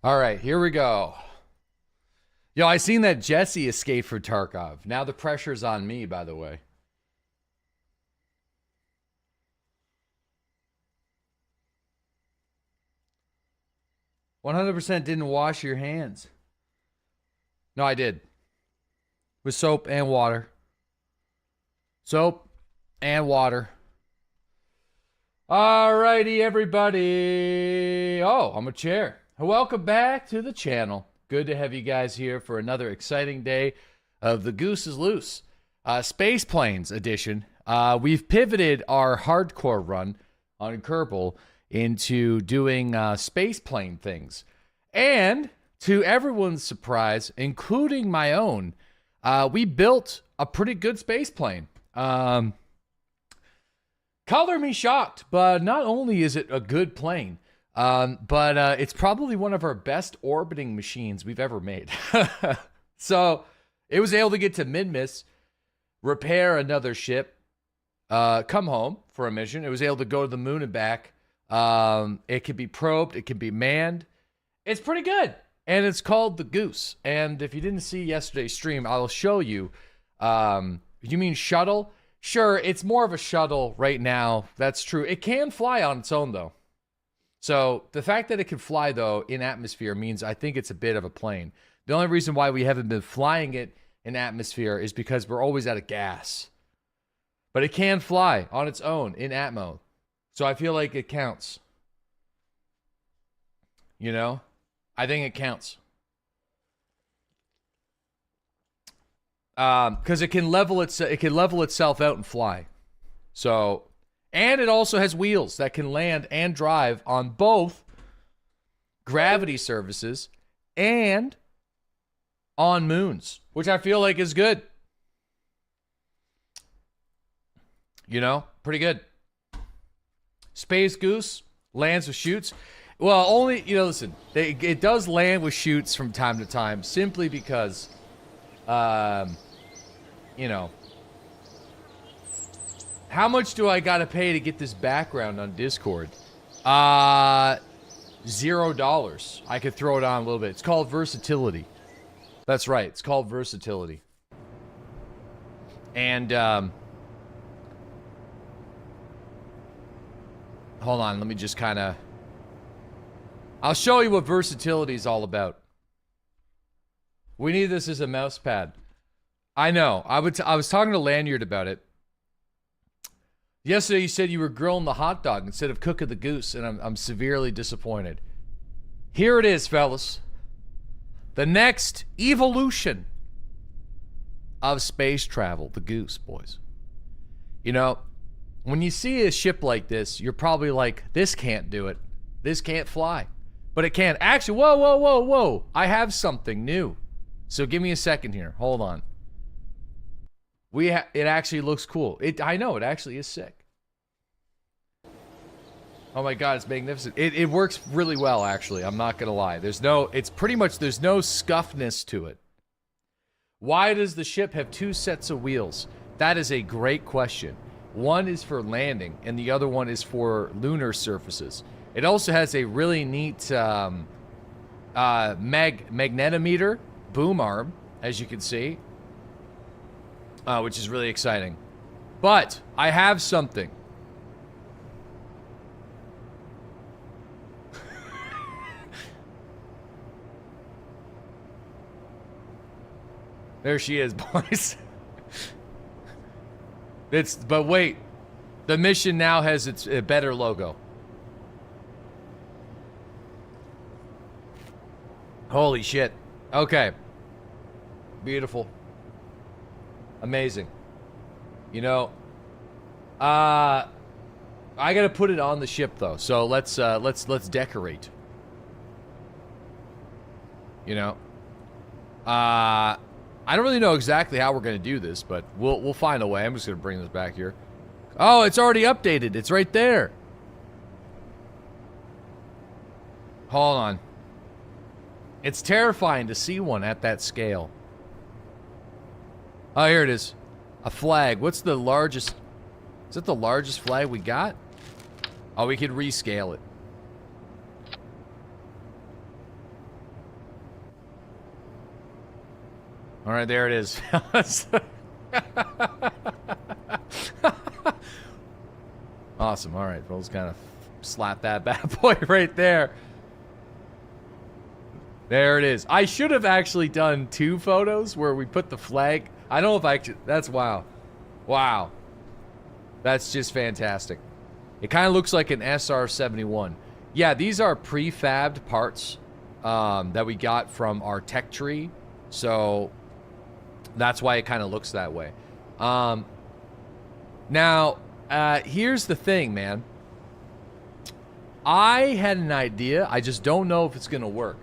All right, here we go. Yo, I seen that Jesse escaped for Tarkov. Now the pressure's on me, by the way. "100% didn't wash your hands." No, I did. With soap and water. Soap and water. Alrighty, everybody. Oh, I'm a chair. Welcome back to the channel. Good to have you guys here for another exciting day of The Goose is Loose. Space Planes edition. We've pivoted our hardcore run on Kerbal into doing space plane things. And to everyone's surprise, including my own, we built a pretty good space plane. Color me shocked, but not only is it a good plane, but it's probably one of our best orbiting machines we've ever made. So it was able to get to Minmus, repair another ship, come home for a mission. It was able to go to the moon and back. It can be probed. It can be manned. It's pretty good. And it's called the Goose. And if you didn't see yesterday's stream, I'll show you. You mean shuttle? Sure, it's more of a shuttle right now. That's true. It can fly on its own, though. So the fact that it can fly, though, in atmosphere means I think it's a bit of a plane. The only reason why we haven't been flying it in atmosphere is because we're always out of gas. But it can fly on its own in atmo. So I feel like it counts. You know? I think it counts. Because it can level itself out and fly. So, and it also has wheels that can land and drive on both gravity surfaces and on moons, which I feel like is good. You know, pretty good. Space Goose lands with chutes. Well, only, you know, listen, it does land with chutes from time to time simply because, you know, how much do I gotta pay to get this background on Discord? $0. I could throw it on a little bit. It's called versatility. That's right. It's called versatility. And, hold on. Let me just kind of... I'll show you what versatility is all about. We need this as a mouse pad. I know. I was talking to Lanyard about it. Yesterday you said you were grilling the hot dog instead of cooking the goose, and I'm severely disappointed. Here it is, fellas. The next evolution of space travel, the Goose, boys. You know, when you see a ship like this, you're probably like, this can't do it. This can't fly. But it can. Actually, whoa, whoa, whoa, whoa. I have something new. So give me a second here. Hold on. It actually looks cool. I know, it actually is sick. Oh my god, it's magnificent. It works really well, actually. I'm not gonna lie. There's no scuffness to it. Why does the ship have two sets of wheels? That is a great question. One is for landing, and the other one is for lunar surfaces. It also has a really neat magnetometer boom arm, as you can see, which is really exciting. But I have something. There she is, boys. But wait, the mission now has its better logo. Holy shit. Okay. Beautiful. Amazing. You know, I gotta put it on the ship though. So let's decorate. You know, I don't really know exactly how we're gonna do this, but we'll find a way. I'm just gonna bring this back here. Oh, it's already updated. It's right there. Hold on. It's terrifying to see one at that scale. Oh, here it is. A flag. What's the largest? Is it the largest flag we got? Oh, we could rescale it. All right, there it is. Awesome. All right, we'll just kind of slap that bad boy right there. There it is. I should have actually done 2 photos where we put the flag. I don't know if I could. That's wow. Wow. That's just fantastic. It kind of looks like an SR-71. Yeah, these are prefabbed parts that we got from our tech tree. So that's why it kind of looks that way. Now, here's the thing, man. I had an idea. I just don't know if it's going to work.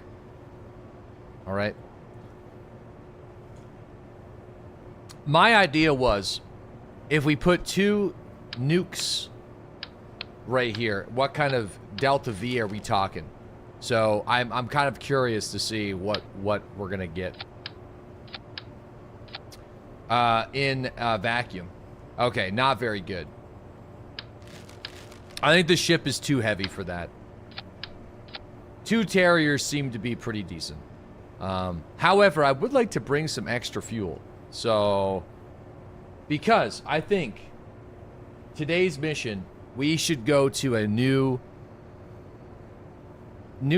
All right. My idea was if we put 2 nukes right here, what kind of delta V are we talking? So I'm kind of curious to see what we're gonna get in vacuum. Okay, not very good. I think the ship is too heavy for that. 2 Terriers seem to be pretty decent. However, I would like to bring some extra fuel. So, because I think today's mission, we should go to a new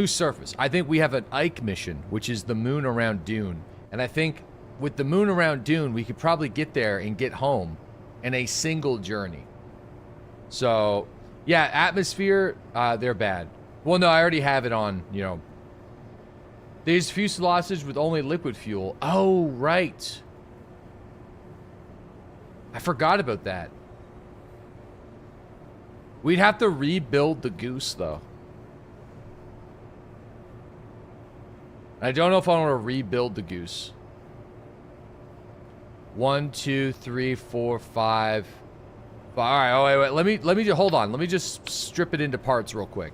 surface. I think we have an Ike mission, which is the moon around Dune. And I think with the moon around Dune, we could probably get there and get home in a single journey. So, yeah, atmosphere, they're bad. Well, no, I already have it on, you know. These fuselages with only liquid fuel. Oh, right. I forgot about that. We'd have to rebuild the Goose, though. I don't know if I want to rebuild the Goose. 1, 2, 3, 4, 5. All right. Oh, wait. Let me just hold on. Let me just strip it into parts real quick.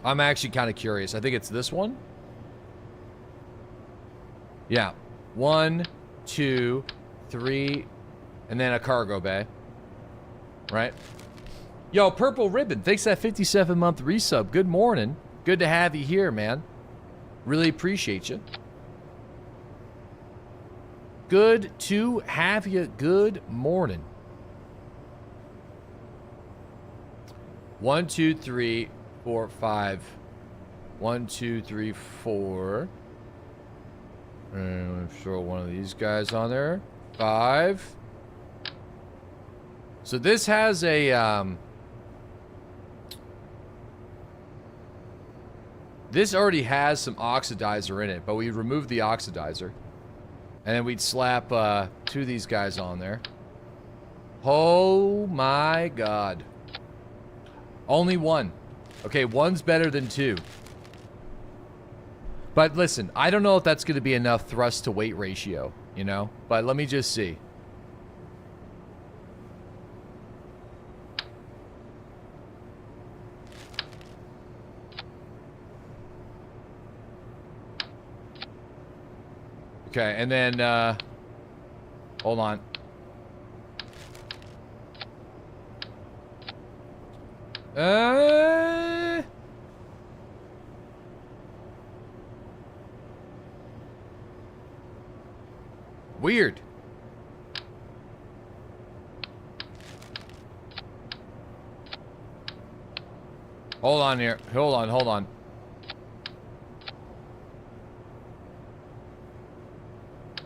I'm actually kind of curious. I think it's this one. Yeah. 1, 2, 3, and then a cargo bay. Right? Yo, Purple Ribbon, thanks for that 57-month resub. Good morning. Good to have you here, man. Really appreciate you. Good to have you. Good morning. 1, 2, 3, 4, 5. 1, 2, 3, 4. And throw one of these guys on there. 5. So this has a this already has some oxidizer in it, but we removed the oxidizer. And then we'd slap 2 of these guys on there. Oh my god. Only 1. Okay, 1's better than 2. But listen, I don't know if that's going to be enough thrust to weight ratio, you know? But let me just see. Okay, and then, hold on. Weird. Hold on here. Hold on.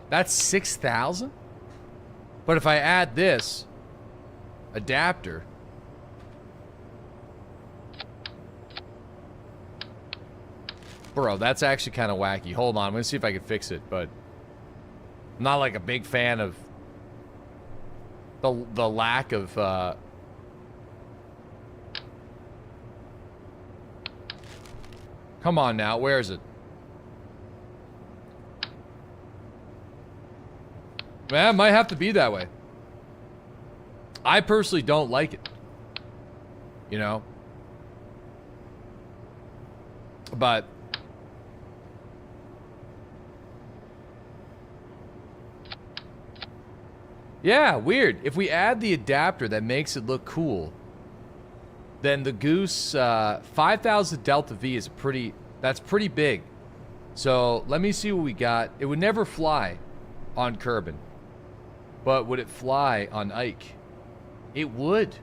That's 6,000? But if I add this adapter, bro, that's actually kind of wacky. Hold on, I'm gonna see if I can fix it, but I'm not like a big fan of the lack of come on now, where is it? Man, it might have to be that way. I personally don't like it. You know? But yeah, weird. If we add the adapter that makes it look cool, then the Goose 5,000 Delta V is that's pretty big. So let me see what we got. It would never fly on Kerbal. But would it fly on Ike? It would.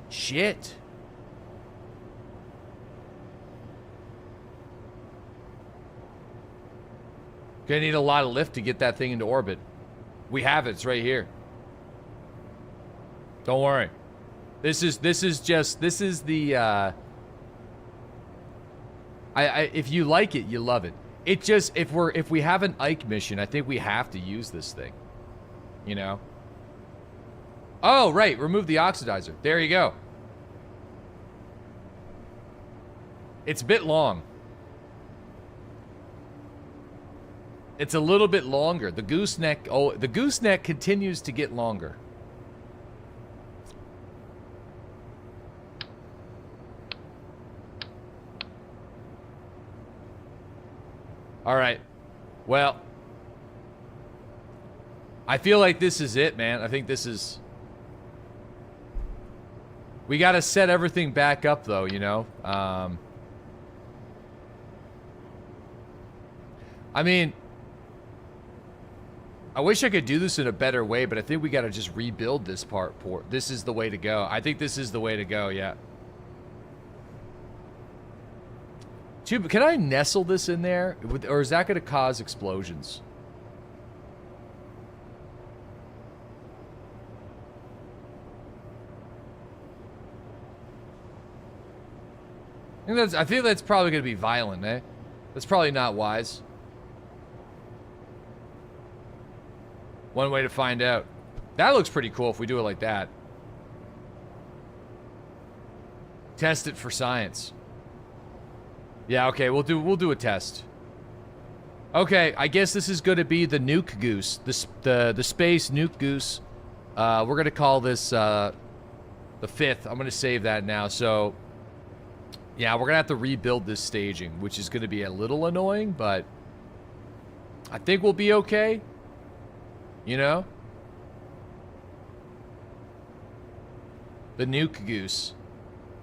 Shit. Gonna need a lot of lift to get that thing into orbit. We have it. It's right here. Don't worry. This is the if you like it, you love it. It just if we have an Ike mission, I think we have to use this thing. You know? Oh, right, remove the oxidizer. There you go. It's a bit long. It's a little bit longer. The gooseneck, oh, the gooseneck continues to get longer. All right. Well, I feel like this is it, man. I think this is... We got to set everything back up, though, you know? I mean... I wish I could do this in a better way, but I think we got to just rebuild this part. This is the way to go. I think this is the way to go, yeah. Can I nestle this in there? Or is that going to cause explosions? I think that's probably going to be violent, eh? That's probably not wise. One way to find out. That looks pretty cool if we do it like that. Test it for science. Yeah, okay, we'll do a test. Okay, I guess this is going to be the nuke goose, the space nuke goose. We're going to call this the 5th. I'm going to save that now. So yeah, we're going to have to rebuild this staging, which is going to be a little annoying, but I think we'll be okay. You know? The nuke goose.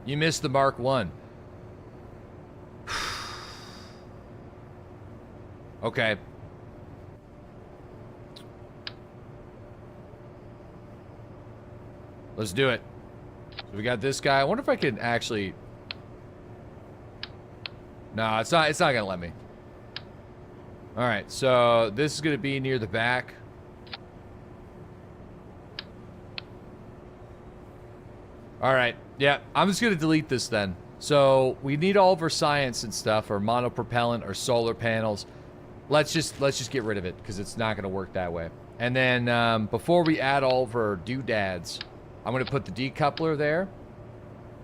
You missed the Mark 1. Okay. Let's do it. So we got this guy. I wonder if I can actually... No, it's not gonna let me. Alright, so this is gonna be near the back. Alright, yeah, I'm just gonna delete this then. So we need all of our science and stuff, or monopropellant, or solar panels. Let's just get rid of it, because it's not gonna work that way. And then before we add all of our doodads, I'm gonna put the decoupler there.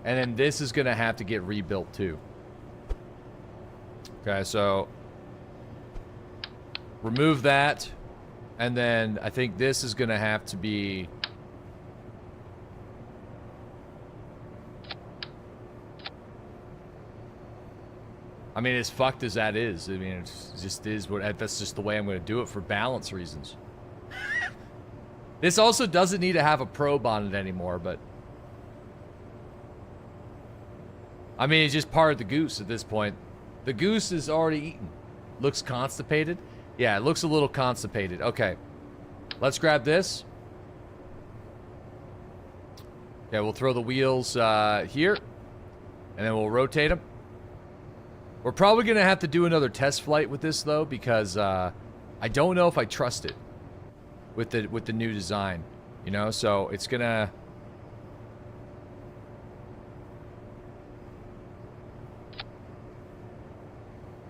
And then this is gonna have to get rebuilt too. Okay, so remove that. And then I think this is gonna have to be... I mean, as fucked as that is, I mean, it just is what, that's just the way I'm going to do it for balance reasons. This also doesn't need to have a probe on it anymore, but... I mean, it's just part of the goose at this point. The goose is already eaten. Looks constipated? Yeah, it looks a little constipated. Okay. Let's grab this. Okay, we'll throw the wheels here. And then we'll rotate them. We're probably going to have to do another test flight with this, though, because I don't know if I trust it with the new design, you know? So it's going to...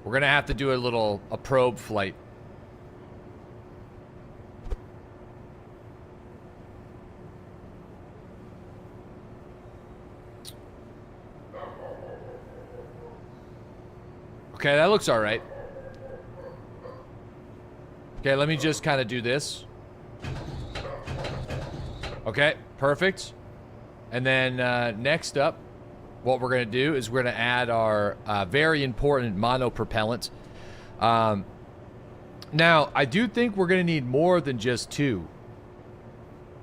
We're going to have to do a probe flight. Okay, that looks all right. Okay, let me just kind of do this. Okay, perfect. And then next up, what we're going to do is we're going to add our very important monopropellant. Now, I do think we're going to need more than just 2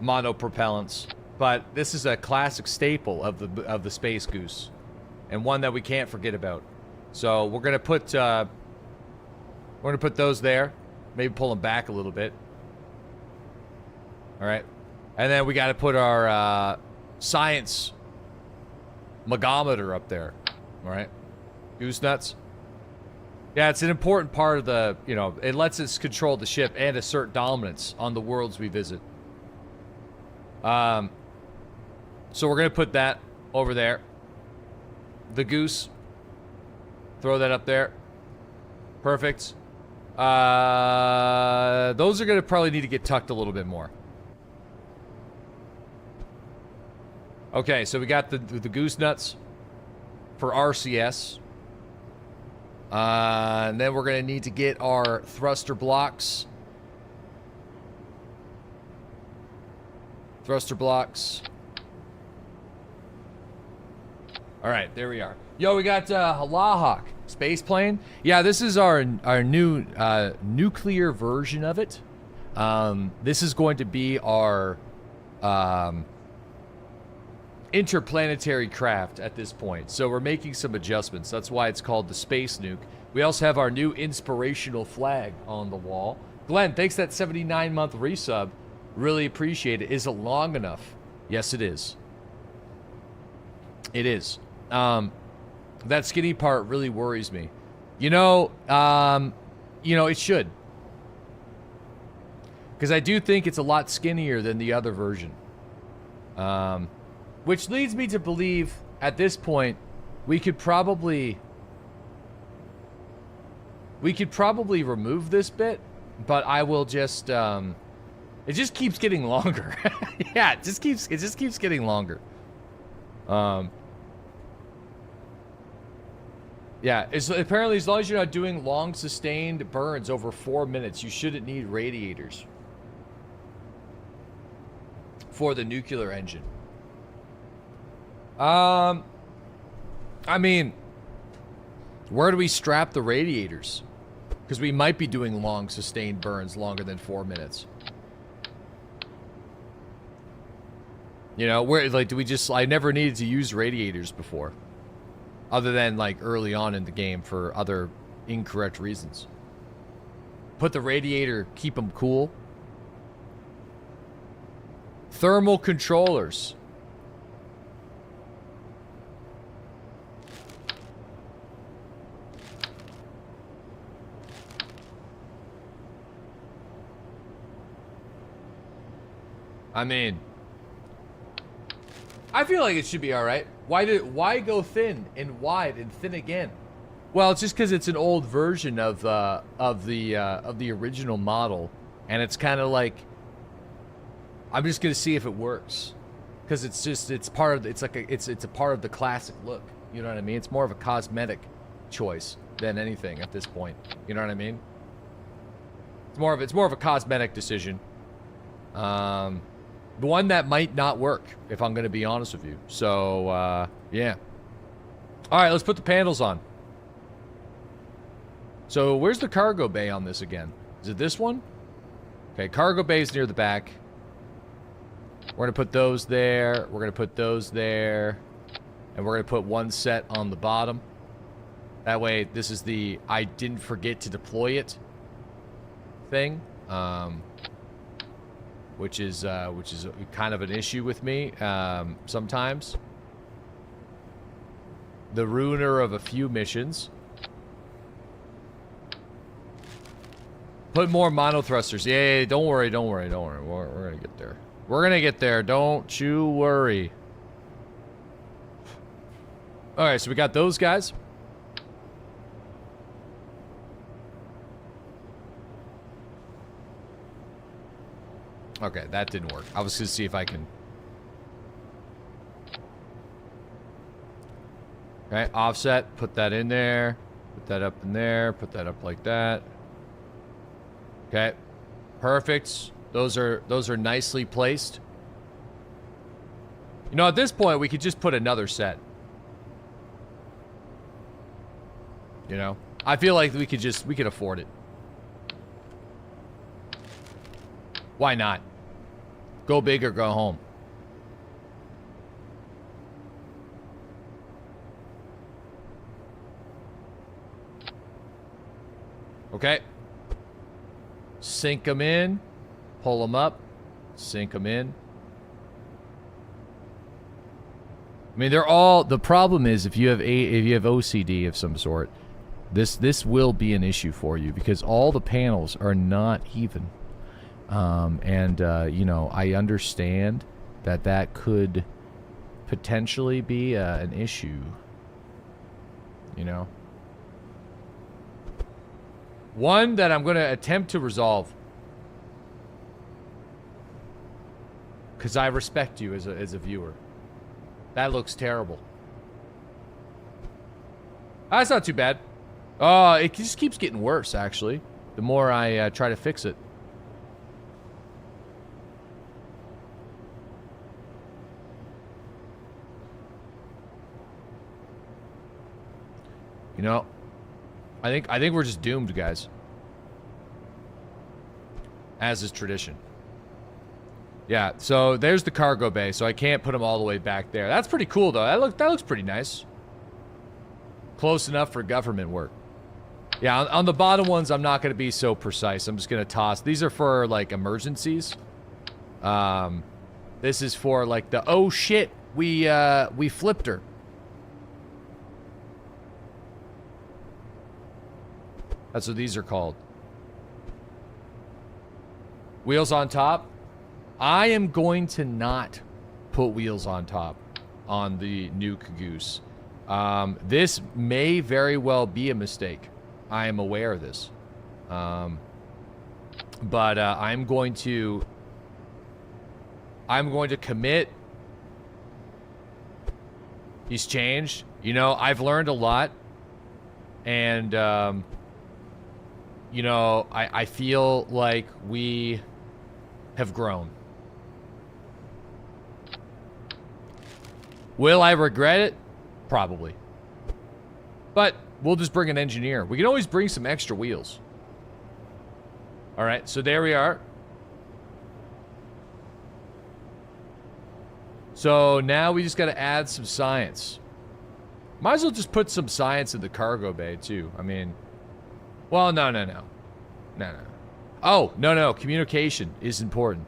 monopropellants. but this is a classic staple of the Space Goose, and one that we can't forget about. So we're gonna put those there. Maybe pull them back a little bit. All right, and then we got to put our science magometer up there. All right, goose nuts. Yeah, it's an important part of the, you know, it lets us control the ship and assert dominance on the worlds we visit. So we're going to put that over there. The goose. Throw that up there. Perfect. Those are going to probably need to get tucked a little bit more. Okay, so we got the goose nuts for RCS. And then we're going to need to get our thruster blocks. Thruster blocks. All right, there we are. Yo, we got Halahawk space plane. Yeah, this is our new nuclear version of it. This is going to be our interplanetary craft at this point. So we're making some adjustments. That's why it's called the Space Nuke. We also have our new inspirational flag on the wall. Glenn, thanks that 79-month resub. Really appreciate it. Is it long enough? Yes, it is. It is. That skinny part really worries me. You know, it should. Because I do think it's a lot skinnier than the other version. Which leads me to believe, at this point, we could probably remove this bit, but I will just, it just keeps getting longer. Yeah, it just keeps getting longer. Yeah, it's apparently, as long as you're not doing long sustained burns over 4 minutes, you shouldn't need radiators for the nuclear engine. I mean, where do we strap the radiators? Because we might be doing long sustained burns longer than 4 minutes. You know, where, like, do we just, I never needed to use radiators before. Other than, like, early on in the game for other incorrect reasons. Put the radiator, keep them cool. Thermal controllers. I mean, I feel like it should be all right. Why go thin and wide and thin again? Well, it's just because it's an old version of the original model, and it's kind of like, I'm just gonna see if it works, because it's part of it's a part of the classic look. You know what I mean? It's more of a cosmetic choice than anything at this point. You know what I mean? It's more of a cosmetic decision. The one that might not work, if I'm going to be honest with you. So, yeah. All right, let's put the panels on. So, where's the cargo bay on this again? Is it this one? Okay, cargo bay is near the back. We're going to put those there. We're going to put those there. And we're going to put one set on the bottom. That way, this is the I didn't forget to deploy it thing. Which is kind of an issue with me sometimes. The ruiner of a few missions. Put more mono thrusters. Yeah, don't worry. We're gonna get there. We're gonna get there. Don't you worry. All right, so we got those guys. Okay, that didn't work. I was gonna see if I can. Okay, offset. Put that in there. Put that up in there. Put that up like that. Okay, perfect. Those are nicely placed. You know, at this point, we could just put another set. You know, I feel like we could afford it. Why not? Go big or go home. Okay. Sink them in. Pull them up. Sink them in. I mean, they're all... The problem is if you have OCD of some sort, this will be an issue for you because all the panels are not even. You know, I understand that could potentially be an issue. You know? One that I'm going to attempt to resolve. Because I respect you as a viewer. That looks terrible. That's not too bad. It just keeps getting worse, actually. The more I try to fix it. You know, I think we're just doomed, guys. As is tradition. Yeah, so there's the cargo bay, so I can't put them all the way back there. That's pretty cool, though. That looks pretty nice. Close enough for government work. Yeah, on the bottom ones, I'm not going to be so precise. I'm just going to toss. These are for, like, emergencies. This is for, like, the, oh, shit, we flipped her. That's what these are called. Wheels on top. I am going to not put wheels on top on the nuke goose. This may very well be a mistake. I am aware of this. But I'm going to commit. He's changed. You know, I've learned a lot. And, you know, I feel like we have grown. Will I regret it? Probably. But we'll just bring an engineer. We can always bring some extra wheels. Alright, so there we are. So now we just got to add some science. Might as well just put some science in the cargo bay, too. I mean... Well, no. Oh, no. Communication is important.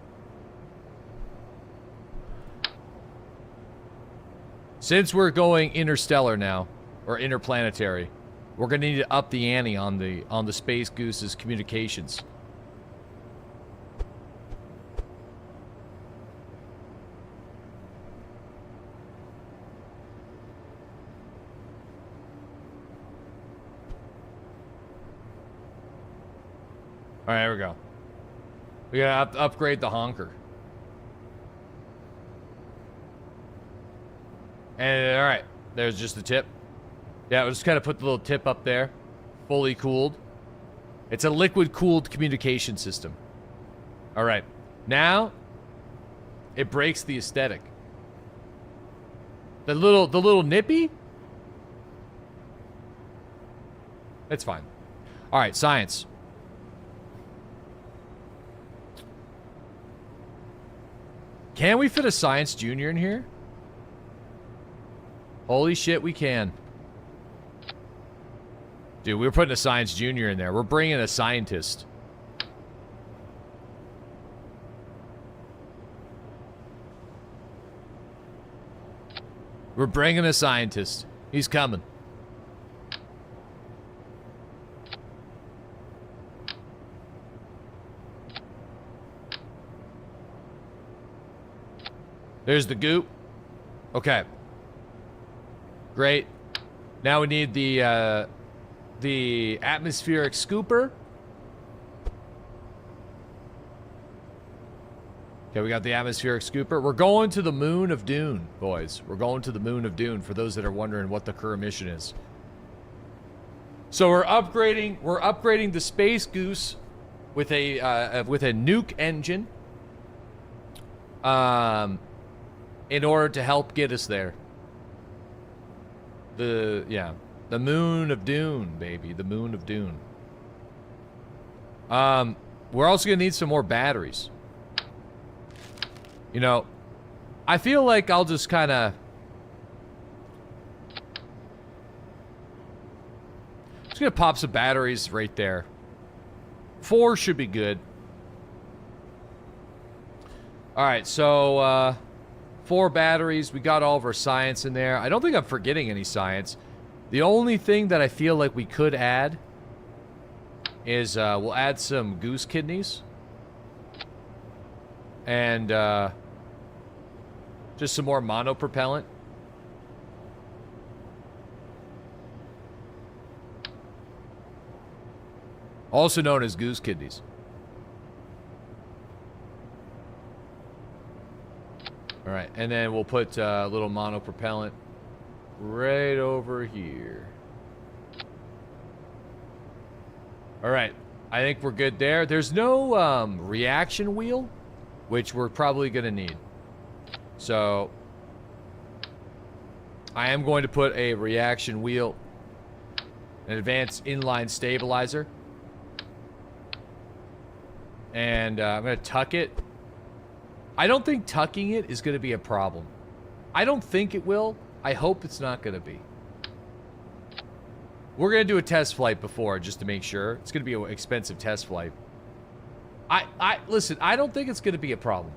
Since we're going interstellar now, or interplanetary, we're gonna need to up the ante on the Space Goose's communications. All right, here we go. We gotta upgrade the honker. And all right, there's just the tip. Yeah, we'll just kind of put the little tip up there, fully cooled. It's a liquid-cooled communication system. All right, now it breaks the aesthetic. The little nippy. It's fine. All right, science. Can we fit a science junior in here? Holy shit, we can. Dude, we're putting a science junior in there. We're bringing a scientist. We're bringing a scientist. He's coming. There's the goop. Okay. Great. Now we need the atmospheric scooper. Okay, we got the atmospheric scooper. We're going to the moon of Dune, boys. We're going to the moon of Dune, for those that are wondering what the current mission is. So we're upgrading the Space Goose with a nuke engine. In order to help get us there. The moon of Dune, baby. The moon of Dune. We're also gonna need some more batteries. You know, I feel like I'll just kind of... Just gonna pop some batteries right there. 4 should be good. All right, so 4 batteries. We got all of our science in there. I don't think I'm forgetting any science. The only thing that I feel like we could add is we'll add some goose kidneys. And just some more monopropellant. Also known as goose kidneys. Alright, and then we'll put a little monopropellant right over here. Alright, I think we're good there. There's no reaction wheel, which we're probably going to need. So, I am going to put a reaction wheel, an advanced inline stabilizer. And I'm going to tuck it. I don't think tucking it is going to be a problem. I don't think it will. I hope it's not going to be. We're going to do a test flight before, just to make sure. It's going to be an expensive test flight. Listen, I don't think it's going to be a problem.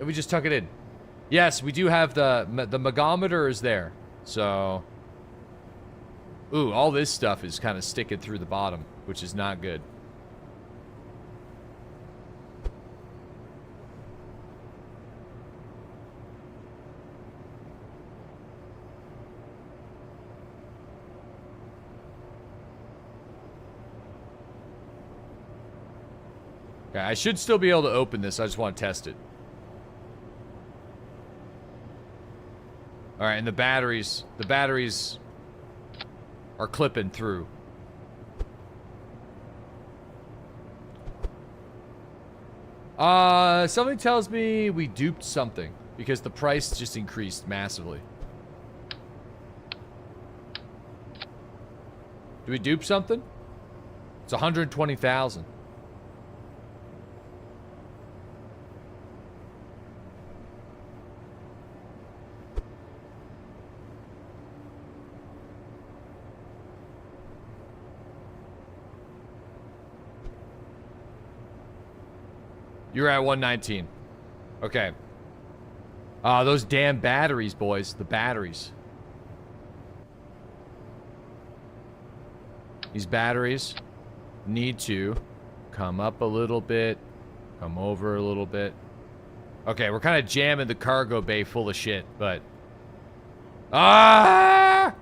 If we just tuck it in. Yes, we do have the magometer is there. So... Ooh, all this stuff is kind of sticking through the bottom, which is not good. Okay, I should still be able to open this. I just want to test it. All right, and the batteries are clipping through. Something tells me we duped something because the price just increased massively. Do we dupe something? It's 120,000. You're at 119. Okay. Those damn batteries, boys. The batteries. These batteries need to come up a little bit, come over a little bit. Okay, we're kind of jamming the cargo bay full of shit, but... Ah!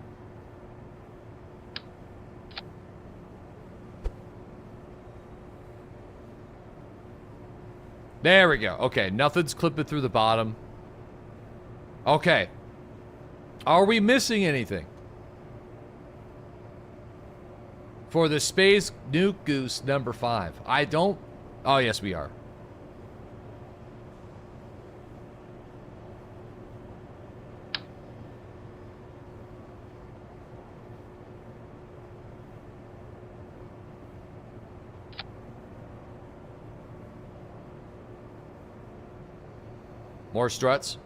There we go. Okay, nothing's clipping through the bottom. Okay. Are we missing anything? For the Space Nuke Goose number 5. I don't... Oh, yes, we are. More struts.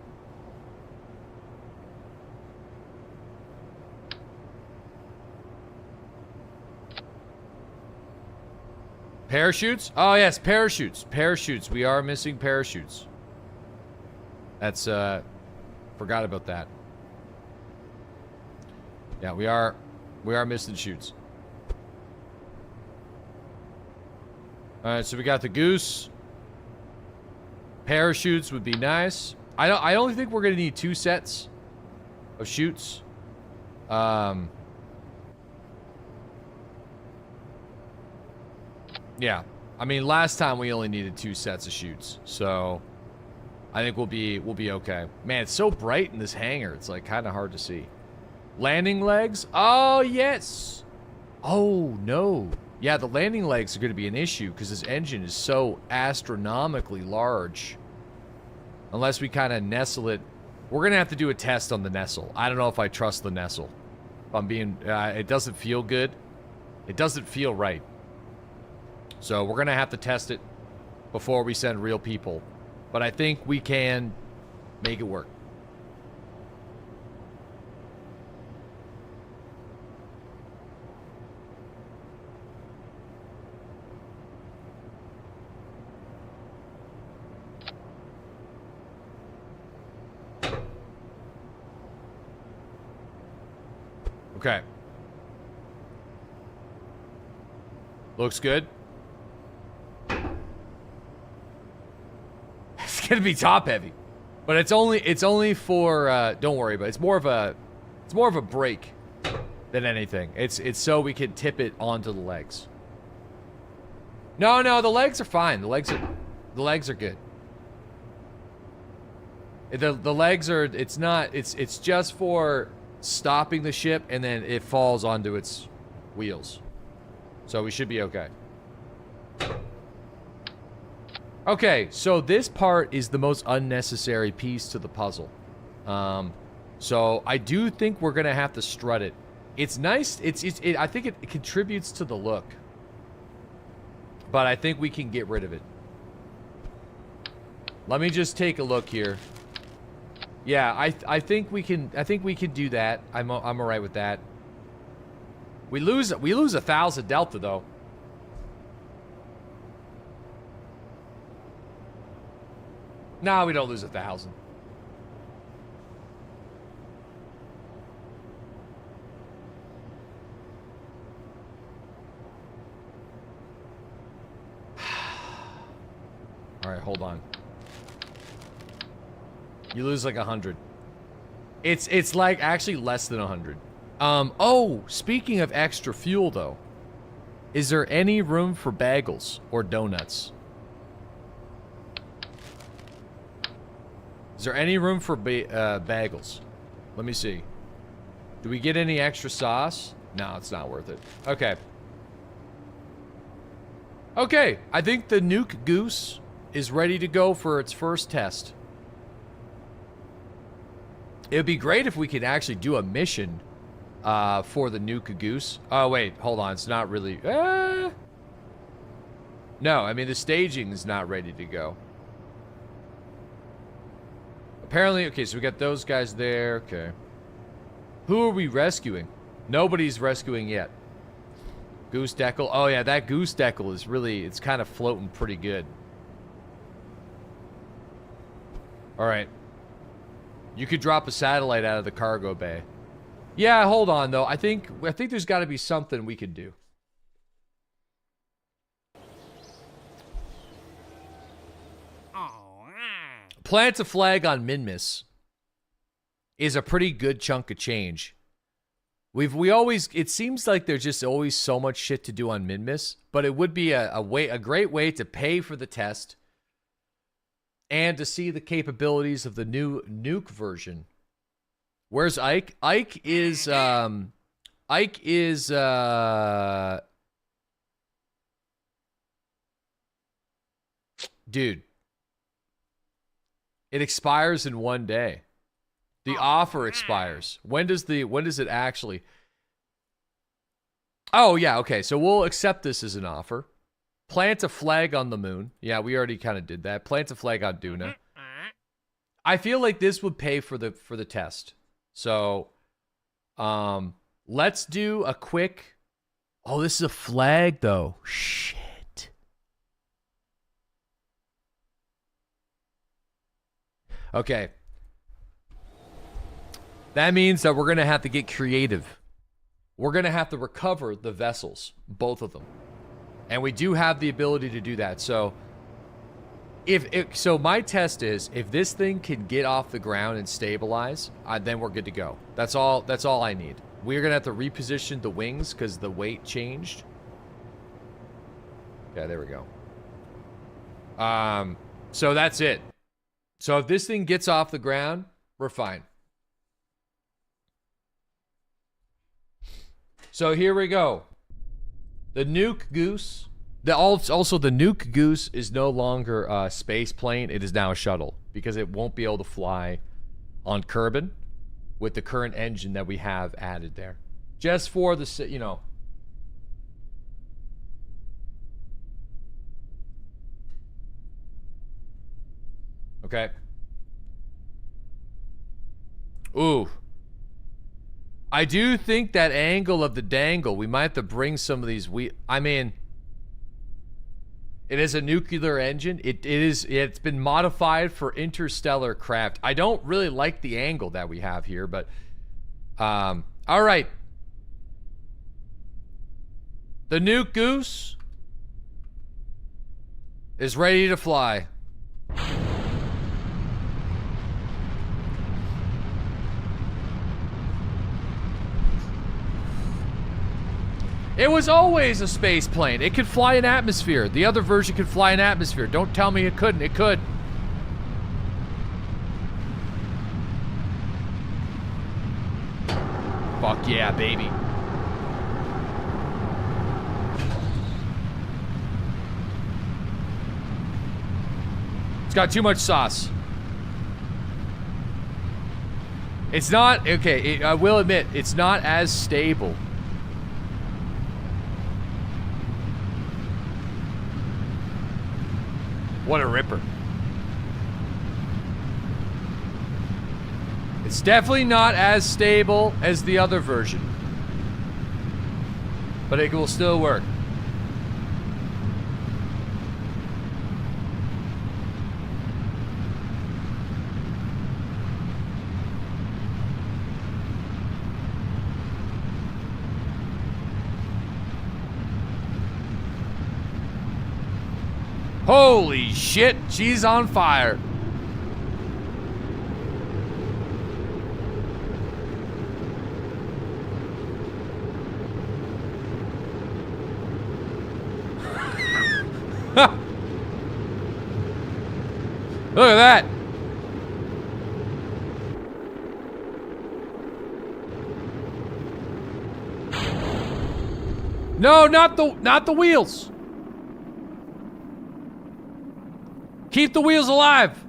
Parachutes? Oh, yes, parachutes. Parachutes. We are missing parachutes. That's, forgot about that. Yeah, we are missing chutes. Alright, so we got the goose. Parachutes would be nice. I only think we're gonna need 2 sets of chutes. Yeah. I mean, last time we only needed 2 sets of chutes, so I think we'll be okay. Man, it's so bright in this hangar. It's like kind of hard to see. Landing legs? Oh, yes. Oh, no. Yeah, the landing legs are going to be an issue because this engine is so astronomically large. Unless we kind of nestle it. We're going to have to do a test on the nestle. I don't know if I trust the nestle. If I'm being... it doesn't feel good. It doesn't feel right. So we're going to have to test it before we send real people. But I think we can make it work. Okay. Looks good. It's gonna be top heavy, but it's only for don't worry, but it's more of a brake than anything. It's so we can tip it onto the legs. No, the legs are fine. The legs are good. The legs are, it's just for stopping the ship, and then it falls onto its wheels. So we should be okay. Okay, so this part is the most unnecessary piece to the puzzle. So I do think we're gonna have to strut it. It's nice, I think it contributes to the look. But I think we can get rid of it. Let me just take a look here. Yeah, I think we can do that. I'm alright with that. We lose 1,000 delta though. No, we don't lose 1,000. Alright, hold on. You lose like 100. It's like actually less than 100. Oh, speaking of extra fuel though, is there any room for bagels or donuts? Is there any room for bagels? Let me see. Do we get any extra sauce? No, it's not worth it. Okay. Okay, I think the Nuke Goose is ready to go for its first test. It would be great if we could actually do a mission for the Nuke Goose. Oh, wait, hold on. It's not really... No, I mean, the staging is not ready to go. Apparently, okay, so we got those guys there. Okay. Who are we rescuing? Nobody's rescuing yet. Goose Deckle. Oh, yeah, that Goose Deckle is really... It's kind of floating pretty good. All right. You could drop a satellite out of the cargo bay. Yeah, hold on though. I think there's got to be something we could do. Plant a flag on Minmus is a pretty good chunk of change. We always, it seems like there's just always so much shit to do on Minmus, but it would be a great way to pay for the test and to see the capabilities of the new Nuke version. Where's Ike? Ike is dude. It expires in 1 day. The offer expires. When does it actually? Oh yeah, okay. So we'll accept this as an offer. Plant a flag on the moon. Yeah, we already kind of did that. Plant a flag on Duna. I feel like this would pay for the test. So, let's do a quick... Oh, this is a flag, though. Shit. Okay. That means that we're going to have to get creative. We're going to have to recover the vessels. Both of them. And we do have the ability to do that. So, so my test is, if this thing can get off the ground and stabilize, then we're good to go. That's all I need. We're gonna have to reposition the wings because the weight changed. Okay, there we go. So that's it. So if this thing gets off the ground, we're fine. So here we go. The Nuke Goose. Also, the Nuke Goose is no longer a space plane. It is now a shuttle because it won't be able to fly on Kerbal with the current engine that we have added there. Just for the, you know. Okay. Ooh. I do think that angle of the dangle, we might have to bring some of these I mean, it is a nuclear engine. It's been modified for interstellar craft. I don't really like the angle that we have here, but all right. The nuke goose is ready to fly. It was always a space plane. It could fly in atmosphere. The other version could fly in atmosphere. Don't tell me it couldn't. It could. Fuck yeah, baby. It's got too much sauce. It's not, okay, I will admit, it's not as stable. What a ripper. It's definitely not as stable as the other version. But it will still work. Holy shit, she's on fire. Look at that. No, not the wheels. Keep the wheels alive.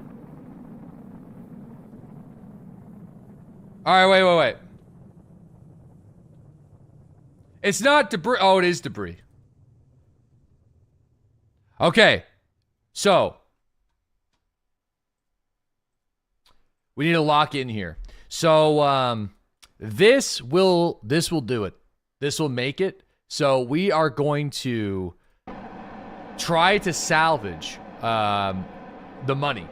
All right, wait. It's not debris. Oh, it is debris. Okay. So we need to lock in here. So this will do it. This will make it. So we are going to try to salvage the money.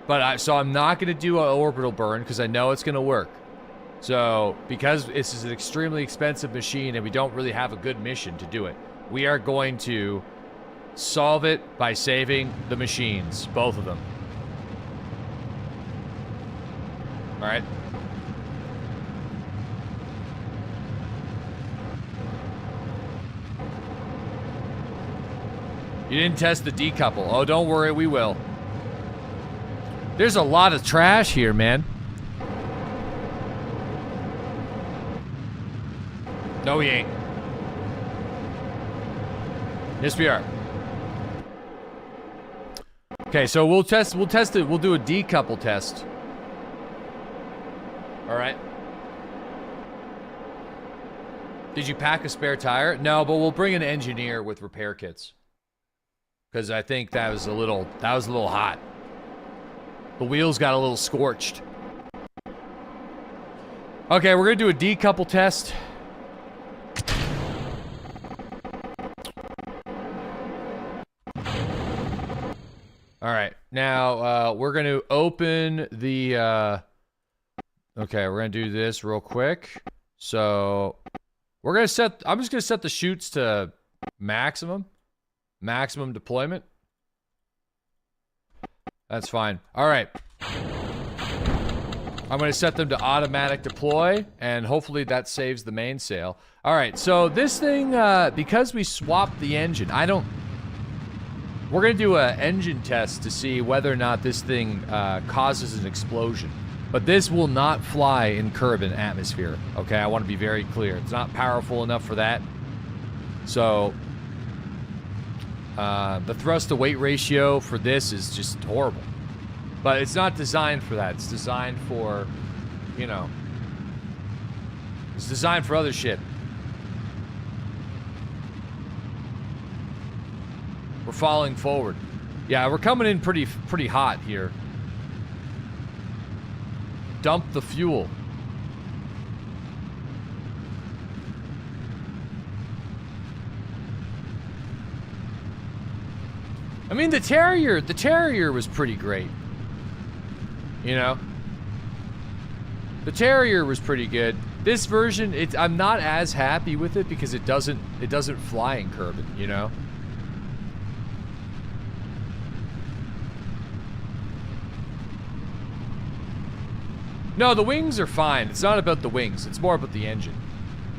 But so I'm not going to do an orbital burn because I know it's going to work. So because this is an extremely expensive machine and we don't really have a good mission to do it, we are going to solve it by saving the machines, both of them. All right. You didn't test the decouple. Oh, don't worry, we will. There's a lot of trash here, man. No, we ain't. Yes, we are. Okay, so we'll test it. We'll do a decouple test. All right. Did you pack a spare tire? No, but we'll bring an engineer with repair kits. Because I think that was a little hot. The wheels got a little scorched. Okay, we're gonna do a decouple test. All right, now we're gonna open the. Okay, we're gonna do this real quick. So we're gonna set. I'm just gonna set the chutes to maximum deployment. That's fine. All right. I'm going to set them to automatic deploy, and hopefully that saves the mainsail. All right, so this thing, because we swapped the engine, we're going to do an engine test to see whether or not this thing causes an explosion. But this will not fly in Kerbal atmosphere, okay? I want to be very clear. It's not powerful enough for that. So the thrust to weight ratio for this is just horrible. But it's not designed for that. It's designed for, you know, it's designed for other shit. We're falling forward. Yeah, we're coming in pretty hot here. Dump the fuel. I mean, the Terrier was pretty great. You know? The Terrier was pretty good. This version, I'm not as happy with it because it doesn't fly in Kerbal, you know? No, the wings are fine. It's not about the wings. It's more about the engine.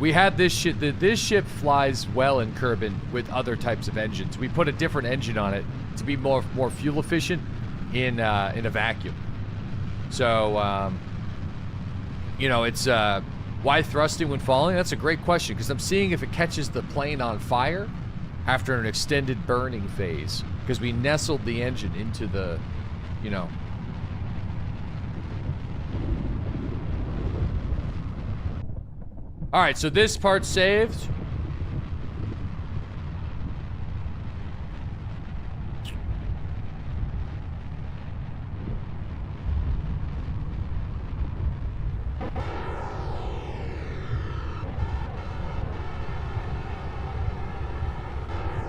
We had this shit. This ship flies well in Kerbal with other types of engines. We put a different engine on it to be more fuel efficient in a vacuum. So, you know, it's why thrusting when falling? That's a great question because I'm seeing if it catches the plane on fire after an extended burning phase because we nestled the engine into the, you know. All right, so this part's saved.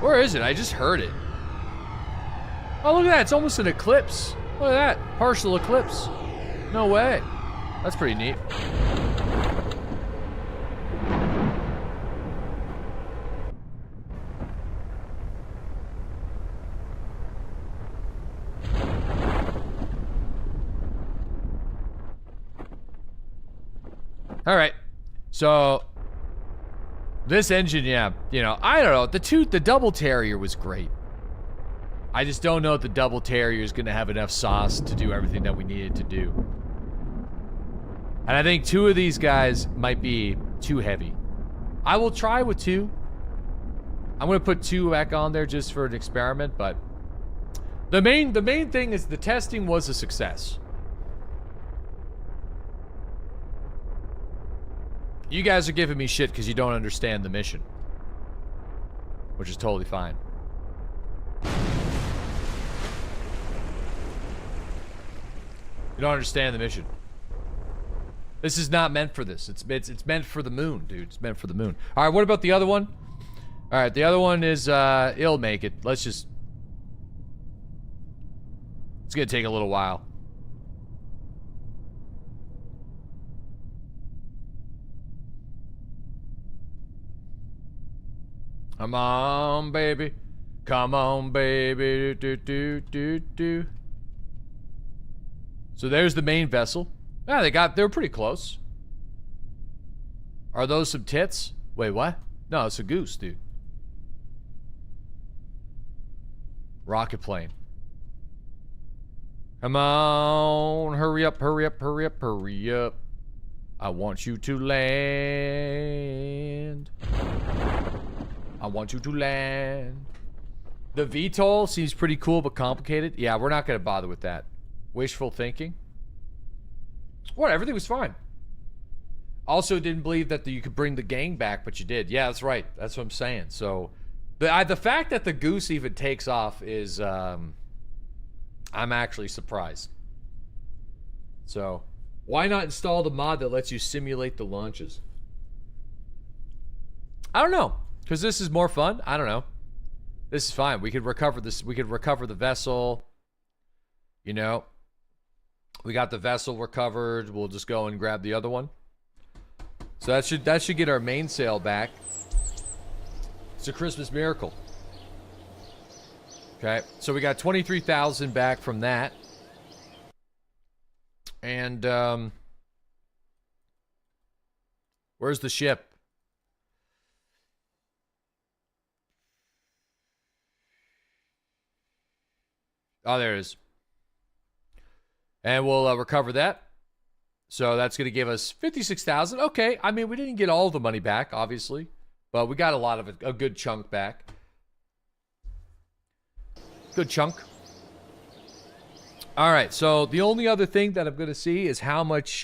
Where is it? I just heard it. Oh, look at that. It's almost an eclipse. Look at that. Partial eclipse. No way. That's pretty neat. All right, so this engine, yeah, you know, I don't know. The double Terrier was great. I just don't know if the double Terrier is going to have enough sauce to do everything that we needed to do. And I think 2 of these guys might be too heavy. I will try with 2. I'm going to put 2 back on there just for an experiment, but the main thing is the testing was a success. You guys are giving me shit because you don't understand the mission. Which is totally fine. You don't understand the mission. This is not meant for this. It's meant for the moon, dude. It's meant for the moon. Alright, what about the other one? Alright, the other one is, it'll make it. Let's just... It's gonna take a little while. Come on, baby. Come on, baby. Do, do, do, do. So there's the main vessel. Yeah, they were pretty close. Are those some tits? Wait, what? No, it's a goose, dude. Rocket plane. Come on, hurry up, hurry up, hurry up, hurry up. I want you to land. I want you to land. The VTOL seems pretty cool but complicated. Yeah, we're not going to bother with that. Wishful thinking. What? Everything was fine. Also didn't believe that you could bring the gang back, but you did. Yeah, that's right. That's what I'm saying. So, the fact that the goose even takes off is, I'm actually surprised. So, why not install the mod that lets you simulate the launches? I don't know. Because this is more fun? I don't know. This is fine. We could recover this. We could recover the vessel. You know. We got the vessel recovered. We'll just go and grab the other one. So that should get our mainsail back. It's a Christmas miracle. Okay. So we got 23,000 back from that. And where's the ship? Oh, there it is. And we'll recover that. So that's going to give us 56,000. Okay, I mean, we didn't get all the money back, obviously. But we got a lot of it, a good chunk back. Good chunk. All right, so the only other thing that I'm going to see is how much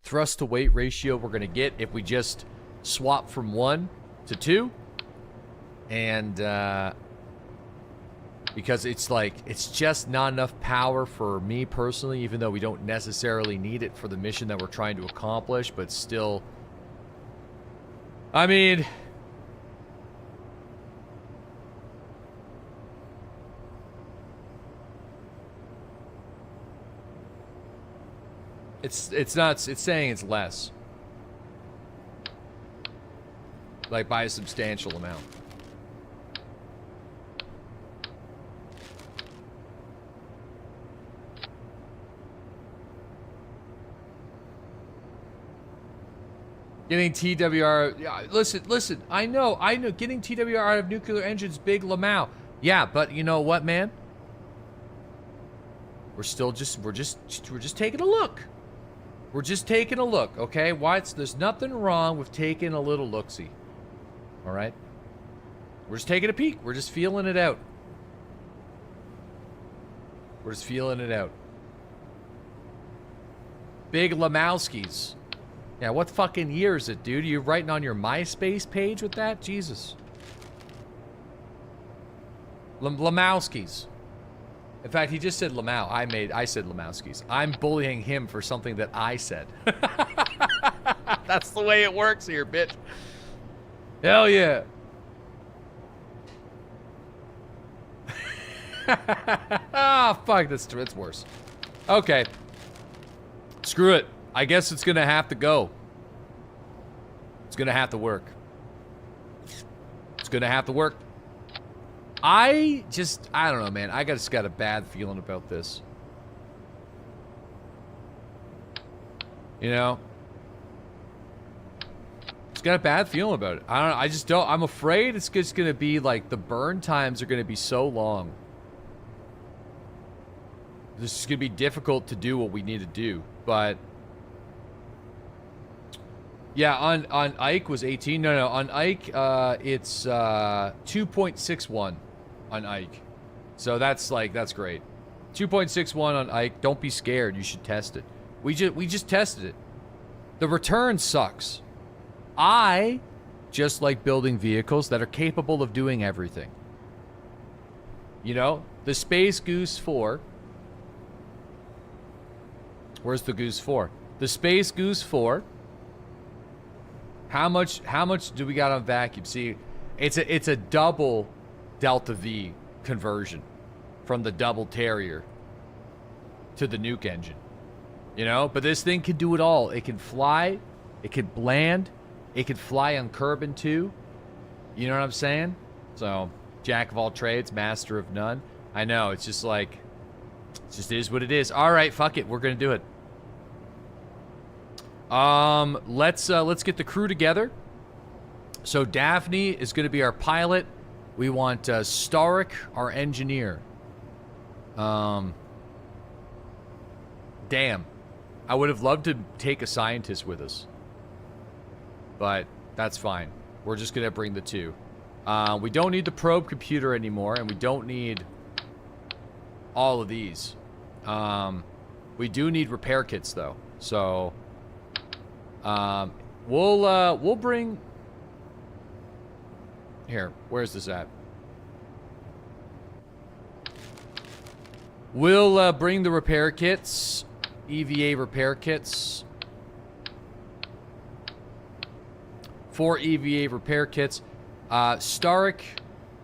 thrust to weight ratio we're going to get if we just swap from 1 to 2. And... because it's like, it's just not enough power for me personally, even though we don't necessarily need it for the mission that we're trying to accomplish, but still. I mean... It's saying it's less. Like, by a substantial amount. Getting TWR, yeah, listen, I know, getting TWR out of nuclear engines, big Lamau. Yeah, but you know what, man? We're just taking a look. We're just taking a look, okay? There's nothing wrong with taking a little look-see. All right? We're just taking a peek. We're just feeling it out. We're just feeling it out. Big Lamowskis. Yeah, what fucking year is it, dude? Are you writing on your MySpace page with that? Jesus. Lamowskis. In fact, he just said Lamau. I said Lamowskis. I'm bullying him for something that I said. That's the way it works here, bitch. Hell yeah. Ah, fuck, it's worse. Okay. Screw it. I guess it's gonna have to go. It's gonna have to work. It's gonna have to work. I don't know, man. I just got a bad feeling about this. You know? Just got a bad feeling about it. I just don't. I'm afraid it's just gonna be like the burn times are gonna be so long. This is gonna be difficult to do what we need to do, but yeah, on Ike was 18. No, on Ike, it's 2.61 on Ike. So that's great. 2.61 on Ike. Don't be scared. You should test it. We just tested it. The return sucks. I just like building vehicles that are capable of doing everything. You know, the Space Goose 4. Where's the Goose 4? The Space Goose 4. How much do we got on vacuum? See, it's a double Delta V conversion from the double Terrier to the nuke engine. You know, but this thing can do it all. It can fly, it can land, it can fly on Kerbal too. You know what I'm saying? So, jack of all trades, master of none. I know, it's just like, it just is what it is. All right, fuck it, we're gonna do it. Let's get the crew together. So Daphne is going to be our pilot. We want Starik, our engineer. Damn. I would have loved to take a scientist with us. But that's fine. We're just going to bring the two. We don't need the probe computer anymore, and we don't need all of these. We do need repair kits, though. So we'll bring... Here, where's this at? We'll bring the repair kits. EVA repair kits. 4 EVA repair kits. Starik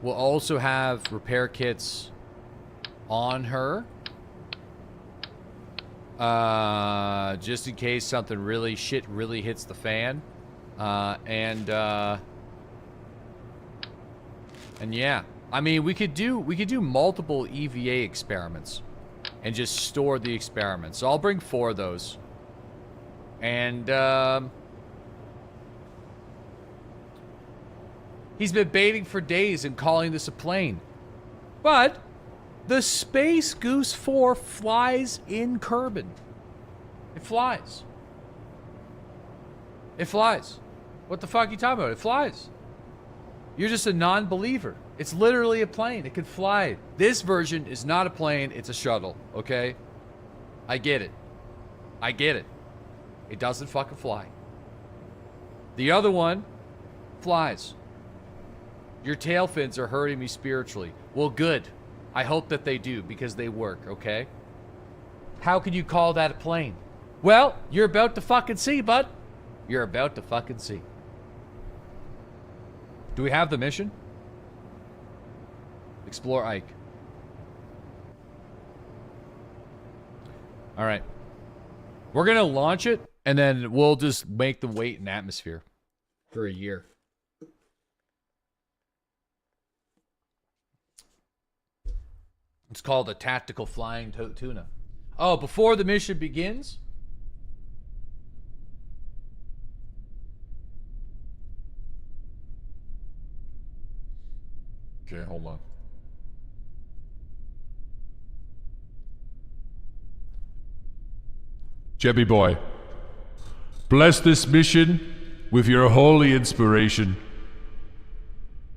will also have repair kits on her. Just in case something really hits the fan. And yeah, I mean, we could do multiple EVA experiments and just store the experiments. So I'll bring 4 of those. And he's been baiting for days and calling this a plane. But the Space Goose 4 flies in Kerbal. It flies. It flies. What the fuck are you talking about? It flies. You're just a non-believer. It's literally a plane. It could fly. This version is not a plane. It's a shuttle, okay? I get it. I get it. It doesn't fucking fly. The other one flies. Your tail fins are hurting me spiritually. Well, good. I hope that they do, because they work, okay? How can you call that a plane? Well, you're about to fucking see, bud. You're about to fucking see. Do we have the mission? Explore Ike. All right. We're going to launch it, and then we'll just make them wait in atmosphere for a year. It's called a tactical flying tuna. Oh, before the mission begins? Okay, hold on. Jebby boy, bless this mission with your holy inspiration.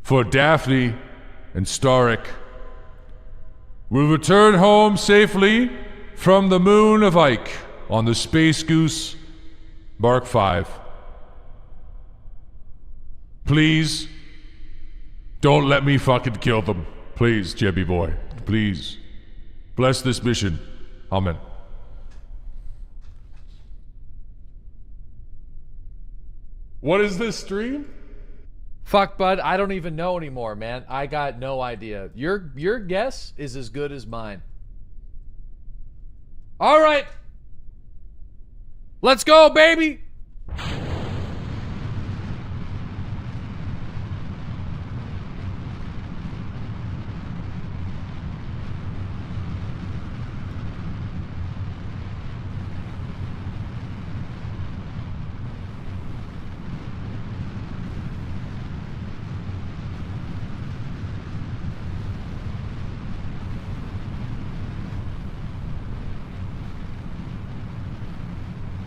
For Daphne and Starrick will return home safely from the moon of Ike on the Space Goose Mark V. Please, don't let me fucking kill them. Please, Jebby boy. Please. Bless this mission. Amen. What is this stream? Fuck, bud. I don't even know anymore, man. I got no idea. Your guess is as good as mine. All right. Let's go, baby.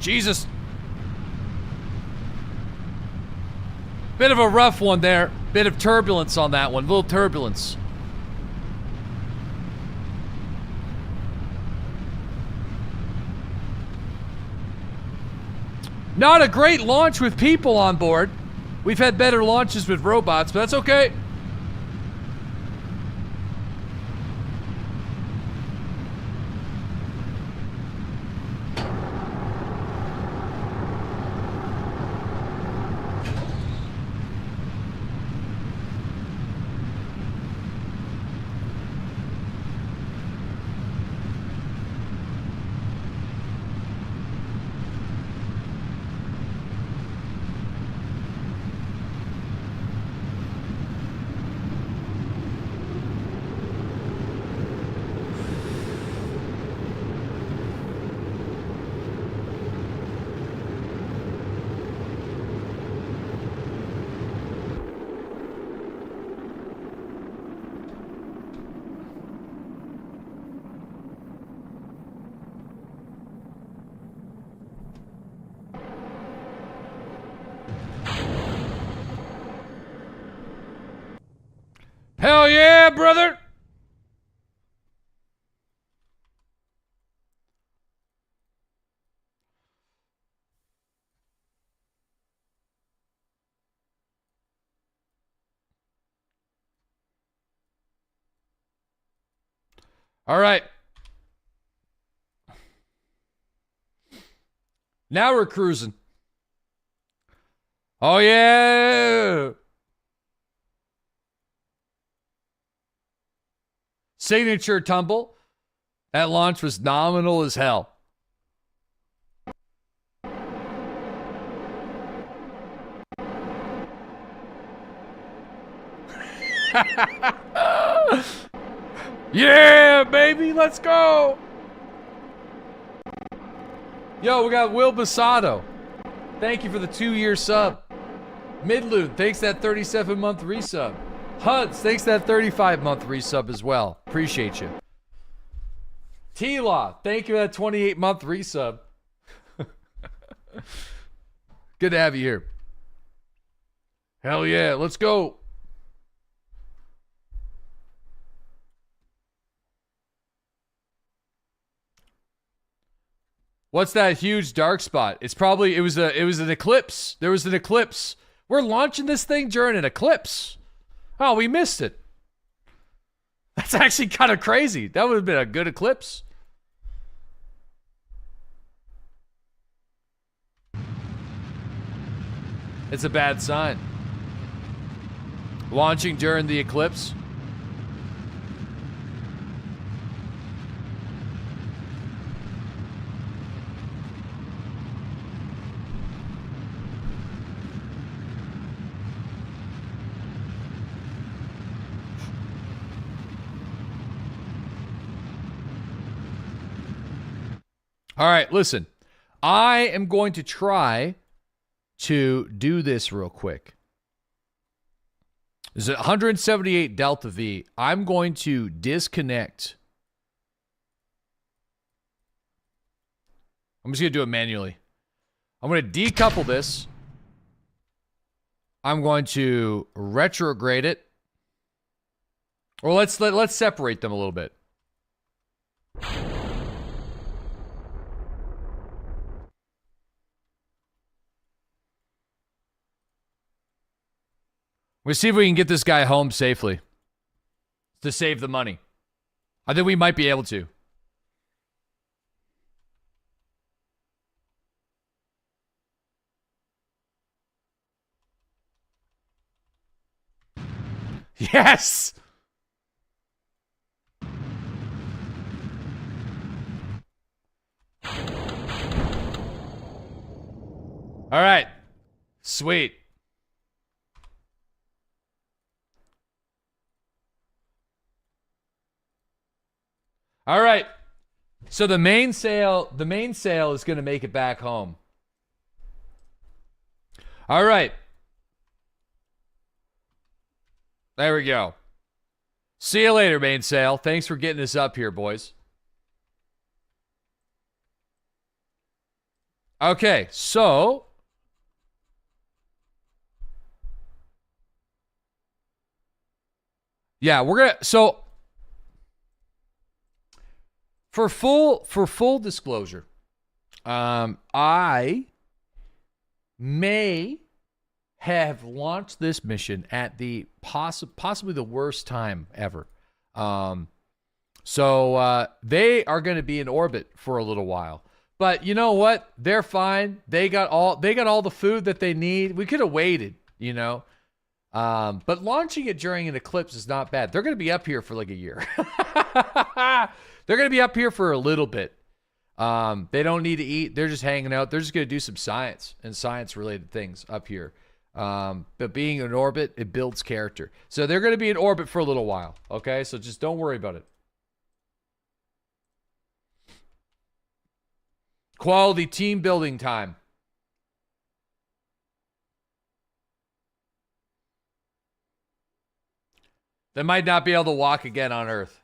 Jesus. Bit of a rough one there. Bit of turbulence on that one. Little turbulence. Not a great launch with people on board. We've had better launches with robots, but that's okay. Hell yeah, brother! All right. Now we're cruising. Oh yeah! Signature tumble. That launch was nominal as hell. Yeah, baby, let's go. Yo, we got Will Basato. Thank you for the 2-year sub. Midloon, thanks that 37-month resub. Huds, thanks that 35-month resub as well. Appreciate you. T-Law, thank you for that 28-month resub. Good to have you here. Hell yeah, let's go. What's that huge dark spot? It's probably, it was an eclipse. There was an eclipse. We're launching this thing during an eclipse. Oh, we missed it. That's actually kind of crazy. That would have been a good eclipse. It's a bad sign. Launching during the eclipse. All right, listen. I am going to try to do this real quick. There's 178 Delta V. I'm going to disconnect. I'm just going to do it manually. I'm going to decouple this. I'm going to retrograde it. Or let's separate them a little bit. We'll see if we can get this guy home safely to save the money. I think we might be able to. Yes! All right. Sweet. All right. So the mainsail is going to make it back home. All right. There we go. See you later, mainsail. Thanks for getting us up here, boys. Okay, so yeah, we're gonna for full disclosure, I may have launched this mission at the possibly the worst time ever. So they are going to be in orbit for a little while. But you know what? They're fine. They got all the food that they need. We could have waited, you know. But launching it during an eclipse is not bad. They're going to be up here for like a year. They're going to be up here for a little bit. They don't need to eat. They're just hanging out. They're just going to do some science and science-related things up here. But being in orbit, it builds character. So they're going to be in orbit for a little while. Okay, so just don't worry about it. Quality team building time. They might not be able to walk again on Earth.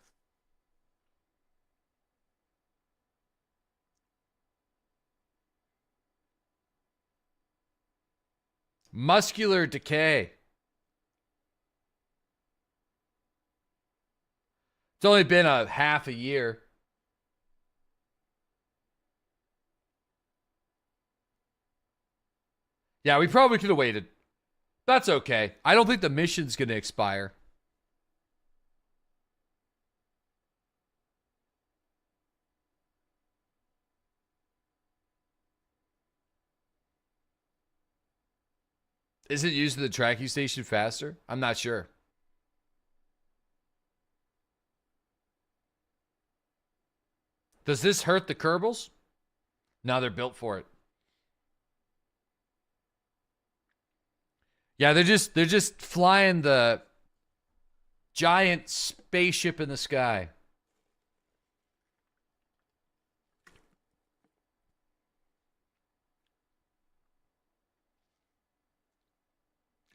Muscular decay. It's only been a half a year. Yeah, we probably could have waited. That's okay. I don't think the mission's going to expire. Is it using the tracking station faster? I'm not sure. Does this hurt the Kerbals? No, they're built for it. Yeah, they're just flying the giant spaceship in the sky.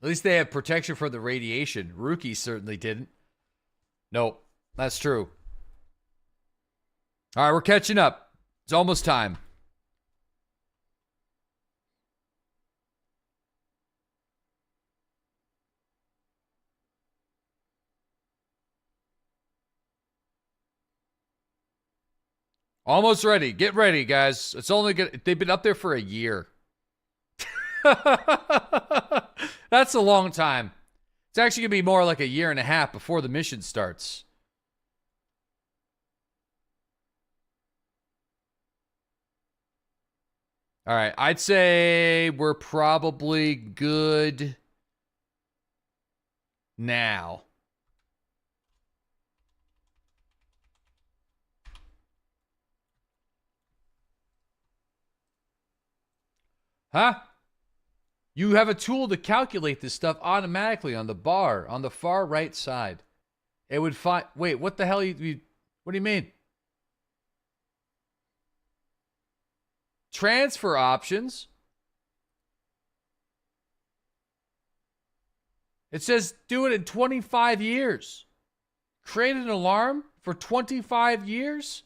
At least they have protection from the radiation. Rookie certainly didn't. Nope, that's true. All right, we're catching up. It's almost time. Almost ready. Get ready, guys. It's only good. They've been up there for a year. That's a long time. It's actually going to be more like a year and a half before the mission starts. All right. I'd say we're probably good now. Huh? You have a tool to calculate this stuff automatically on the bar on the far right side. It would find. Wait, what the hell? What do you mean? Transfer options. It says do it in 25 years. Create an alarm for 25 years?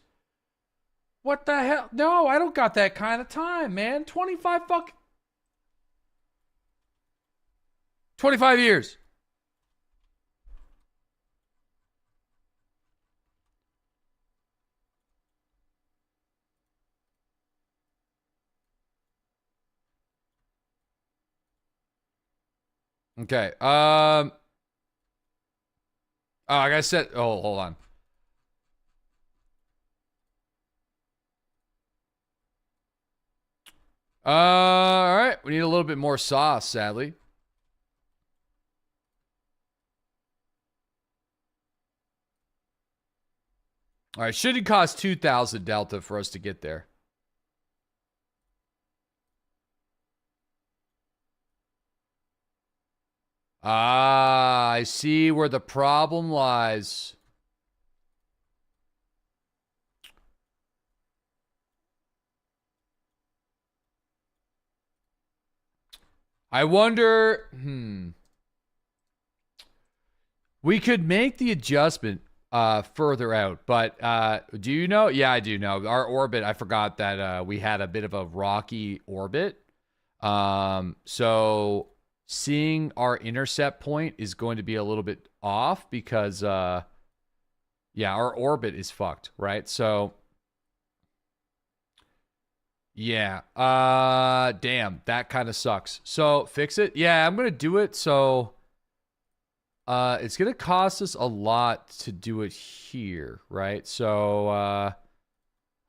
What the hell? No, I don't got that kind of time, man. 25 years. Okay. Oh, I gotta set. Oh, hold on. All right. We need a little bit more sauce, sadly. All right. Shouldn't cost 2,000 Delta for us to get there. Ah, I see where the problem lies. I wonder, we could make the adjustment further out, but do you know? Yeah, I do know. Our orbit, I forgot that we had a bit of a rocky orbit. So seeing our intercept point is going to be a little bit off because, yeah, our orbit is fucked, right? So, yeah, damn, that kind of sucks. So fix it. Yeah, I'm going to do it. So, it's going to cost us a lot to do it here, right? So, I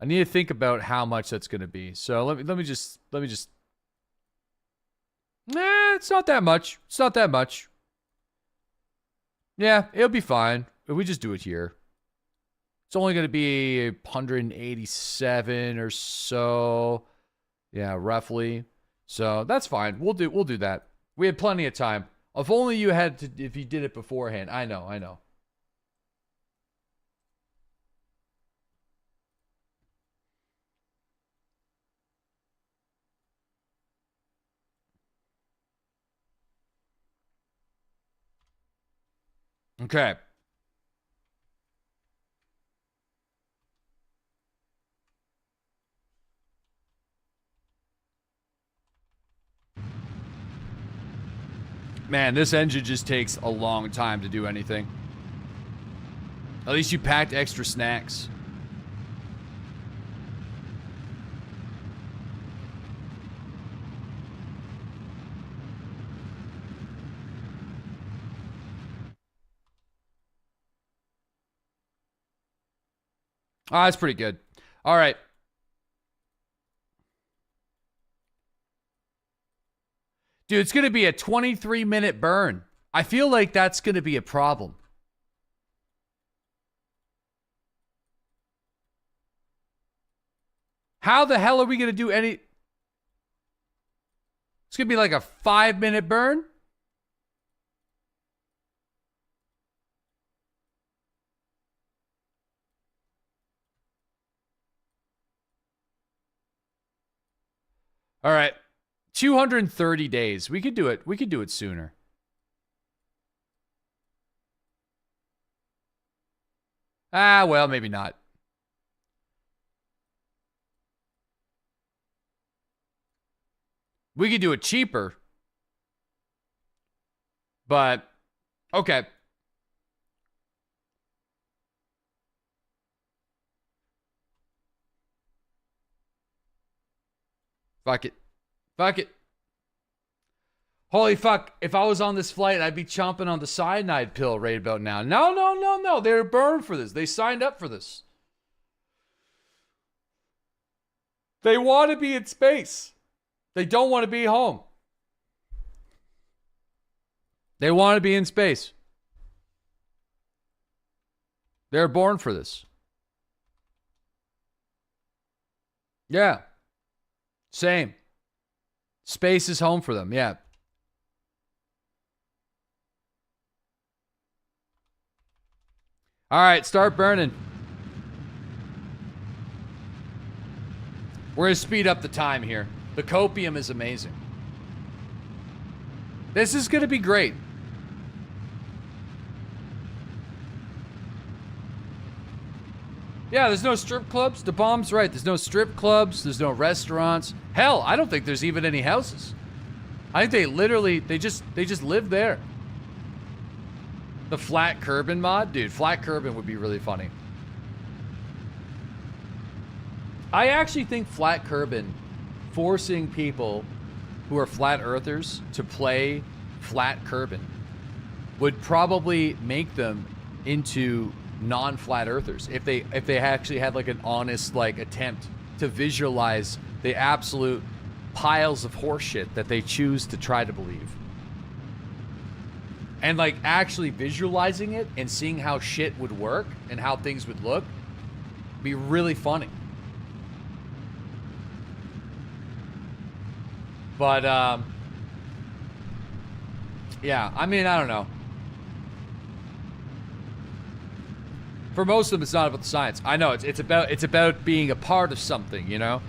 need to think about how much that's going to be. So let me just Nah, it's not that much. It's not that much. Yeah, it'll be fine. If we just do it here. It's only going to be 187 or so. Yeah, roughly. So that's fine. We'll do that. We had plenty of time. If only you had to, if you did it beforehand. I know. Okay. Man, this engine just takes a long time to do anything. At least you packed extra snacks. Ah, that's pretty good. All right. Dude, it's going to be a 23-minute burn. I feel like that's going to be a problem. How the hell are we going to do any... It's going to be like a 5-minute burn? All right. 230 days. We could do it. We could do it sooner. Ah, well, maybe not. We could do it cheaper. But, okay. Fuck it. Fuck it. Holy fuck. If I was on this flight, I'd be chomping on the cyanide pill right about now. No. They're burned for this. They signed up for this. They want to be in space. They don't want to be home. They want to be in space. They're born for this. Yeah. Same. Space is home for them. Yeah. All right, start burning. We're going to speed up the time here. The copium is amazing. This is going to be great. Yeah, there's no strip clubs. The bomb's right. There's no strip clubs. There's no restaurants. Hell, I don't think there's even any houses. I think they literally, they just live there. The flat Kerbin mod? Dude, flat Kerbin would be really funny. I actually think flat Kerbin forcing people who are flat earthers to play flat Kerbin would probably make them into non-flat earthers if they actually had like an honest like attempt to visualize the absolute piles of horseshit that they choose to try to believe. And like actually visualizing it and seeing how shit would work and how things would look be really funny. But yeah, I mean, I don't know. For most of them, it's not about the science. I know it's about being a part of something, you know.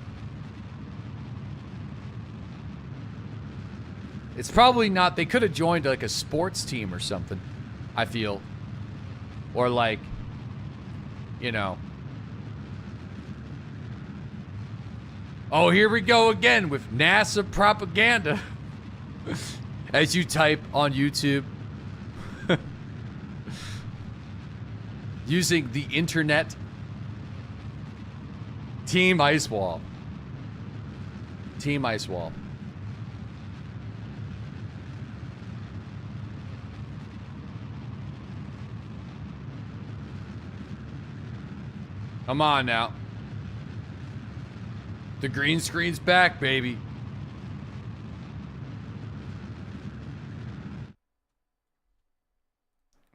It's probably not. They could have joined like a sports team or something. I feel, or like, you know. Oh, here we go again with NASA propaganda. As you type on YouTube. Using the internet. Team Ice Wall. Team Ice Wall. Come on now. The green screen's back, baby.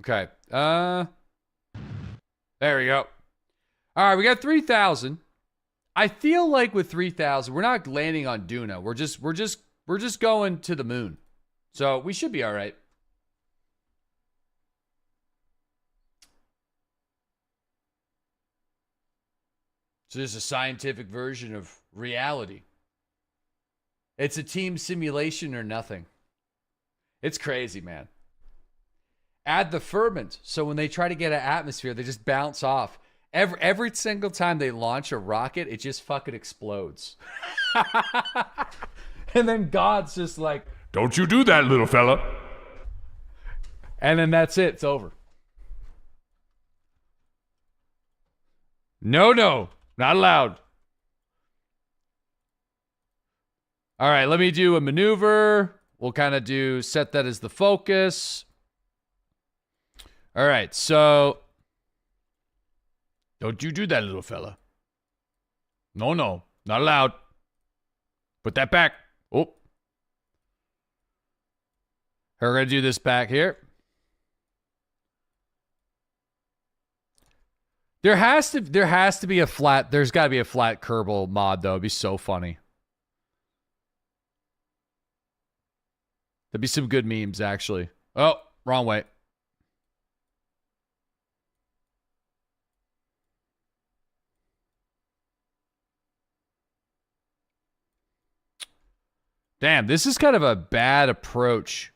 Okay. There we go. All right, we got 3,000. I feel like with 3,000, we're not landing on Duna. We're just going to the moon. So we should be all right. So this is a scientific version of reality. It's a team simulation or nothing. It's crazy, man. Add the ferment, so when they try to get an atmosphere, they just bounce off. Every single time they launch a rocket, it just fucking explodes. And then God's just like, Don't you do that, little fella. and then that's it. It's over. No, not allowed. All right, let me do a maneuver. We'll kind of set that as the focus. All right, so don't you do that, little fella. No, not allowed. Put that back. Oh. We're going to do this back here. There has to be a flat, there's got to be a flat Kerbal mod, though. It'd be so funny. There'd be some good memes, actually. Oh, wrong way. Damn, this is kind of a bad approach.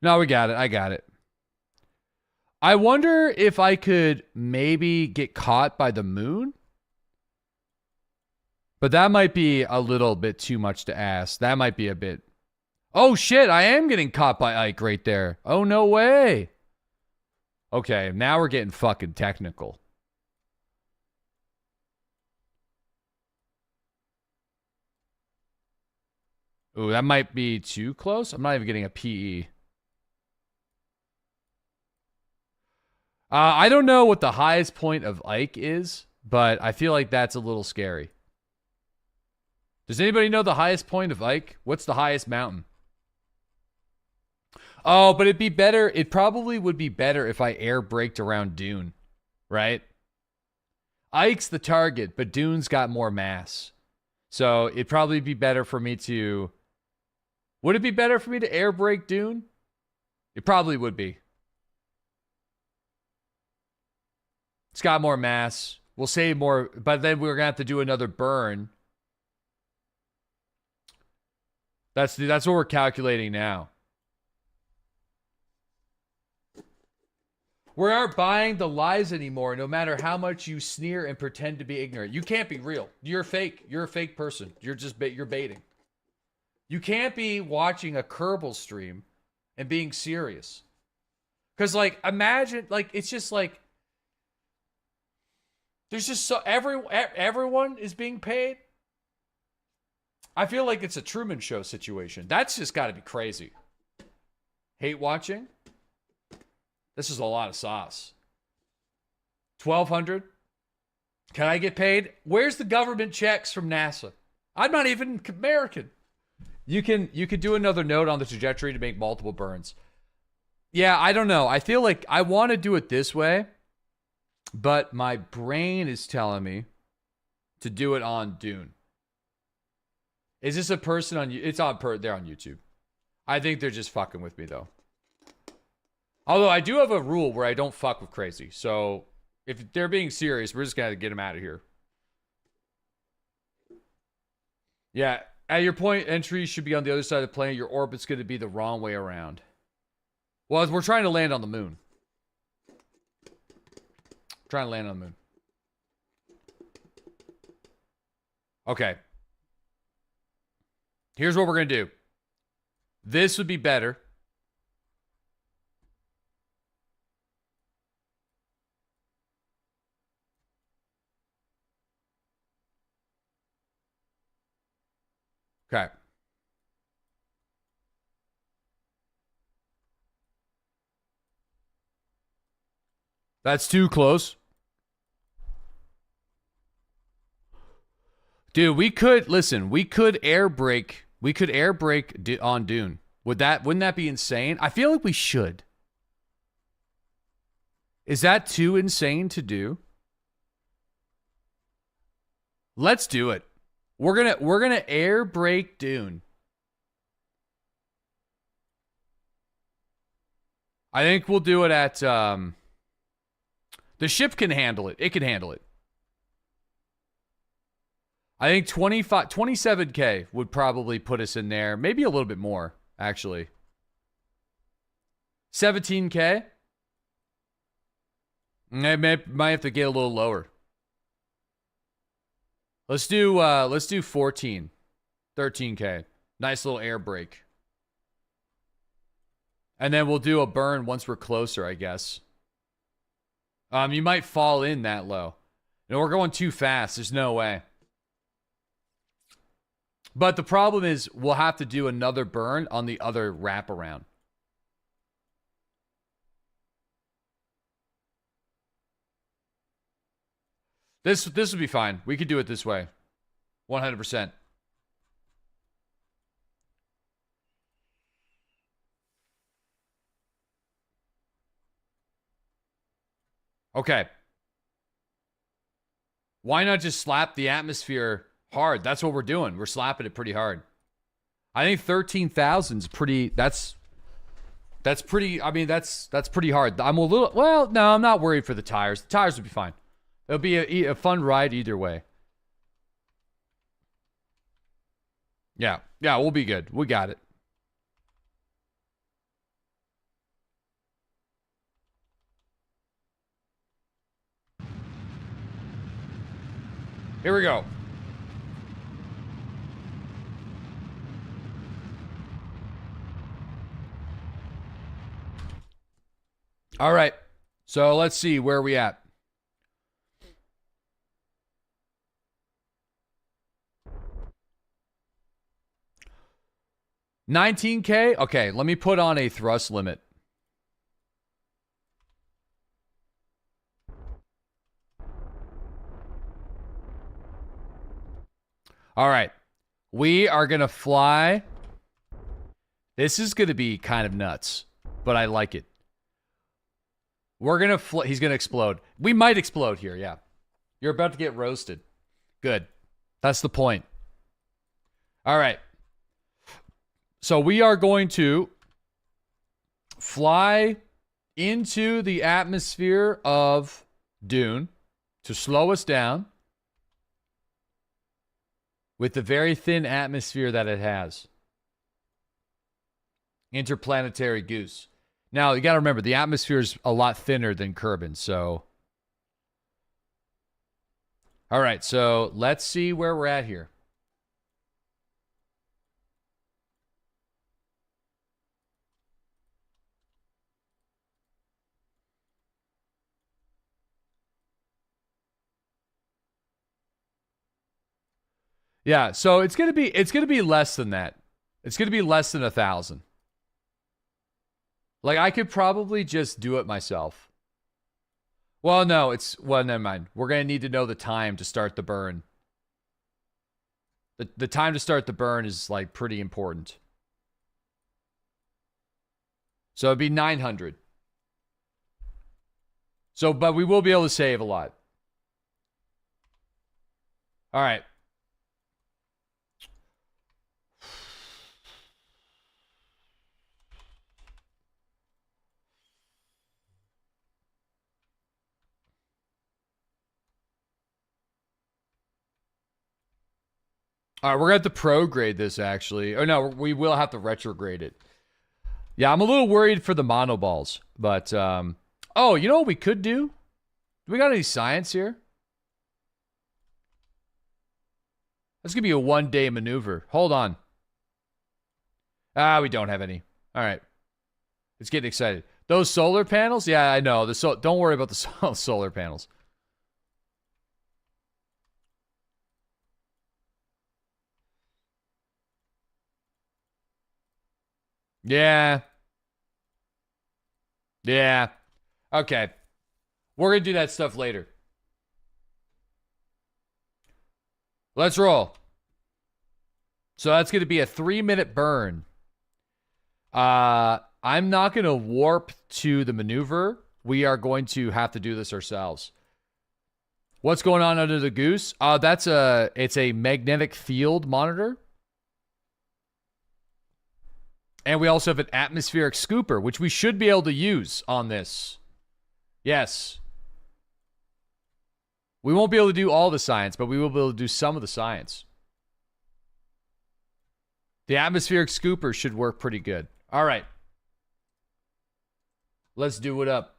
No, we got it. I got it. I wonder if I could maybe get caught by the moon. But that might be a little bit too much to ask. That might be a bit... Oh, shit. I am getting caught by Ike right there. Oh, no way. Okay, now we're getting fucking technical. Ooh, that might be too close. I'm not even getting a PE. I don't know what the highest point of Ike is, but I feel like that's a little scary. Does anybody know the highest point of Ike? What's the highest mountain? Oh, but it'd be better. It probably would be better if I air braked around Dune, right? Ike's the target, but Dune's got more mass. So it'd probably be better for me to... Would it be better for me to air brake Dune? It probably would be. It's got more mass. We'll save more, but then we're gonna have to do another burn. That's what we're calculating now. We aren't buying the lies anymore, no matter how much you sneer and pretend to be ignorant. You can't be real. You're fake. You're a fake person. You're just you're baiting. You can't be watching a Kerbal stream and being serious. Because, like, imagine, like, it's just like, there's just so, everyone is being paid. I feel like it's a Truman Show situation. That's just got to be crazy. Hate watching? This is a lot of sauce. 1,200? Can I get paid? Where's the government checks from NASA? I'm not even American. You could do another note on the trajectory to make multiple burns. Yeah, I don't know. I feel like I want to do it this way, but my brain is telling me to do it on Dune. Is this a person on? It's on. They're on YouTube. I think they're just fucking with me though. Although I do have a rule where I don't fuck with crazy. So if they're being serious, we're just gonna get them out of here. Yeah, at your point, entry should be on the other side of the planet. Your orbit's gonna be the wrong way around. Well, we're trying to land on the moon. Trying to land on the moon. Okay. Here's what we're going to do. This would be better. Okay. That's too close. Dude, we could air brake. We could air brake on Dune. Wouldn't that be insane? I feel like we should. Is that too insane to do? Let's do it. We're gonna air brake Dune. I think we'll do it at the ship can handle it. It can handle it. I think 27K would probably put us in there. Maybe a little bit more, actually. 17K? Might have to get a little lower. Let's do 14. 13K. Nice little air brake. And then we'll do a burn once we're closer, I guess. You might fall in that low. No, we're going too fast. There's no way. But the problem is we'll have to do another burn on the other wraparound. This would be fine. We could do it this way. 100%. Okay. Why not just slap the atmosphere hard? That's what we're doing. We're slapping it pretty hard. I think 13,000 is pretty. That's pretty. I mean, that's pretty hard. I'm a little. Well, no, I'm not worried for the tires. The tires will be fine. It'll be a fun ride either way. Yeah, we'll be good. We got it. Here we go. All right. So let's see where are we at. $19K? Okay, let me put on a thrust limit. All right. We are going to fly. This is going to be kind of nuts, but I like it. We're going to he's going to explode. We might explode here, yeah. You're about to get roasted. Good. That's the point. All right. So we are going to fly into the atmosphere of Dune to slow us down with the very thin atmosphere that it has. Interplanetary goose. Now, you got to remember, the atmosphere is a lot thinner than Kerbal, so... All right, so let's see where we're at here. Yeah, so it's gonna be less than that. It's gonna be less than 1,000. Like, I could probably just do it myself. Well, no, well, never mind. We're gonna need to know the time to start the burn. The time to start the burn is, like, pretty important. So it'd be 900. So, but we will be able to save a lot. All right. All right, we're going to have to prograde this, actually. Oh, no, we will have to retrograde it. Yeah, I'm a little worried for the monoballs. But, oh, you know what we could do? Do we got any science here? That's going to be a one-day maneuver. Hold on. Ah, we don't have any. All right. It's getting excited. Those solar panels? Yeah, I know. Don't worry about the solar panels. Yeah. Yeah. Okay. We're going to do that stuff later. Let's roll. So that's going to be a 3-minute burn. I'm not going to warp to the maneuver. We are going to have to do this ourselves. What's going on under the goose? It's a magnetic field monitor. And we also have an atmospheric scooper, which we should be able to use on this. Yes. We won't be able to do all the science, but we will be able to do some of the science. The atmospheric scooper should work pretty good. All right. Let's do it up.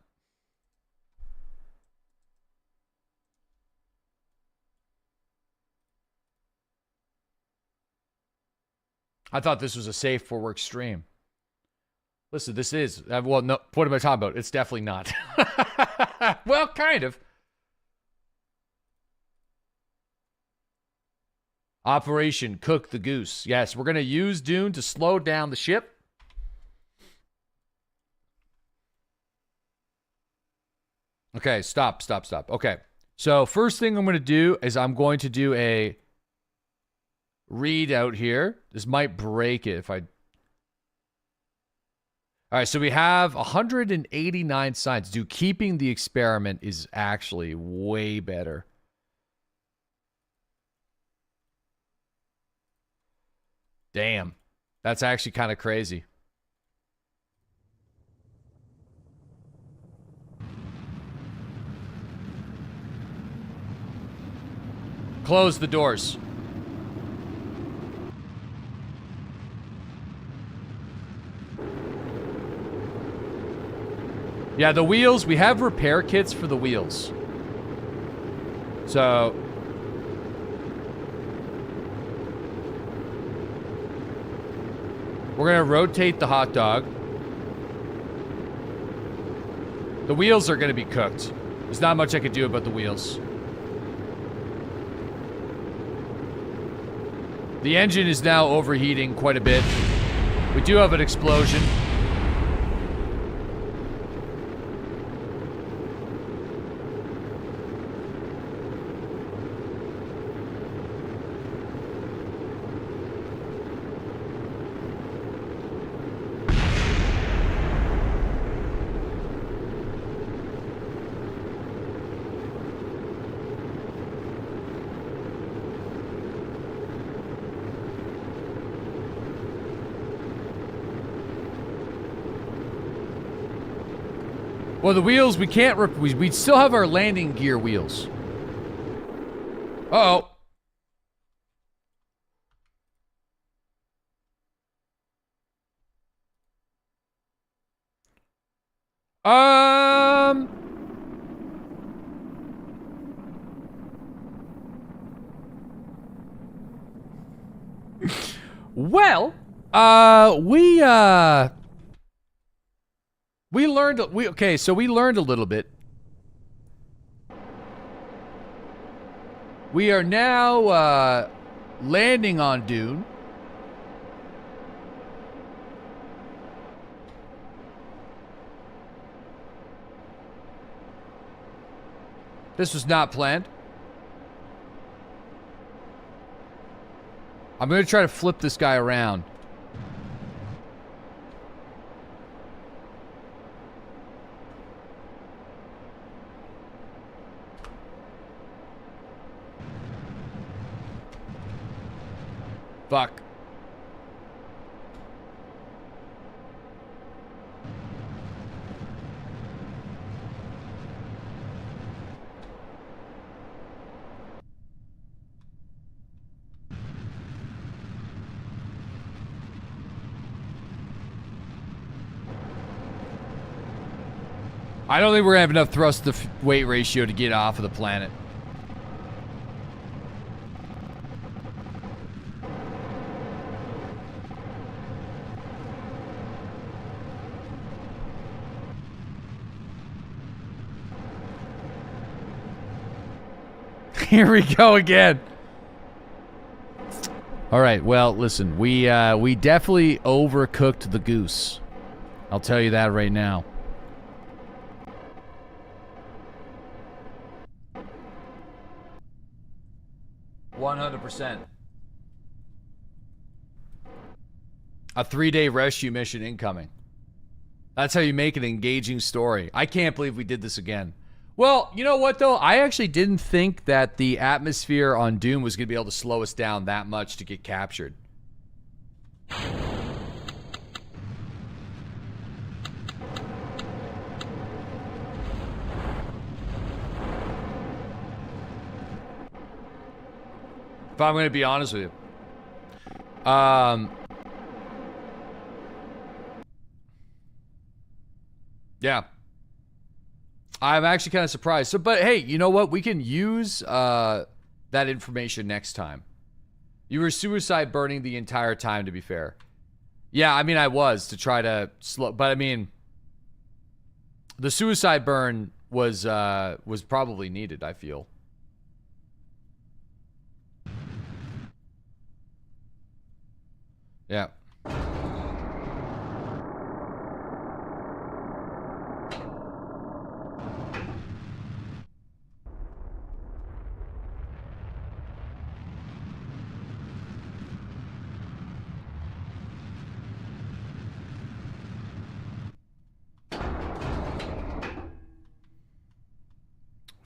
I thought this was a safe for work stream. Listen, this is... well, no, what am I talking about? It's definitely not. Well, kind of. Operation Cook the Goose. Yes, we're going to use Dune to slow down the ship. Okay, stop. Okay, so first thing I'm going to do is I'm going to do a readout here. This might break it if I... All right, so we have 189 signs. Dude, keeping the experiment is actually way better. Damn. That's actually kind of crazy. Close the doors. Yeah, the wheels, we have repair kits for the wheels. So... we're going to rotate the hot dog. The wheels are going to be cooked. There's not much I could do about the wheels. The engine is now overheating quite a bit. We do have an explosion. Well, the wheels, we can't... we still have our landing gear wheels. Uh-oh. Well, we learned, so we learned a little bit. We are now, landing on Dune. This was not planned. I'm gonna try to flip this guy around. Fuck. I don't think we're gonna have enough thrust to weight ratio to get off of the planet. Here we go again. All right, well, listen, we definitely overcooked the goose. I'll tell you that right now. %. A 3-day rescue mission incoming. That's how you make an engaging story. I can't believe we did this again. Well, you know what, though? I actually didn't think that the atmosphere on Doom was going to be able to slow us down that much to get captured. If I'm going to be honest with you. Yeah. I'm actually kind of surprised. So, but hey, you know what? We can use that information next time. You were suicide burning the entire time, to be fair. Yeah, I mean, I was to try to slow, but I mean, the suicide burn was probably needed, I feel. Yeah.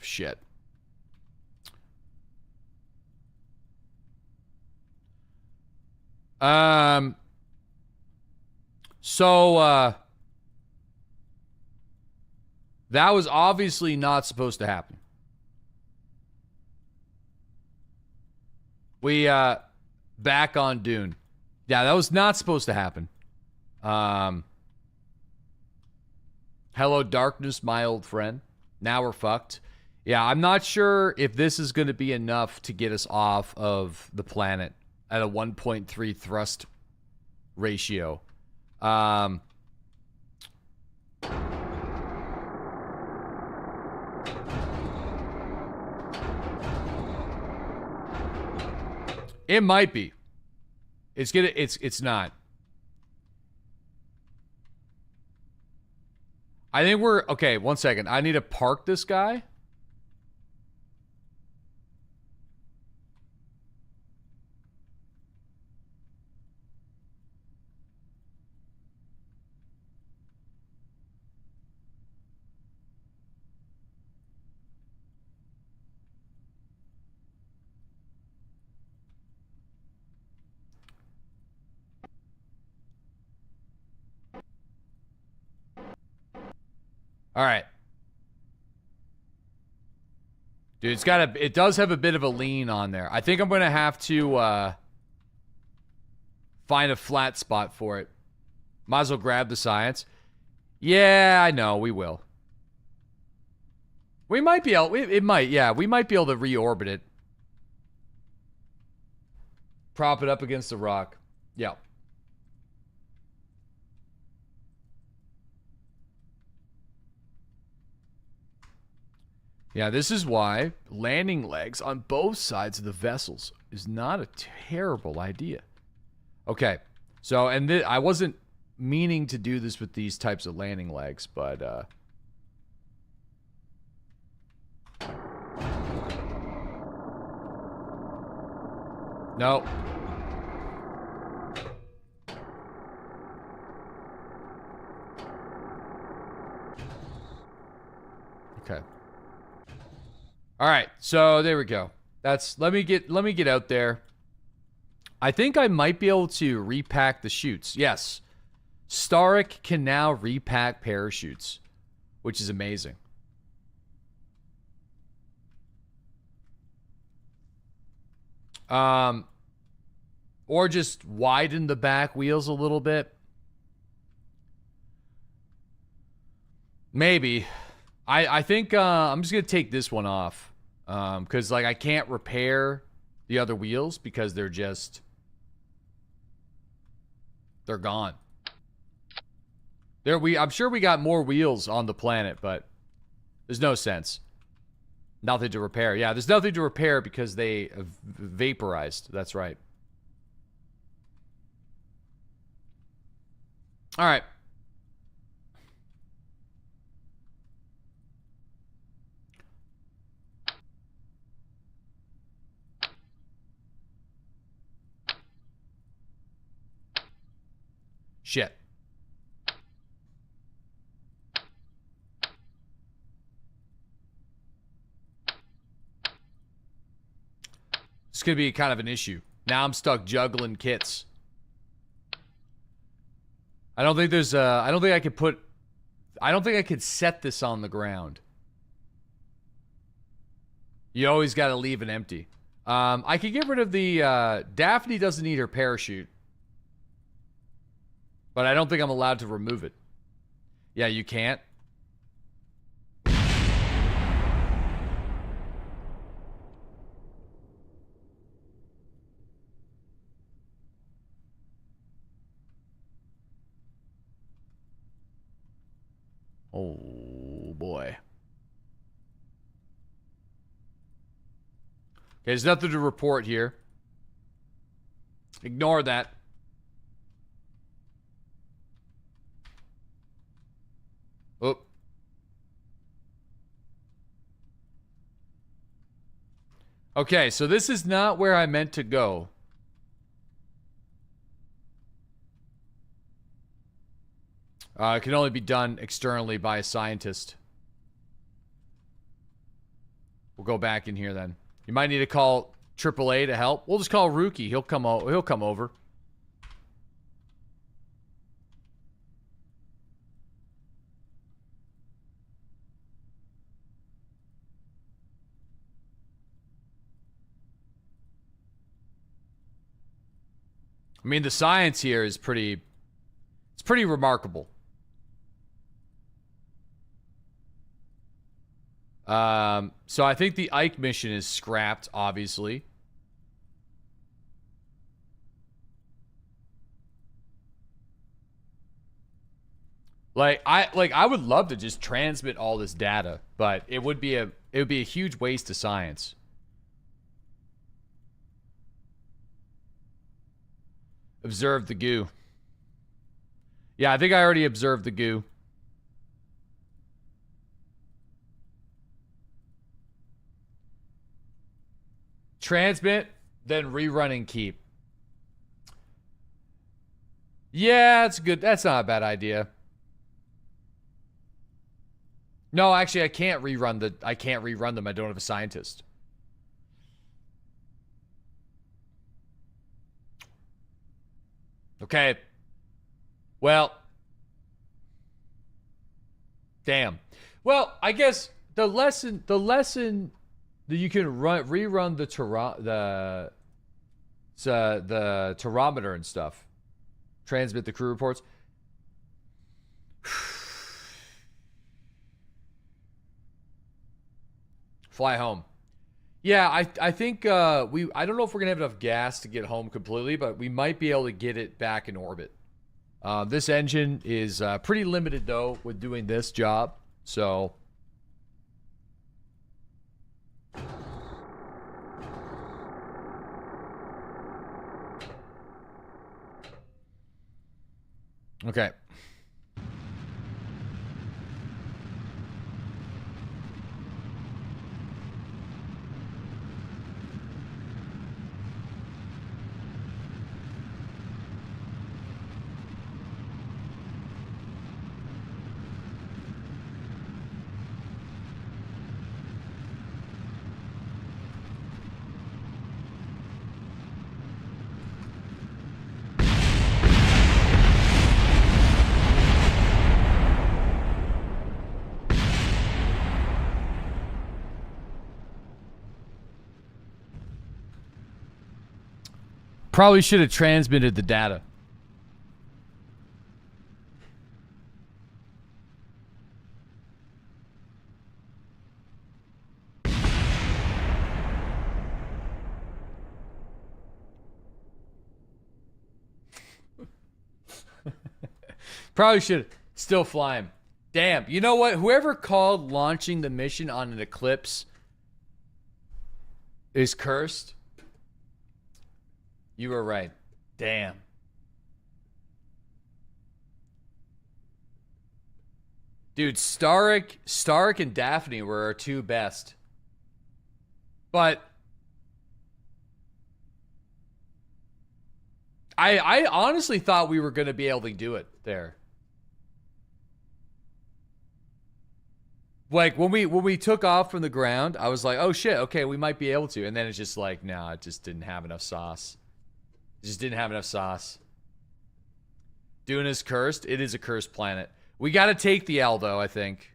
Shit. So, that was obviously not supposed to happen. We, back on Dune. Yeah, that was not supposed to happen. Hello, darkness, my old friend. Now we're fucked. Yeah, I'm not sure if this is going to be enough to get us off of the planet at a 1.3 thrust ratio. It might be. It's not. I think we're okay. 1 second. I need to park this guy. All right. Dude, it does have a bit of a lean on there. I think I'm going to have to find a flat spot for it. Might as well grab the science. Yeah, I know, we will. We might be able, we might be able to reorbit it. Prop it up against the rock. Yeah. Yeah, this is why landing legs on both sides of the vessels is not a terrible idea. Okay, so, and I wasn't meaning to do this with these types of landing legs, but, no. Okay. All right, so there we go. Let me get out there. I think I might be able to repack the chutes. Yes. Starrick can now repack parachutes, which is amazing. Or just widen the back wheels a little bit. Maybe. I think I'm just gonna take this one off. Because like I can't repair the other wheels because they're gone. I'm sure we got more wheels on the planet, but there's no sense. Nothing to repair. Yeah, there's nothing to repair because they vaporized. That's right. All right. Shit. It's gonna be kind of an issue. Now I'm stuck juggling kits. I don't think there's I don't think I could set this on the ground. You always gotta leave it empty. I could get rid of the Daphne doesn't need her parachute. But I don't think I'm allowed to remove it. Yeah, you can't. Oh, boy. Okay, there's nothing to report here. Ignore that. Oh. Okay, so this is not where I meant to go. It can only be done externally by a scientist. We'll go back in here then. You might need to call AAA to help. We'll just call Rookie. He'll come over. I mean, the science here is pretty remarkable. So I think the Ike mission is scrapped, obviously. I would love to just transmit all this data, but it would be a huge waste of science. Observe the goo. Yeah, I think I already observed the goo. Transmit, then rerun and keep. Yeah, that's good. That's not a bad idea. No, actually, I can't rerun them. I don't have a scientist. Okay. Well. Damn. Well, I guess the lesson that you can rerun the thermometer and stuff, transmit the crew reports. Fly home. Yeah, I think I don't know if we're gonna have enough gas to get home completely, but we might be able to get it back in orbit. This engine is pretty limited though with doing this job, so. Okay. Probably should have transmitted the data. Probably should still fly him. Damn. You know what? Whoever called launching the mission on an eclipse is cursed. You were right. Damn. Dude, Starrick and Daphne were our two best. But I honestly thought we were going to be able to do it there. Like when we took off from the ground, I was like, "Oh shit, okay, we might be able to." And then it's just like, "No, it just didn't have enough sauce." It just didn't have enough sauce. Duna's cursed. It is a cursed planet. We got to take the L though, I think.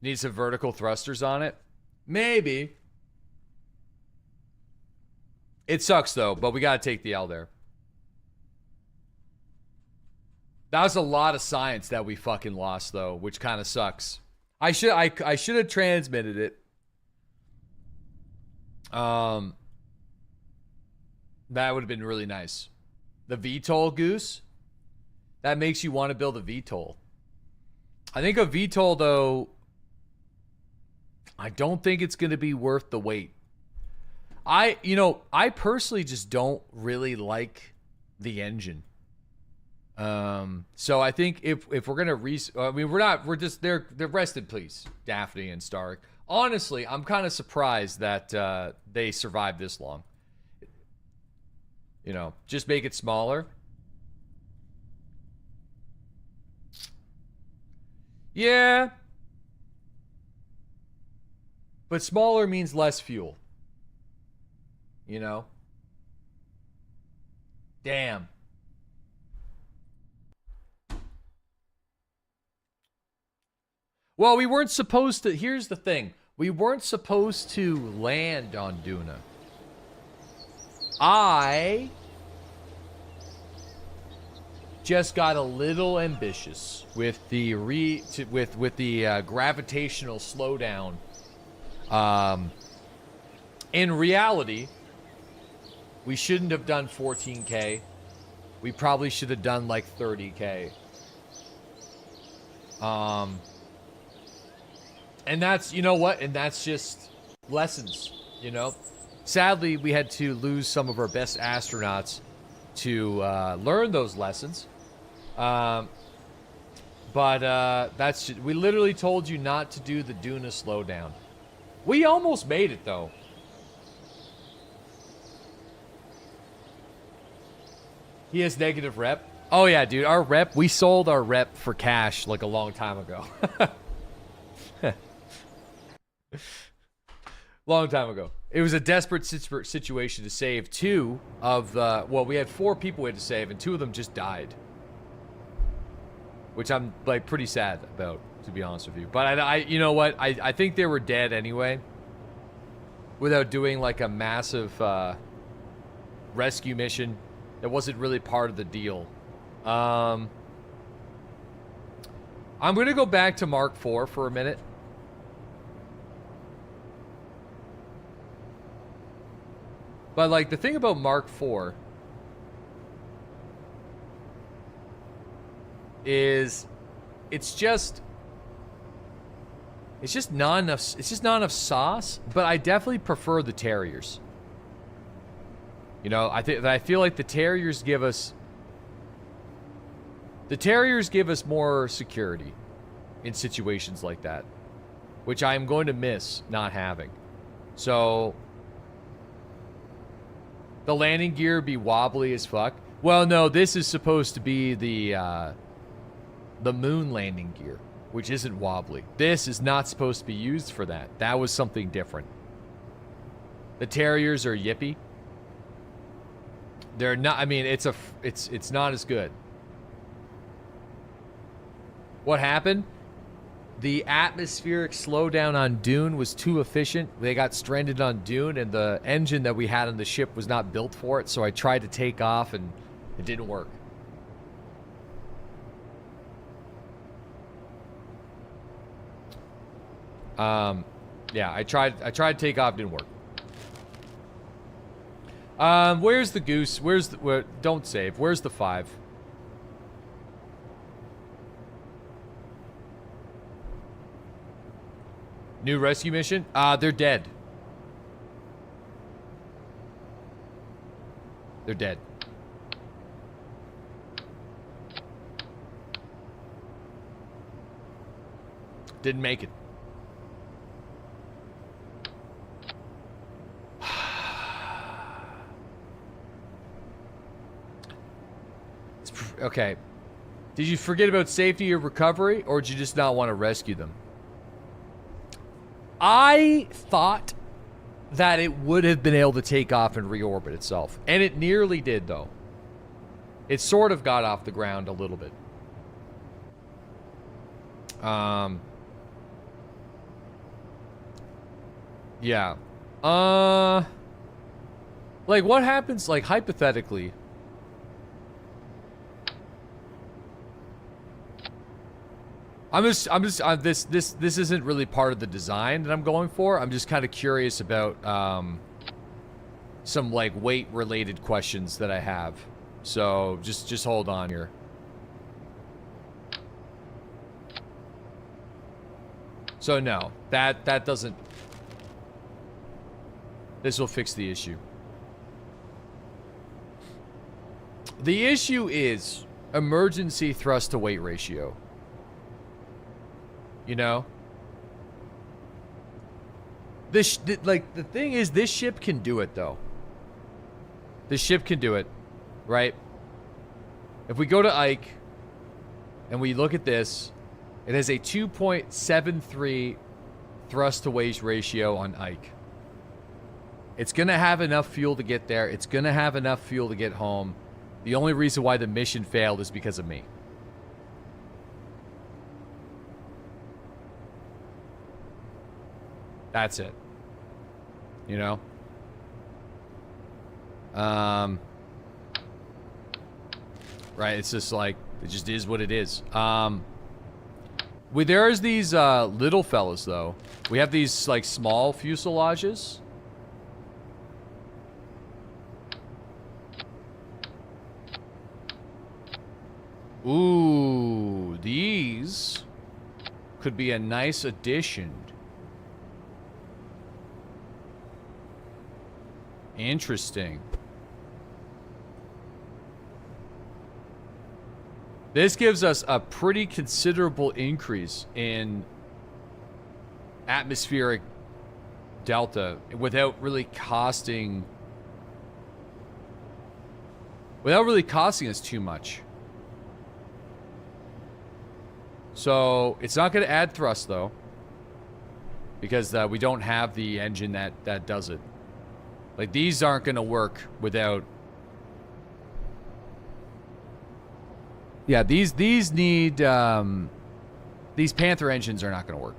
Need some vertical thrusters on it? Maybe. It sucks though, but we got to take the L there. That was a lot of science that we fucking lost though, which kind of sucks. I should have transmitted it. That would have been really nice. The VTOL goose? That makes you want to build a VTOL. I think a VTOL though, I don't think it's going to be worth the wait. I personally just don't really like the engine. So I think if we're gonna they're rested, please, Daphne and Stark. Honestly, I'm kind of surprised that they survived this long. You know, just make it smaller. Yeah. But smaller means less fuel. You know? Damn. Well, we weren't supposed to... Here's the thing. We weren't supposed to land on Duna. I just got a little ambitious with the gravitational slowdown. In reality, we shouldn't have done 14K. We probably should have done like 30K. And that's, you know what? And that's just lessons, you know? Sadly, we had to lose some of our best astronauts to learn those lessons. But that's, we literally told you not to do the Duna slowdown. We almost made it, though. He has negative rep. Oh, yeah, dude. Our rep, we sold our rep for cash like a long time ago. Long time ago. It was a desperate situation to save two of the... Well, we had 4 people we had to save, and 2 of them just died. which I'm like pretty sad about, to be honest with you. But I you know what? I think they were dead anyway, without doing like a massive rescue mission that wasn't really part of the deal. I'm gonna go back to Mark IV for a minute. But like the thing about Mark IV is it's just not enough, it's just not enough sauce, but I definitely prefer the Terriers. You know, I feel like the Terriers give us more security in situations like that, which I'm going to miss not having. So the landing gear be wobbly as fuck. Well, no, this is supposed to be the moon landing gear, which isn't wobbly. This is not supposed to be used for that. That was something different. The Terriers are yippy. They're not, I mean, it's not as good. What happened? The atmospheric slowdown on Dune was too efficient. They got stranded on Dune, and the engine that we had on the ship was not built for it, so I tried to take off, and it didn't work. Yeah, I tried to take off, didn't work. Where's the goose? Don't save. Where's the 5? New rescue mission? They're dead. They're dead. Didn't make it. Okay. Did you forget about safety or recovery, or did you just not want to rescue them? I thought that it would have been able to take off and reorbit itself. And it nearly did, though. It sort of got off the ground a little bit. Yeah. Like, what happens, like, hypothetically? This isn't really part of the design that I'm going for. I'm just kind of curious about some like weight related questions that I have. So just hold on here. So no, that doesn't. This will fix the issue. The issue is emergency thrust to weight ratio. You know, like the thing is, this ship can do it though. This ship can do it, right? If we go to Ike and we look at this, it has a 2.73 thrust to weight ratio on Ike. It's gonna have enough fuel to get there. It's gonna have enough fuel to get home. The only reason why the mission failed is because of me. That's it. You know? Right, it's just like, it just is what it is. There's these little fellas, though. We have these, like, small fuselages. Ooh, these could be a nice addition. Interesting. This gives us a pretty considerable increase in atmospheric delta without really costing us too much. So it's not going to add thrust though, because we don't have the engine that does it. Like, these aren't going to work without Yeah, these need these Panther engines are not going to work.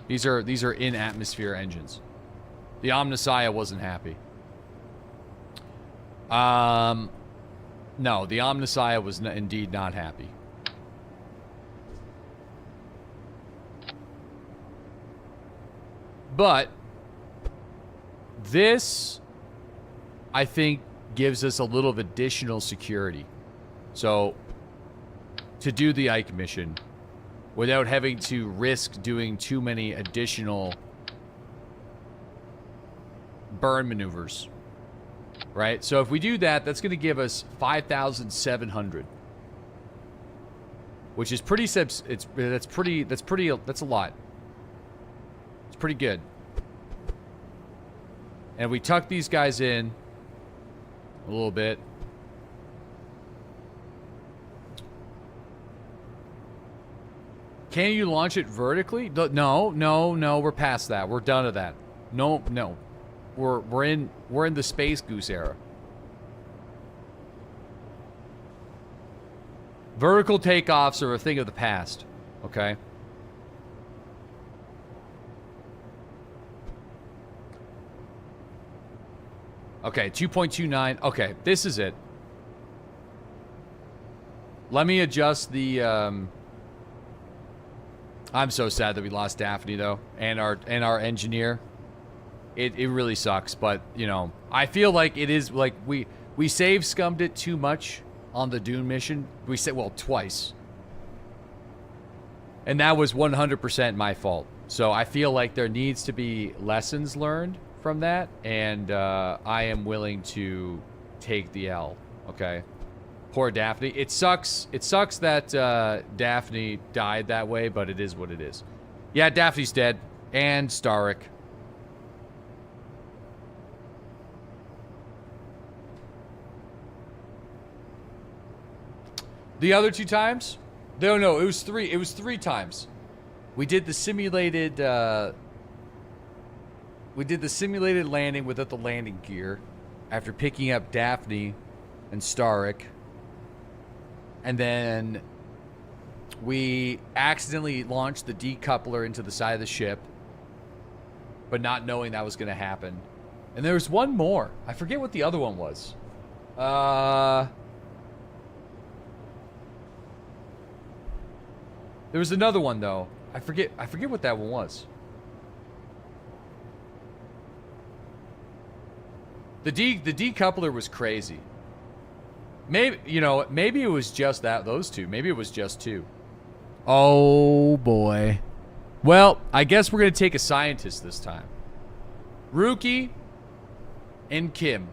These are in atmosphere engines. The Omnissiah wasn't happy. No, the Omnissiah was indeed not happy. But this, I think, gives us a little of additional security. So, to do the Ike mission without having to risk doing too many additional burn maneuvers. Right? So if we do that, that's going to give us 5,700. Which is pretty that's a lot. It's pretty good. And we tuck these guys in a little bit. Can you launch it vertically? No, we're past that. We're done with that. No. We're in the Space Goose era. Vertical takeoffs are a thing of the past. Okay. Okay, 2.29. Okay, this is it. Let me adjust the I'm so sad that we lost Daphne though, and our engineer. It really sucks, but you know, I feel like it is like we save scummed it too much on the Dune mission. We said, well, twice. And that was 100% my fault. So I feel like there needs to be lessons learned from that, and I am willing to take the L. Okay. Poor Daphne. It sucks. It sucks that Daphne died that way, but it is what it is. Yeah, Daphne's dead. And Starrick. The other 2 times? No, it was 3. It was 3 times. We did the simulated landing without the landing gear after picking up Daphne and Starrick. And then we accidentally launched the decoupler into the side of the ship, but not knowing that was going to happen. And there was one more. I forget what the other one was. There was another one though. I forget what that one was. The decoupler was crazy. Maybe, you know, maybe it was just those 2. Maybe it was just 2. Oh boy. Well, I guess we're going to take a scientist this time. Rookie and Kim.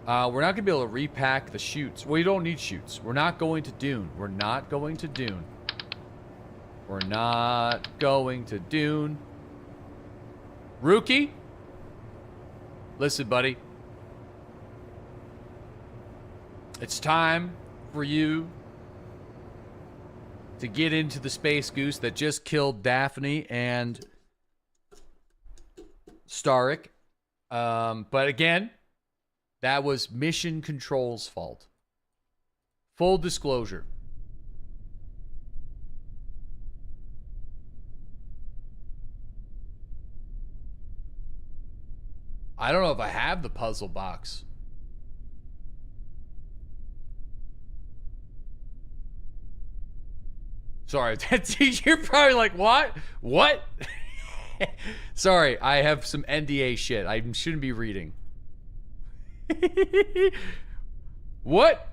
We're not going to be able to repack the chutes. Well, you don't need chutes. We're not going to Dune. We're not going to Dune. We're not going to Dune. Rookie? Listen, buddy. It's time for you to get into the Space Goose that just killed Daphne and Starrick. But again, that was Mission Control's fault. Full disclosure. I don't know if I have the puzzle box. Sorry, you're probably like, what? What? Sorry, I have some NDA shit I shouldn't be reading. What?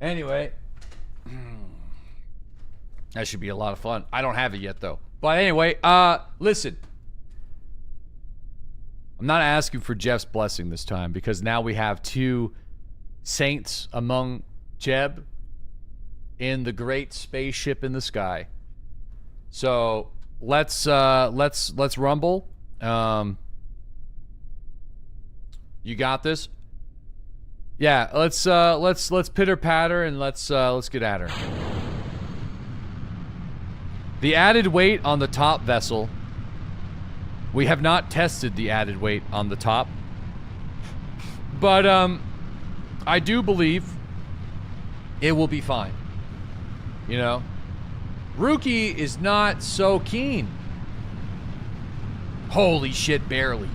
Anyway. That should be a lot of fun. I don't have it yet, though. But anyway, listen. I'm not asking for Jeff's blessing this time, because now we have 2 saints among Jeb in the great spaceship in the sky. So let's rumble. You got this. Yeah, let's pitter patter and let's get at her. The added weight on the top vessel. We have not tested the added weight on the top, but I do believe it will be fine. You know? Rookie is not so keen. Holy shit, barely.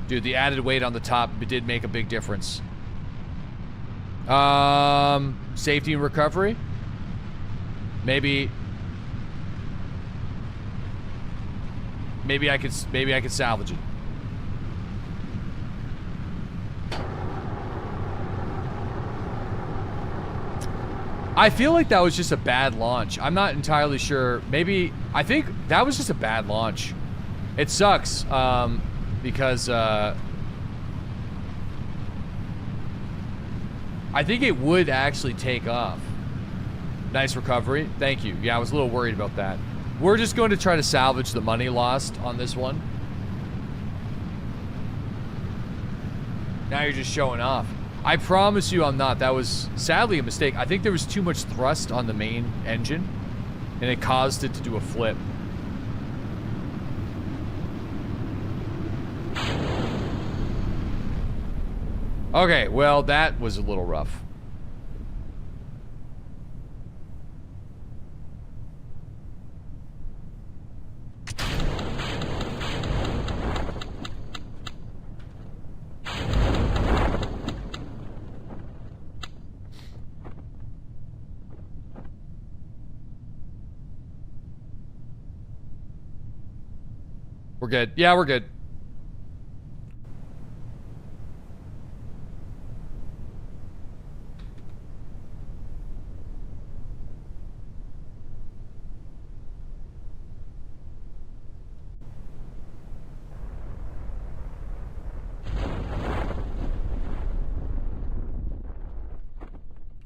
Dude, the added weight on the top did make a big difference. Safety and recovery? Maybe I could salvage it. I feel like that was just a bad launch. I'm not entirely sure. I think that was just a bad launch. It sucks, because, I think it would actually take off. Nice recovery. Thank you. Yeah, I was a little worried about that. We're just going to try to salvage the money lost on this one. Now you're just showing off. I promise you I'm not. That was sadly a mistake. I think there was too much thrust on the main engine, and it caused it to do a flip. Okay, well, that was a little rough. We're good. Yeah, we're good.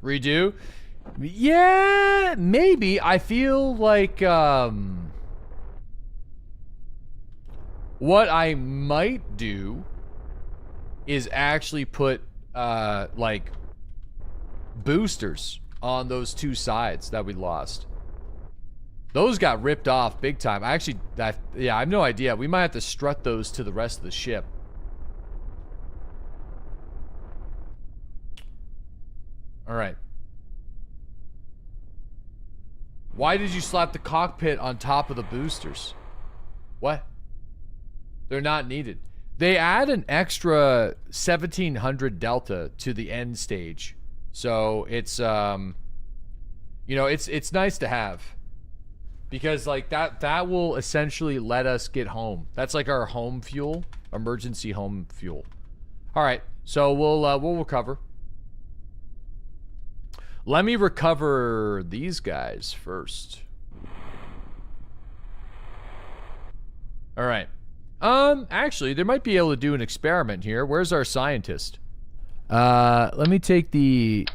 Redo? Yeah, maybe. I feel like, what I might do is actually put, like, boosters on those two sides that we lost. Those got ripped off big time. I have no idea. We might have to strut those to the rest of the ship. All right. Why did you slap the cockpit on top of the boosters? What? They're not needed. They add an extra 1700 delta to the end stage. So it's, you know, it's nice to have. Because, like, that will essentially let us get home. That's like our home fuel. Emergency home fuel. Alright, so we'll recover. Let me recover these guys first. Alright. Actually, they might be able to do an experiment here. Where's our scientist? Let me take the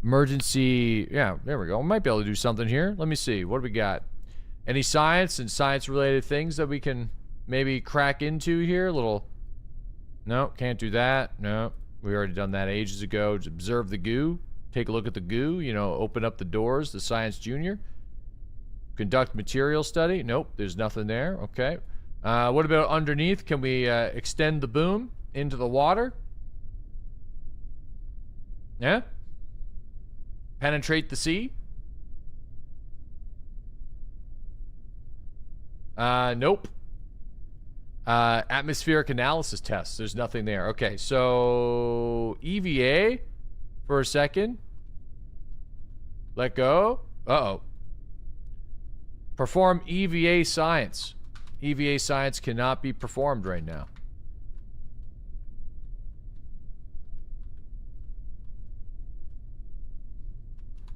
emergency... Yeah, there we go. We might be able to do something here. Let me see. What do we got? Any science and science-related things that we can maybe crack into here? A little... No, can't do that. No, we already done that ages ago. Just observe the goo. Take a look at the goo. You know, open up the doors. The Science Junior. Conduct material study. Nope, there's nothing there. Okay. What about underneath? Can we extend the boom into the water? Yeah? Penetrate the sea? Nope. Atmospheric analysis tests. There's nothing there. Okay, so EVA for a second. Let go. Uh-oh. Perform EVA science. EVA science cannot be performed right now.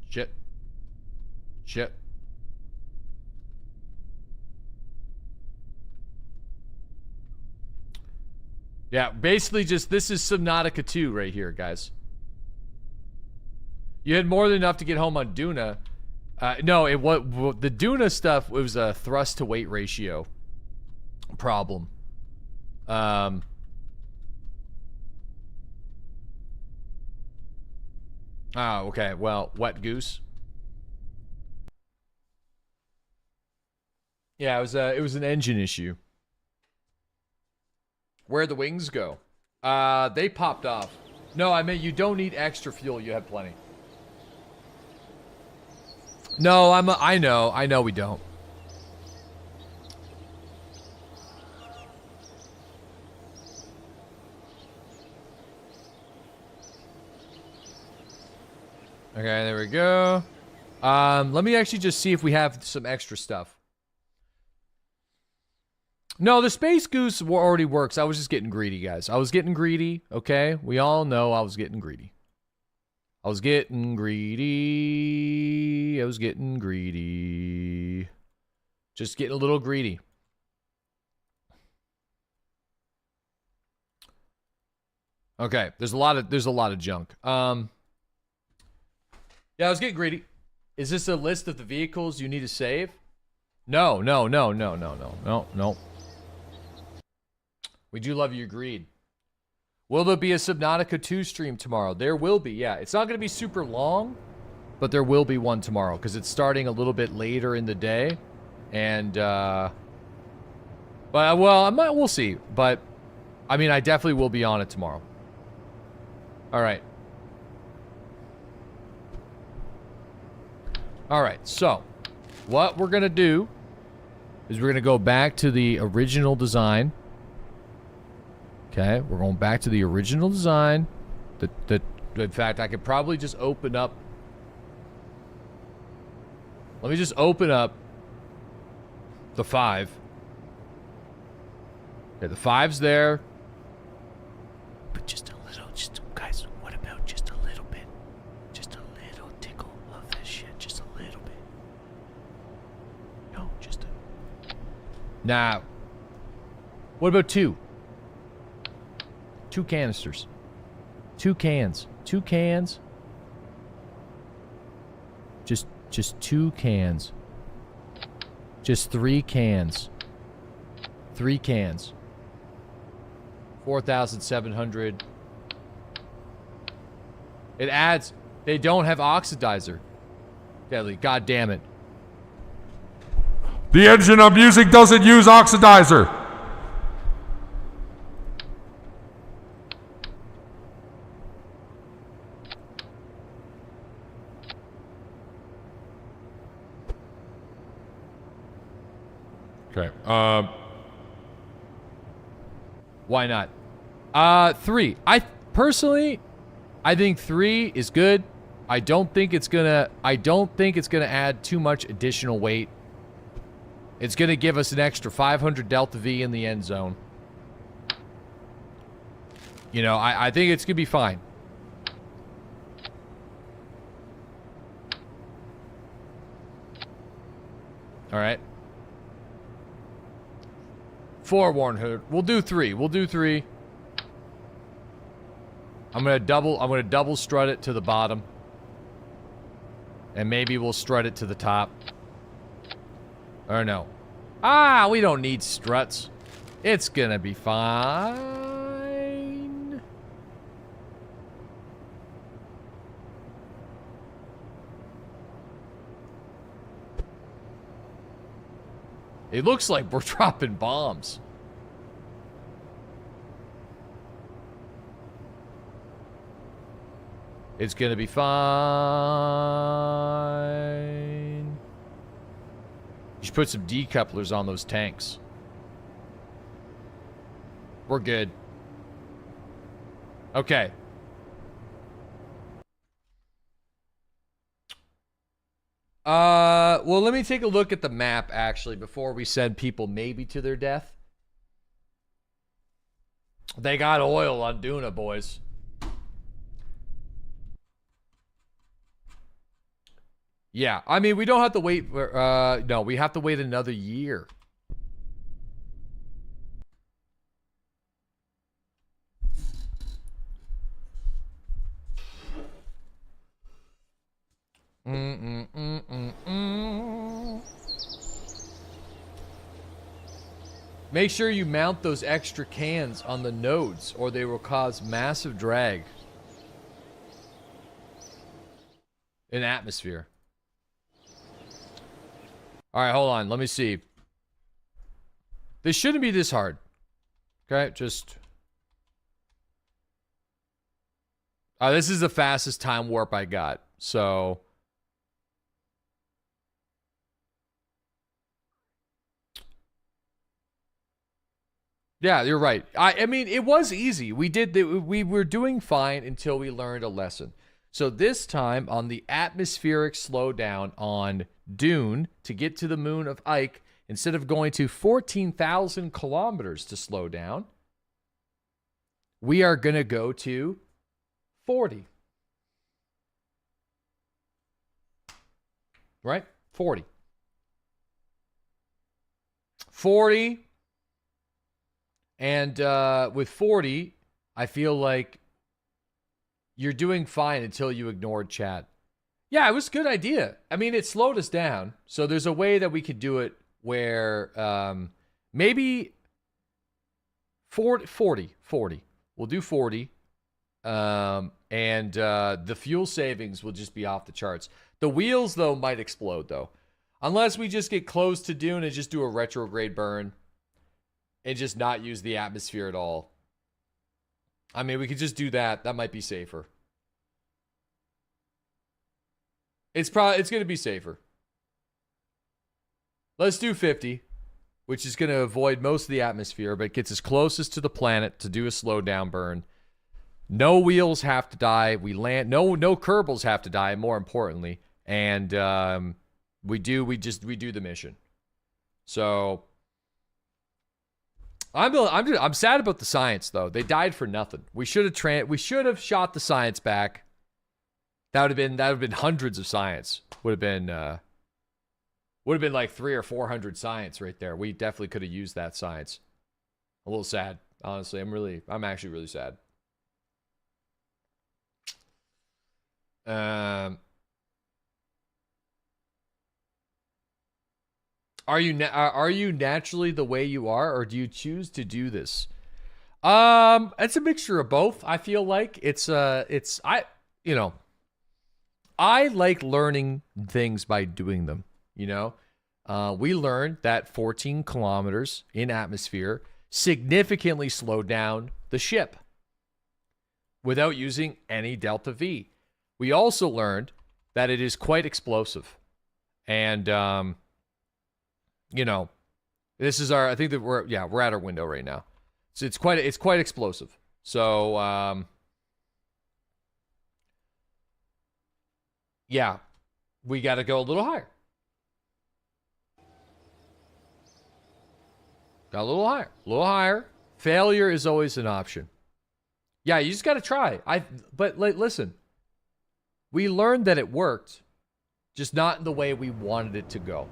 Shit. Shit. Yeah, basically just, this is Subnautica 2 right here, guys. You had more than enough to get home on Duna. No, the Duna stuff, it was a thrust to weight ratio problem. Oh, okay. Well, wet goose. Yeah, it was an engine issue. Where'd the wings go? They popped off. No, I mean, you don't need extra fuel. You have plenty. No, I know we don't. Okay, there we go. Let me actually just see if we have some extra stuff. No, the Space Goose already works. I was just getting greedy, guys. I was getting greedy, okay? We all know I was getting greedy. I was getting greedy. I was getting greedy. Just getting a little greedy. Okay, there's a lot of junk. Yeah, I was getting greedy. Is this a list of the vehicles you need to save? No. We do love your greed. Will there be a Subnautica 2 stream tomorrow? There will be, yeah. It's not going to be super long, but there will be one tomorrow because it's starting a little bit later in the day. And, but, well, we'll see. But, I mean, I definitely will be on it tomorrow. All right. All right, so what we're going to do is we're going to go back to the original design. Okay, we're going back to the original design. In fact, I could probably just open up. Let me just open up the 5. Okay, the 5's there. But just a little, guys, what about just a little bit? Just a little tickle of this shit, just a little bit. No, just a... Now, what about 2? 2 canisters. 2 cans. 2 cans. Just 2 cans. Just 3 cans. 3 cans. 4,700. It adds. They don't have oxidizer. Deadly. God damn it. The engine I'm using doesn't use oxidizer. Okay. Why not? 3. I think 3 is good. I don't think it's gonna add too much additional weight. It's gonna give us an extra 500 Delta V in the end zone. You know, I think it's gonna be fine. All right. Forewarn hood. We'll do 3. We'll do 3. I'm gonna double strut it to the bottom. And maybe we'll strut it to the top. Or no. Ah, we don't need struts. It's gonna be fine. It looks like we're dropping bombs. It's gonna be fine. You should put some decouplers on those tanks. We're good. Okay. Well, let me take a look at the map, actually, before we send people maybe to their death. They got oil on Duna, boys. Yeah, I mean, we don't have to wait for, no, we have to wait another year. Make sure you mount those extra cans on the nodes, or they will cause massive drag in atmosphere. Alright, hold on. Let me see. This shouldn't be this hard. Okay, just... This is the fastest time warp I got. So yeah, you're right. I mean, it was easy. We were doing fine until we learned a lesson. So this time on the atmospheric slowdown on Dune to get to the moon of Ike, instead of going to 14,000 kilometers to slow down, we are going to go to 40. Right? 40. 40. And with 40, I feel like you're doing fine until you ignored chat. Yeah, it was a good idea. I mean, it slowed us down. So there's a way that we could do it where maybe 40. We'll do 40. And the fuel savings will just be off the charts. The wheels, though, might explode, though. Unless we just get close to Dune and just do a retrograde burn and just not use the atmosphere at all. I mean, we could just do that. That might be safer. It's going to be safer. Let's do 50, which is going to avoid most of the atmosphere, but gets us closest to the planet to do a slow down burn. No wheels have to die. We land. No Kerbals have to die. More importantly, and we do the mission. So I'm sad about the science though. They died for nothing. We should have shot the science back. That would have been hundreds of science. Would have been like 300 or 400 science right there. We definitely could have used that science. A little sad, honestly. I'm actually really sad. Are you naturally the way you are, or do you choose to do this? It's a mixture of both. I feel like I like learning things by doing them. We learned that 14 kilometers in atmosphere significantly slowed down the ship without using any delta V. We also learned that it is quite explosive. And, this is I think that we're at our window right now. So it's quite explosive. So, yeah, we got to go a little higher. Got a little higher. Failure is always an option. Yeah, you just got to try. But listen, we learned that it worked, just not in the way we wanted it to go.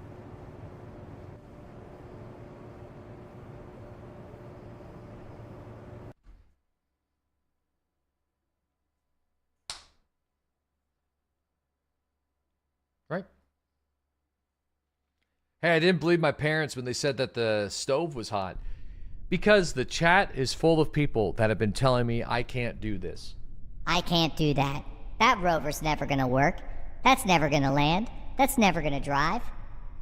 Right? Hey, I didn't believe my parents when they said that the stove was hot. Because the chat is full of people that have been telling me I can't do this. I can't do that. That rover's never gonna work. That's never gonna land. That's never gonna drive.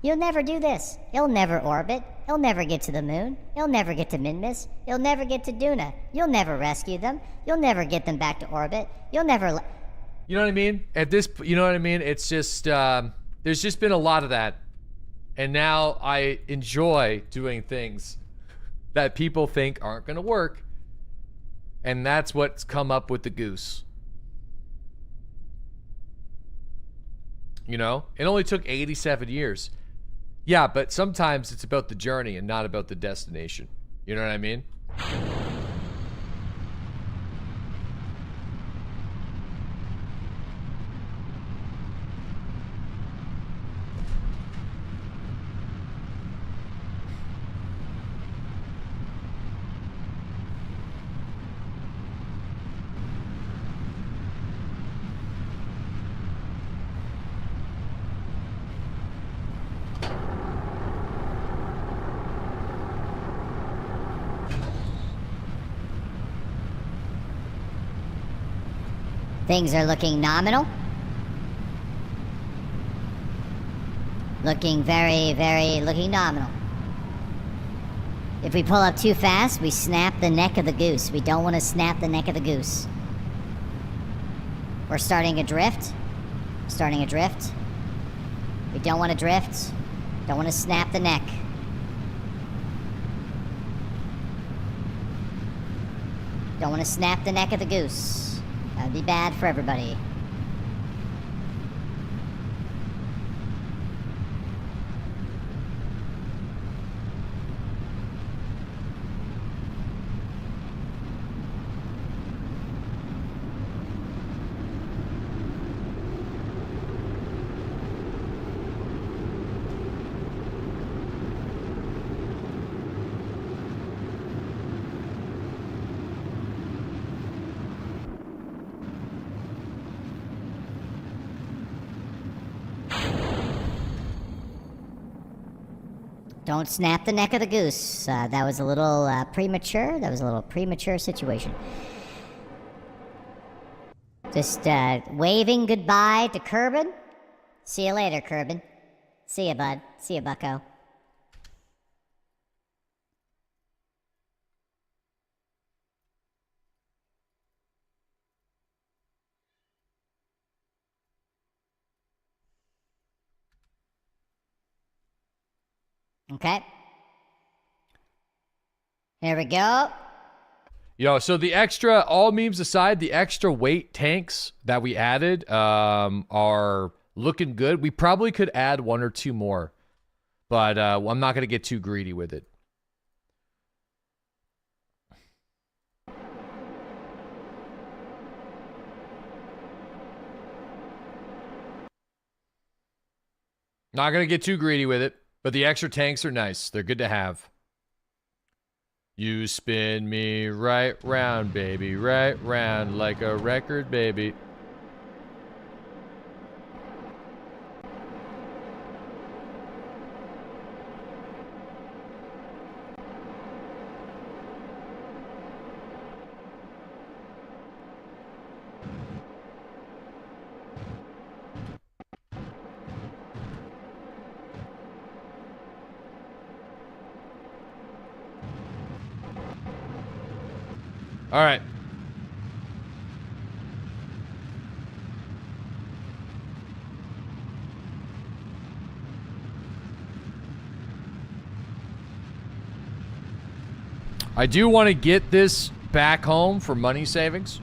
You'll never do this. You'll never orbit. You'll never get to the moon. You'll never get to Minmus. You'll never get to Duna. You'll never rescue them. You'll never get them back to orbit. You'll never... You know what I mean? You know what I mean? It's just, there's just been a lot of that. And now I enjoy doing things that people think aren't going to work. And that's what's come up with the goose. It only took 87 years. Yeah, but sometimes it's about the journey and not about the destination. You know what I mean? Things are looking nominal. Looking looking nominal. If we pull up too fast, we snap the neck of the goose. We don't want to snap the neck of the goose. We're starting a drift. Starting a drift. We don't want to drift. Don't want to snap the neck. Don't want to snap the neck of the goose. That would be bad for everybody. Don't snap the neck of the goose. That was a little premature. That was a little premature situation. Just waving goodbye to Kerbal. See you later, Kerbal. See ya, bud. See ya, bucko. Okay. Here we go. Yo, so the extra, all memes aside, the extra weight tanks that we added are looking good. We probably could add 1 or 2 more, but I'm not going to get too greedy with it. Not going to get too greedy with it, but the extra tanks are nice. They're good to have. You spin me right round, baby, right round like a record, baby. All right. I do want to get this back home for money savings.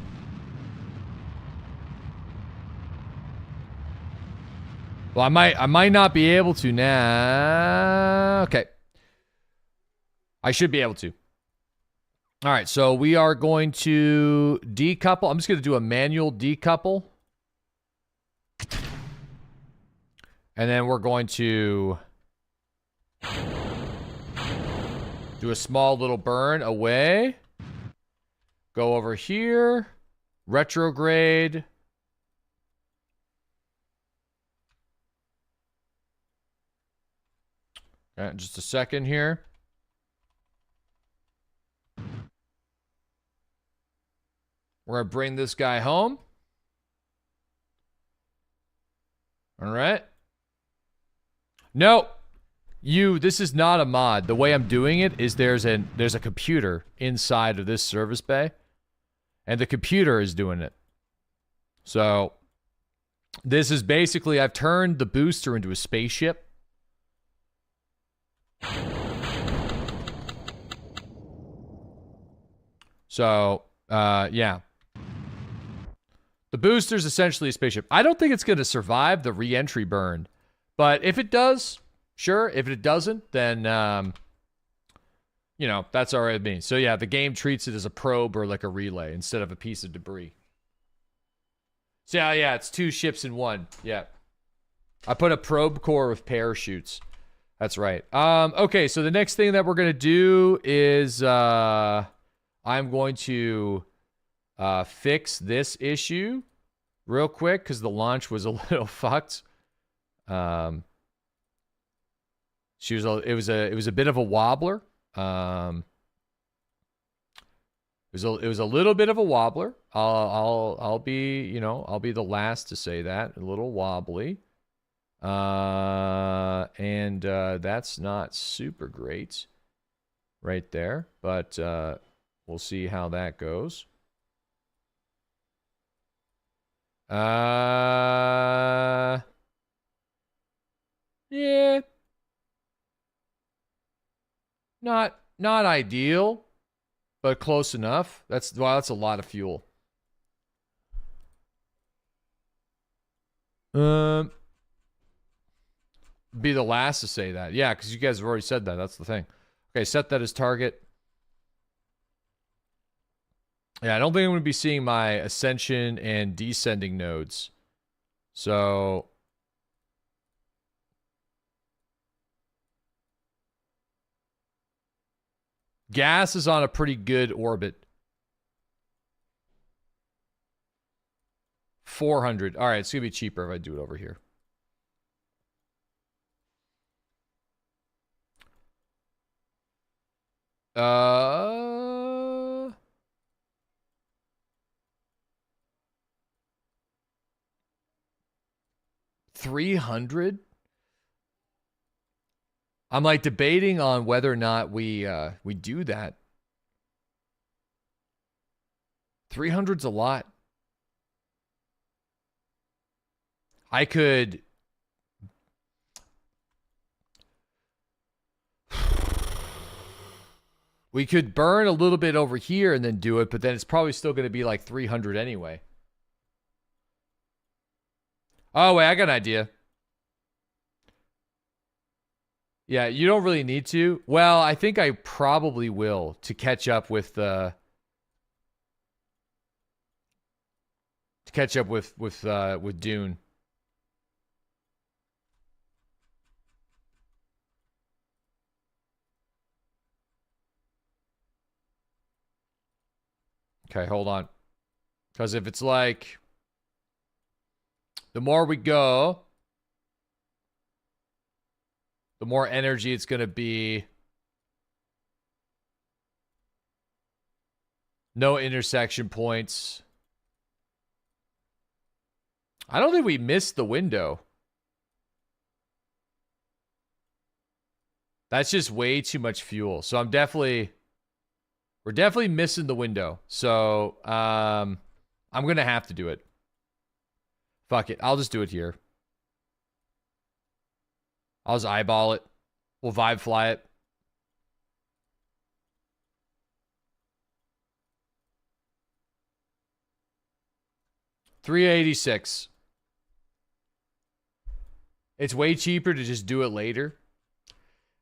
Well, I might not be able to now. Okay. I should be able to. All right, so we are going to decouple. I'm just going to do a manual decouple. And then we're going to do a small little burn away. Go over here. Retrograde. All right, just a second here. We're going to bring this guy home. All right. No, this is not a mod. The way I'm doing it is there's a computer inside of this service bay, and the computer is doing it. So this is basically, I've turned the booster into a spaceship. So, yeah. The booster's essentially a spaceship. I don't think it's going to survive the re-entry burn. But if it does, sure. If it doesn't, then, you know, that's all right with me. So, yeah, the game treats it as a probe or like a relay instead of a piece of debris. So, yeah, it's 2 ships in 1. Yeah. I put a probe core with parachutes. That's right. Okay, so the next thing that we're going to do is I'm going to fix this issue real quick because the launch was a little fucked. It was a bit of a wobbler. It was a little bit of a wobbler. I'll be the last to say that. A little wobbly. And that's not super great right there, but we'll see how that goes. Yeah. Not ideal, but close enough. That's a lot of fuel. Be the last to say that. Yeah, because you guys have already said that. That's the thing. Okay, set that as target. Yeah, I don't think I'm going to be seeing my ascension and descending nodes. So... gas is on a pretty good orbit. 400. All right, it's going to be cheaper if I do it over here. Uh... 300? I'm like debating on whether or not we do that. 300's a lot. I could... we could burn a little bit over here and then do it, but then it's probably still going to be like 300 anyway. Oh, wait, I got an idea. Yeah, you don't really need to. Well, I think I probably will to catch up with the... to catch up with Dune. Okay, hold on. Because if it's like... the more we go... the more energy it's going to be. No intersection points. I don't think we missed the window. That's just way too much fuel. So we're definitely missing the window. So I'm going to have to do it. Fuck it. I'll just do it here. I'll just eyeball it. We'll vibe fly it. $386. It's way cheaper to just do it later.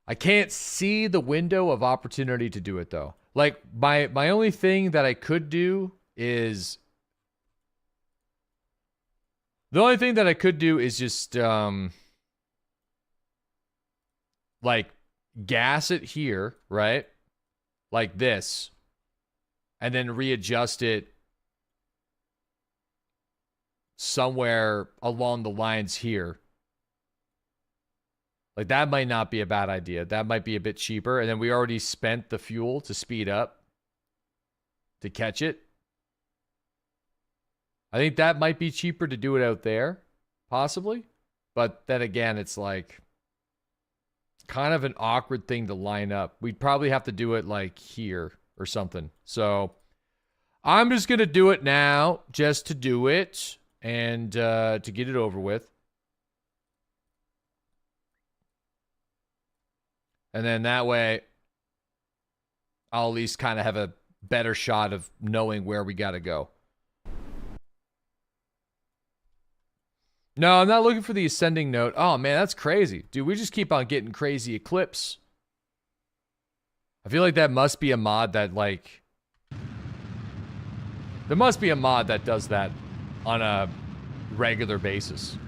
I can't see the window of opportunity to do it though. Like my only thing that I could do is just like gas it here, right? Like this. And then readjust it somewhere along the lines here. Like that might not be a bad idea. That might be a bit cheaper. And then we already spent the fuel to speed up to catch it. I think that might be cheaper to do it out there, possibly. But then again, it's like kind of an awkward thing to line up. We'd probably have to do it like here or something. So I'm just going to do it now just to do it and to get it over with. And then that way I'll at least kind of have a better shot of knowing where we got to go. No, I'm not looking for the ascending node. Oh, man, that's crazy. Dude, we just keep on getting crazy eclipse. I feel like that must be a mod that, like... there must be a mod that does that on a regular basis.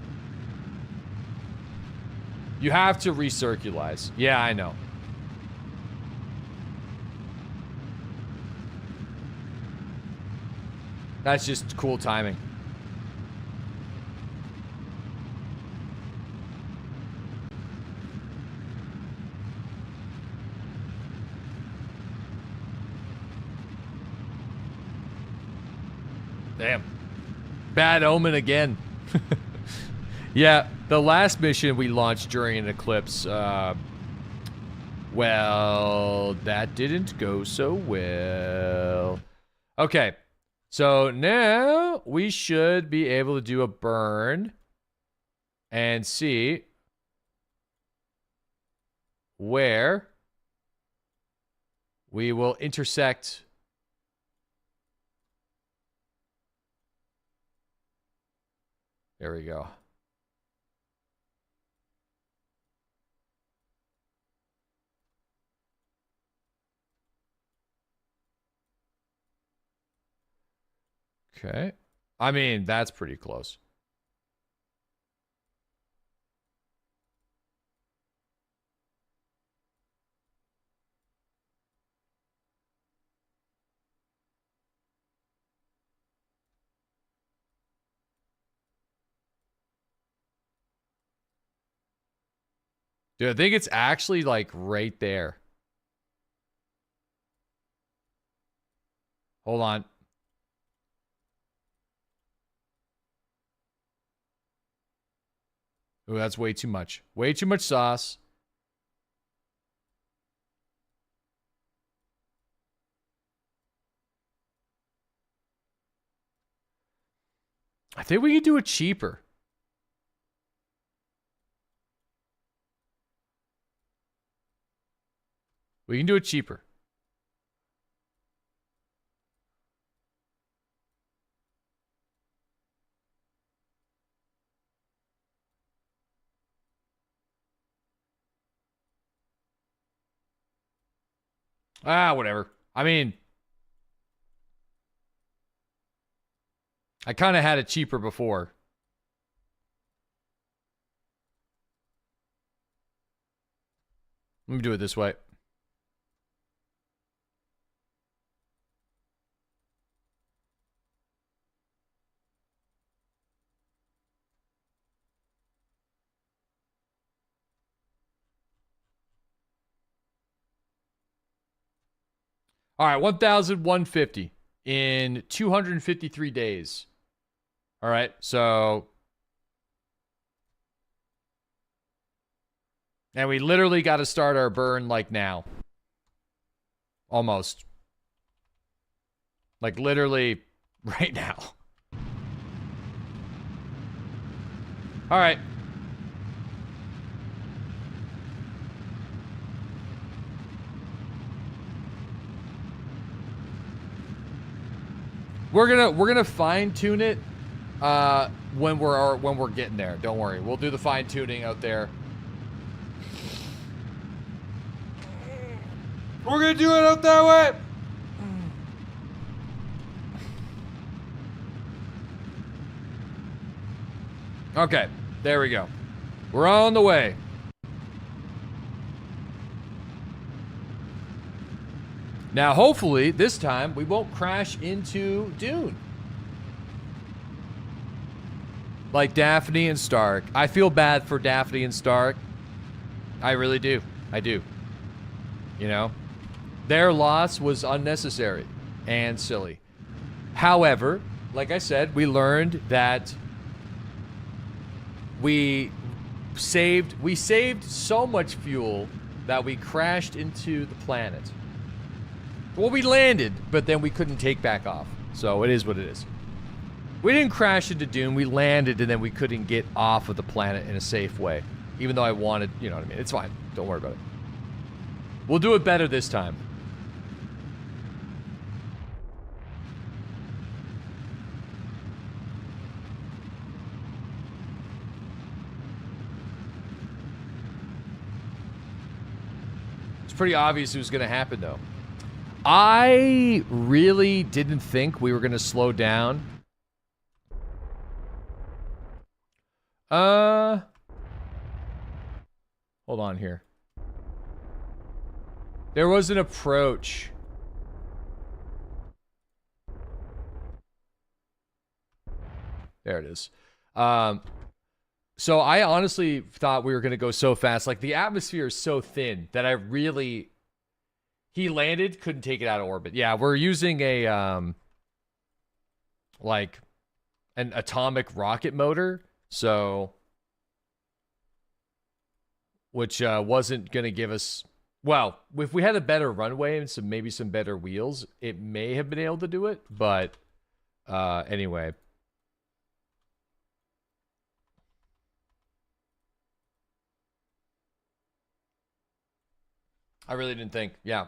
You have to recircularize. Yeah, I know. That's just cool timing. Damn. Bad omen again. Yeah, the last mission we launched during an eclipse, well, that didn't go so well. Okay, So now we should be able to do a burn and see where we will intersect. There we go. Okay. I mean, that's pretty close. Dude, I think it's actually like right there. Hold on. Oh, that's way too much. Way too much sauce. I think we could do it cheaper. We can do it cheaper. Ah, whatever. I mean, I kind of had it cheaper before. Let me do it this way. All right, 1,150 in 253 days. All right, so... And we literally got to start our burn like now. Almost. Like literally right now. All right. We're gonna fine tune it when we're getting there. Don't worry. We'll do the fine tuning out there. We're gonna do it out that way. Okay, there we go. We're on the way. Now, hopefully, this time, we won't crash into Dune. Like Daphne and Stark. I feel bad for Daphne and Stark. I really do. I do. You know? Their loss was unnecessary and silly. However, like I said, we learned that we saved so much fuel that we crashed into the planet. Well, we landed, but then we couldn't take back off. So it is what it is. We didn't crash into Dune. We landed, and then we couldn't get off of the planet in a safe way. Even though I wanted, you know what I mean? It's fine. Don't worry about it. We'll do it better this time. It's pretty obvious it was going to happen, though. I really didn't think we were going to slow down. Hold on here. There was an approach. There it is. So I honestly thought we were going to go so fast. Like, the atmosphere is so thin that I really... He landed, couldn't take it out of orbit. Yeah, we're using a, like, an atomic rocket motor. So, which wasn't going to give us... Well, if we had a better runway and maybe some better wheels, it may have been able to do it. But anyway. I really didn't think. Yeah.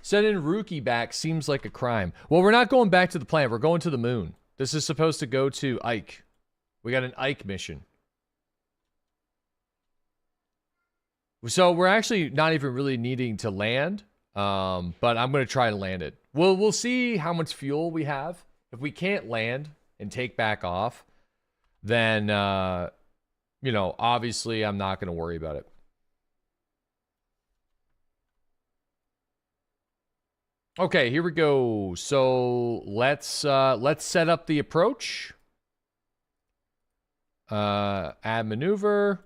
Sending Rookie back seems like a crime. Well, we're not going back to the planet. We're going to the moon. This is supposed to go to Ike. We got an Ike mission. So we're actually not even really needing to land. But I'm going to try to land it. We'll see how much fuel we have. If we can't land and take back off, then, you know, obviously I'm not going to worry about it. Okay, here we go. So let's set up the approach. Add maneuver,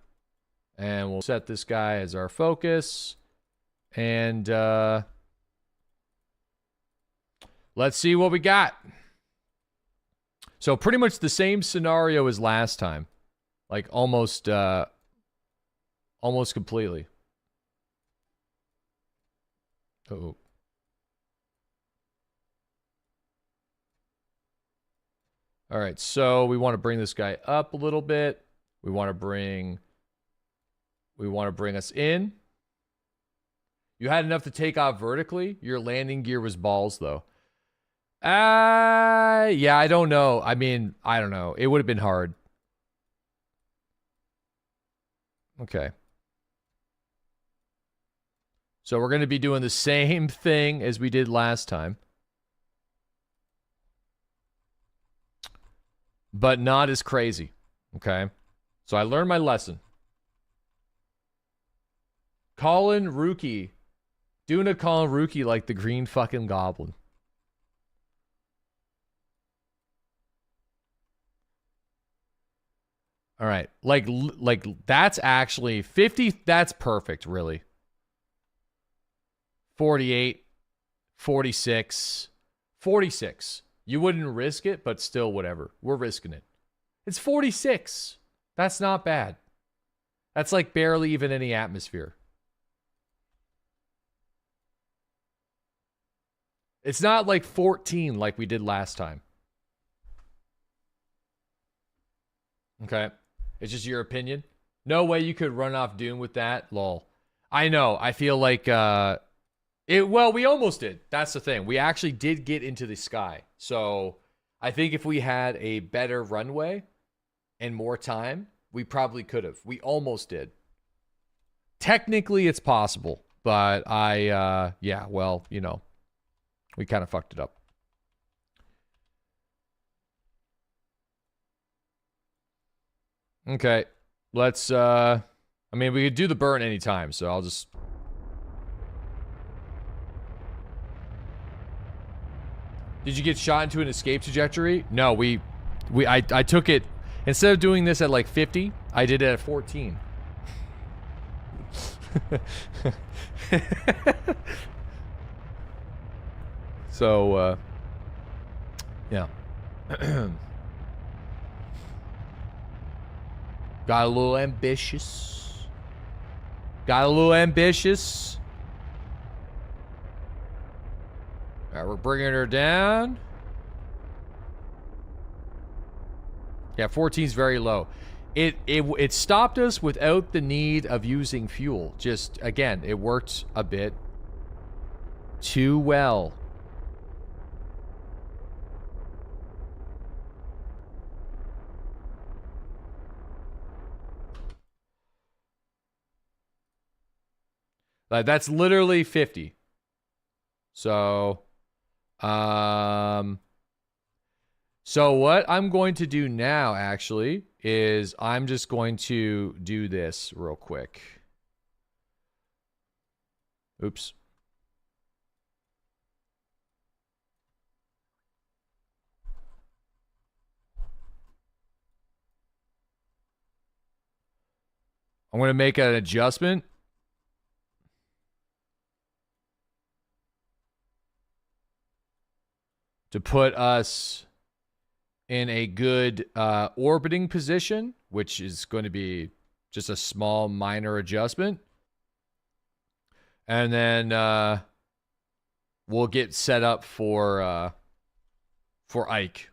and we'll set this guy as our focus. And let's see what we got. So pretty much the same scenario as last time, like almost completely. Uh-oh. All right, so we want to bring this guy up a little bit. We want to bring us in. You had enough to take off vertically. Your landing gear was balls, though. Yeah, I don't know. I mean, I don't know. It would have been hard. Okay. So we're going to be doing the same thing as we did last time. But not as crazy. Okay. So I learned my lesson. Calling Rookie. Duna calling Rookie like the green fucking goblin. All right. Like that's actually 50. That's perfect, really. 48, 46, 46. You wouldn't risk it, but still, whatever. We're risking it. It's 46. That's not bad. That's like barely even any atmosphere. It's not like 14 like we did last time. Okay. It's just your opinion. No way you could run off Dune with that. Lol. I know. I feel like well, we almost did. That's the thing. We actually did get into the sky. So I think if we had a better runway and more time, we probably could have. We almost did. Technically, it's possible. But yeah, well, you know, we kind of fucked it up. Okay. Let's, I mean, we could do the burn anytime, so I'll just... Did you get shot into an escape trajectory? No, I took it, instead of doing this at like 50, I did it at 14. So, yeah. Got a little ambitious. Got a little ambitious. All right, we're bringing her down. Yeah, 14 is very low. It stopped us without the need of using fuel. Just, again, it worked a bit too well. Like, that's literally 50. So, so what I'm going to do now, actually, is I'm just going to do this real quick. Oops. I'm going to make an adjustment. To put us in a good orbiting position, which is going to be just a small minor adjustment. And then we'll get set up for Ike.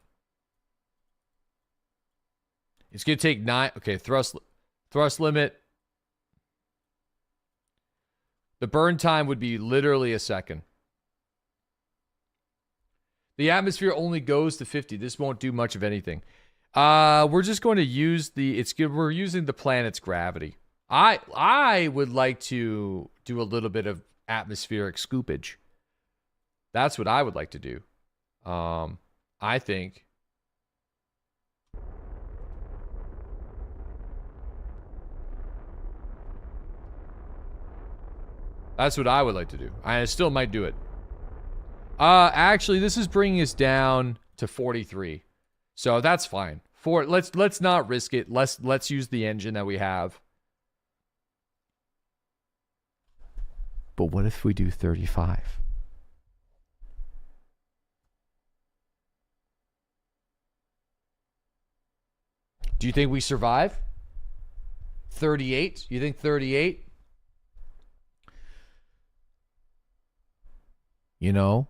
It's gonna take 9. Okay, thrust limit. The burn time would be literally a second. The atmosphere only goes to 50. This won't do much of anything. We're just going to use we're using the planet's gravity. I would like to do a little bit of atmospheric scoopage. That's what I would like to do. I think. That's what I would like to do. I still might do it. Actually, this is bringing us down to 43. So that's fine. Let's not risk it. Let's use the engine that we have. But what if we do 35? Do you think we survive? 38? You think 38? You know?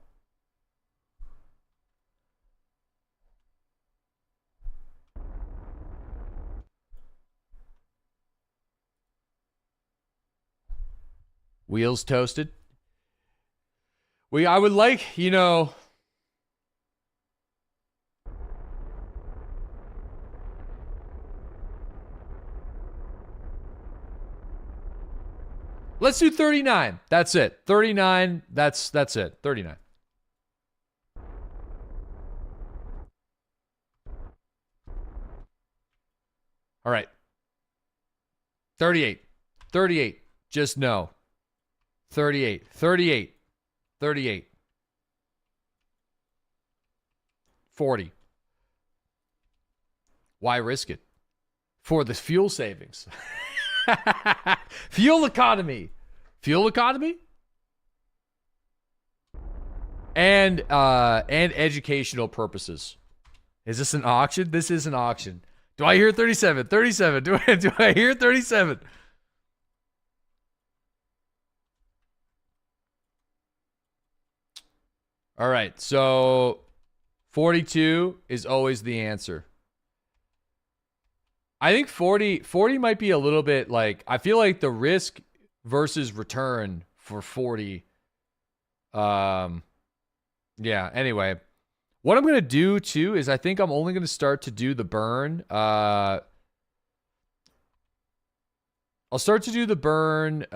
Wheels toasted. I would like, you know... Let's do 39. That's it. 39. That's it. 39. All right. 38. 38. Just no. 38. 38. 38. 40. Why risk it? For the fuel savings. Fuel economy. Fuel economy? And educational purposes. Is this an auction? This is an auction. Do I hear 37? 37. Do I hear 37? All right. So 42 is always the answer. I think 40 might be a little bit like, I feel like the risk versus return for 40. Yeah, anyway. What I'm going to do too is I think I'm only going to start to do the burn. I'll start to do the burn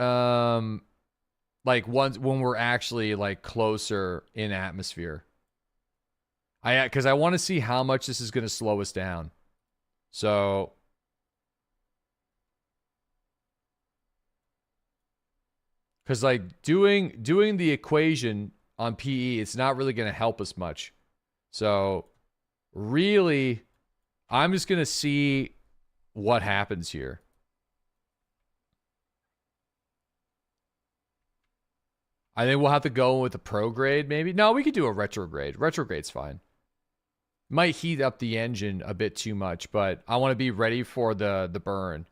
like once when we're actually like closer in atmosphere. Because I want to see how much this is going to slow us down. So because like doing the equation on PE, it's not really going to help us much. So really, I'm just going to see what happens here. I think we'll have to go with a prograde maybe. No, we could do a retrograde. Retrograde's fine. Might heat up the engine a bit too much, but I want to be ready for the burn.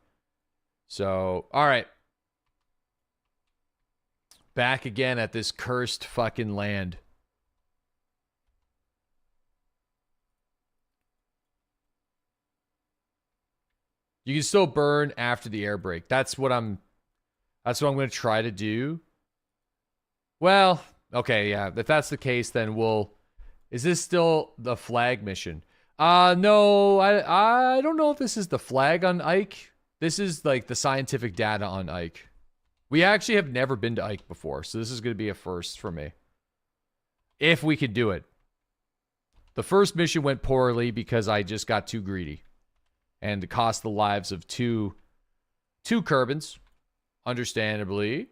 So, all right. Back again at this cursed fucking land. You can still burn after the air brake. That's what I'm going to try to do. Well, okay, yeah. If that's the case, then we'll... Is this still the flag mission? No, I don't know if this is the flag on Ike. This is like the scientific data on Ike. We actually have never been to Ike before, so this is going to be a first for me. If we could do it. The first mission went poorly because I just got too greedy. And it cost the lives of two Kerbals, understandably.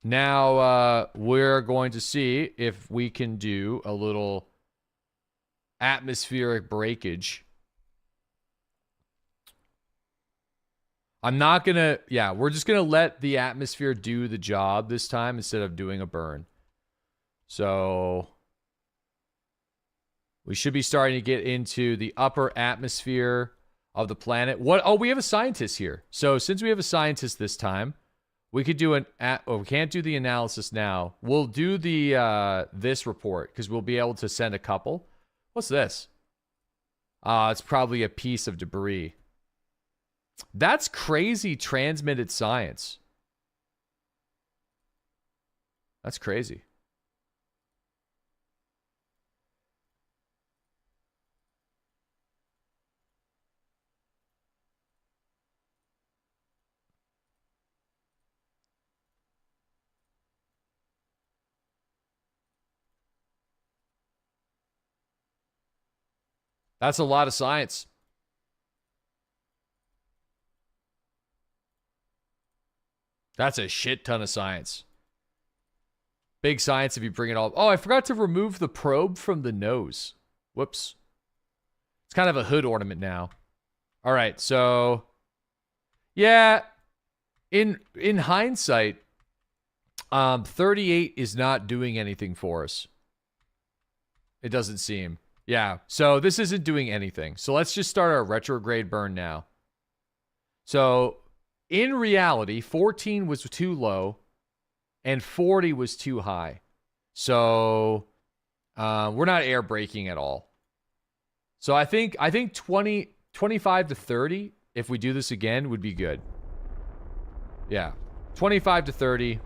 Now, we're going to see if we can do a little atmospheric breakage. I'm not going to... Yeah, we're just going to let the atmosphere do the job this time instead of doing a burn. So... we should be starting to get into the upper atmosphere of the planet. What? Oh, we have a scientist here. So since we have a scientist this time, We could do we can't do the analysis now. We'll do the this report because we'll be able to send a couple. What's this? It's probably a piece of debris. That's crazy transmitted science. That's crazy. That's a lot of science. That's a shit ton of science. Big science if you bring it all. Oh, I forgot to remove the probe from the nose. Whoops. It's kind of a hood ornament now. All right, so yeah, in hindsight, 38 is not doing anything for us. It doesn't seem. Yeah, so this isn't doing anything. So let's just start our retrograde burn now. So in reality, 14 was too low and 40 was too high. So we're not air braking at all. So I think 25 to 30, if we do this again, would be good. Yeah, 25 to 30.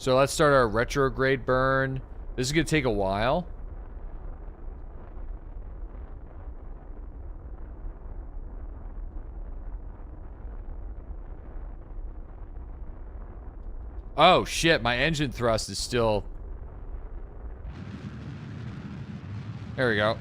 So let's start our retrograde burn. This is going to take a while. Oh, shit. My engine thrust is still... There we go.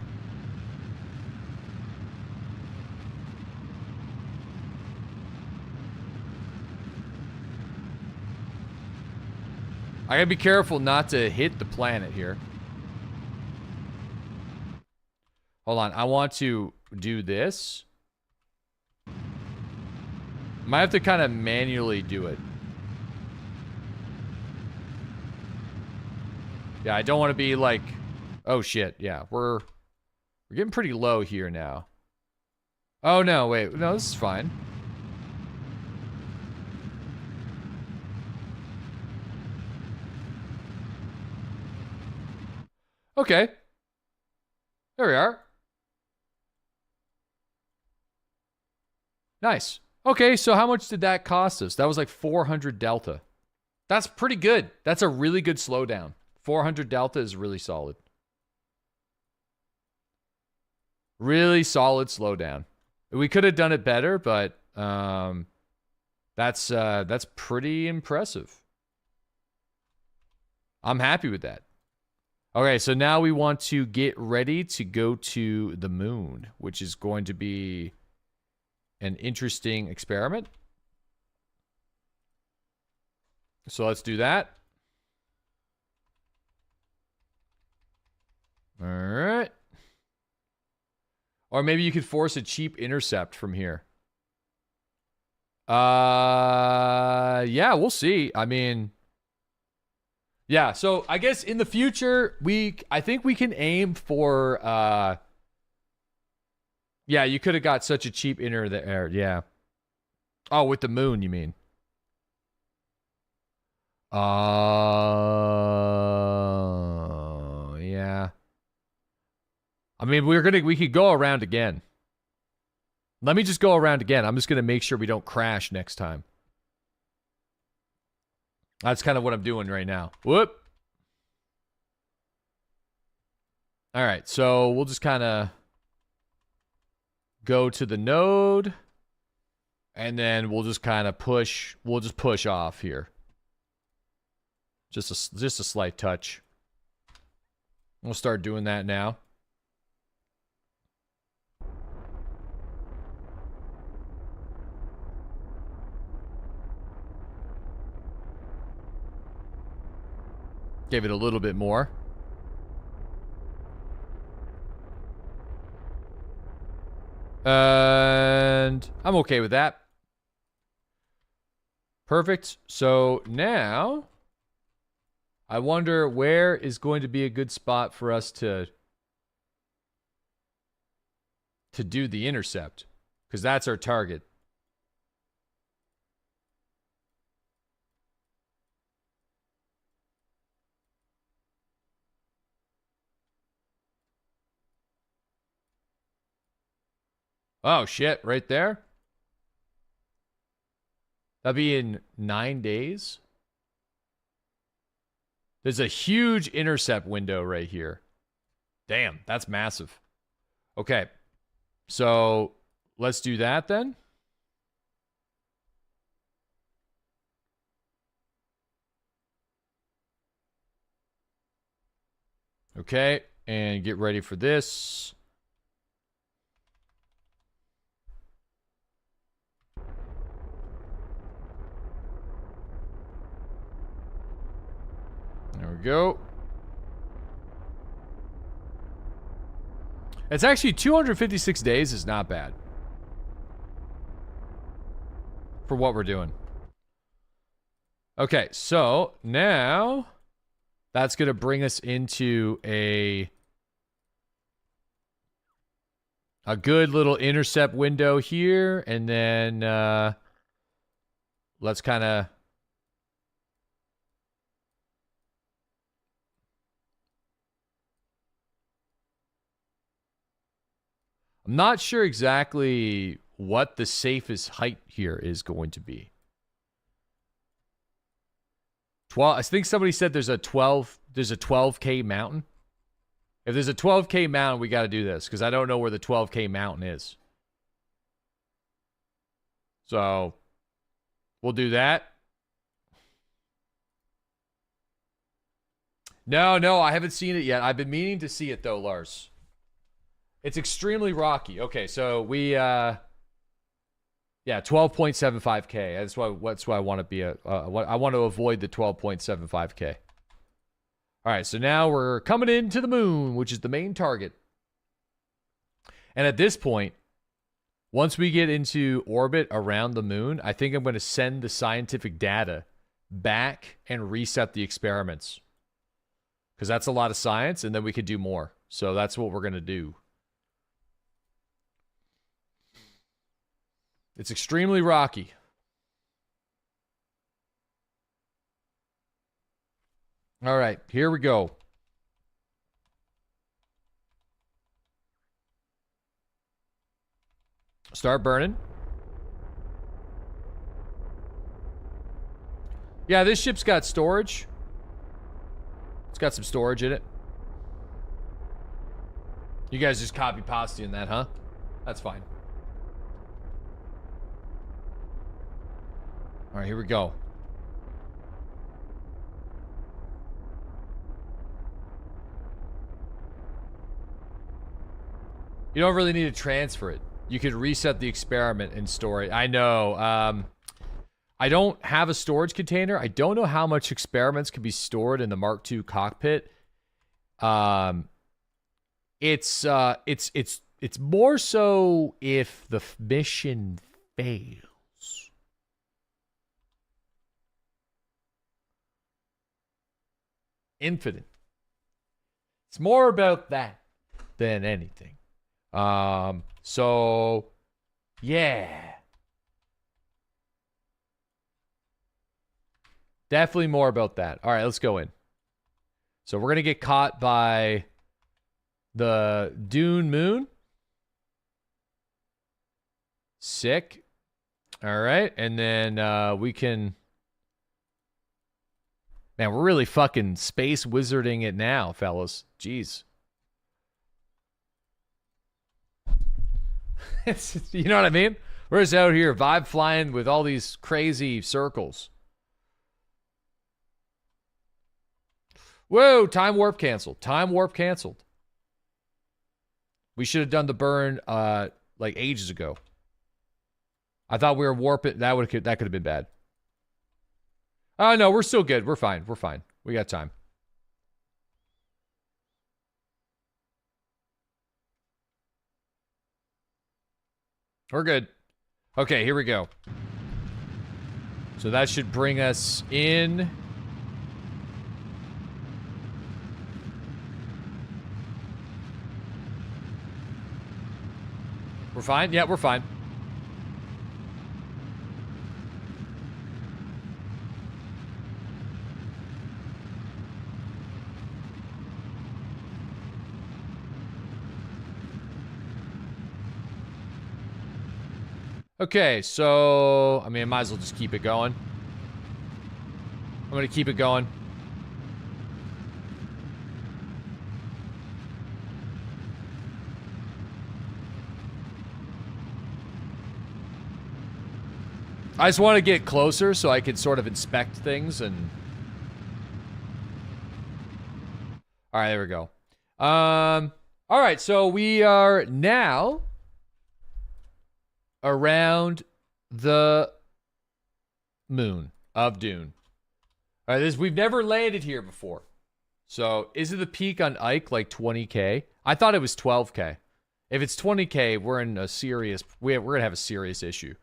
I gotta be careful not to hit the planet here. Hold on. I want to do this. Might have to kind of manually do it. Yeah, I don't want to be like... Oh, shit. Yeah, we're getting pretty low here now. Oh, no. Wait. No, this is fine. Okay. There we are. Nice. Okay, so how much did that cost us? That was like 400 delta. That's pretty good. That's a really good slowdown. 400 delta is really solid. Really solid slowdown. We could have done it better, but that's pretty impressive. I'm happy with that. Okay, so now we want to get ready to go to the moon, which is going to be an interesting experiment. So let's do that. All right. Or maybe you could force a cheap intercept from here. Yeah, we'll see. I mean... Yeah, so I guess in the future, I think we can aim for, yeah, you could have got such a cheap inner there, yeah. Oh, with the moon, you mean? Yeah. I mean, we could go around again. Let me just go around again. I'm just going to make sure we don't crash next time. That's kind of what I'm doing right now. Whoop. All right, so we'll just kind of go to the node, and then we'll just kind of push. We'll just push off here. Just a slight touch. We'll start doing that now. Gave it a little bit more. And I'm okay with that. Perfect. So now, I wonder where is going to be a good spot for us to do the intercept. because that's our target. Oh, shit, right there? That'd be in 9 days? There's a huge intercept window right here. Damn, that's massive. Okay, so let's do that then. Okay, and get ready for this. There we go. It's actually 256 days is not bad. For what we're doing. Okay, so now that's going to bring us into a good little intercept window here, and then let's kind of I'm not sure exactly what the safest height here is going to be. 12. I think somebody said there's a 12K mountain. If there's a 12K mountain, we got to do this because I don't know where the 12K mountain is. So we'll do that. No, I haven't seen it yet. I've been meaning to see it though, Lars. It's extremely rocky. Okay, so we yeah, 12.75K. That's why I want to be I want to avoid the 12.75K. All right, so now we're coming into the moon, which is the main target. And at this point, once we get into orbit around the moon, I think I'm going to send the scientific data back and reset the experiments. Because that's a lot of science, and then we could do more. So that's what we're going to do. It's extremely rocky. All right, here we go. Start burning. Yeah, this ship's got storage. It's got some storage in it. You guys just copy pasting that, huh? That's fine. All right, here we go. You don't really need to transfer it. You could reset the experiment and store it. I know. I don't have a storage container. I don't know how much experiments can be stored in the Mark II cockpit. It's more so if the mission fails. Infinite. It's more about that than anything. So yeah. Definitely more about that. All right, let's go in. So we're going to get caught by the Dune moon. Sick. All right, and then we can... Man, we're really fucking space wizarding it now, fellas. Jeez. You know what I mean? We're just out here vibe flying with all these crazy circles. Whoa, time warp canceled. Time warp canceled. We should have done the burn like ages ago. I thought we were warping. That could have been bad. Oh, no, we're still good. We're fine. We're fine. We got time. We're good. Okay, here we go. So that should bring us in. We're fine? Yeah, we're fine. Okay, so I mean, I might as well just keep it going. I'm gonna keep it going. I just want to get closer so I can sort of inspect things and... Alright, there we go. Alright, so we are now around the moon of Dune. Alright, we've never landed here before. So, is it the peak on Ike like 20k? I thought it was 12k. If it's 20k, we're in a serious... We're gonna have a serious issue.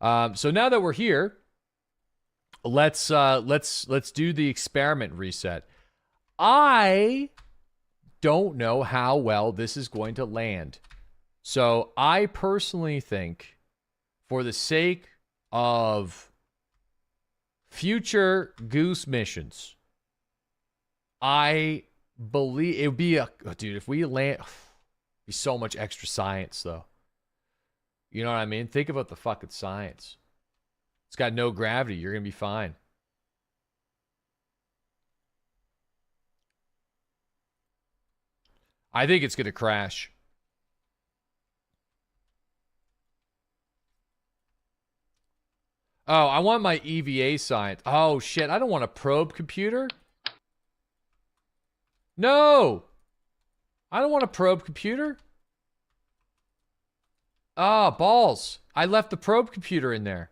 So now that we're here, let's do the experiment reset. I don't know how well this is going to land. So I personally think, for the sake of future Goose missions, I believe it would be a... Oh, dude, if we land... Be so much extra science, though. You know what I mean? Think about the fucking science. It's got no gravity. You're going to be fine. I think it's going to crash. Oh, I want my EVA science. Oh, shit. I don't want a probe computer. No! I don't want a probe computer. Ah, balls. I left the probe computer in there.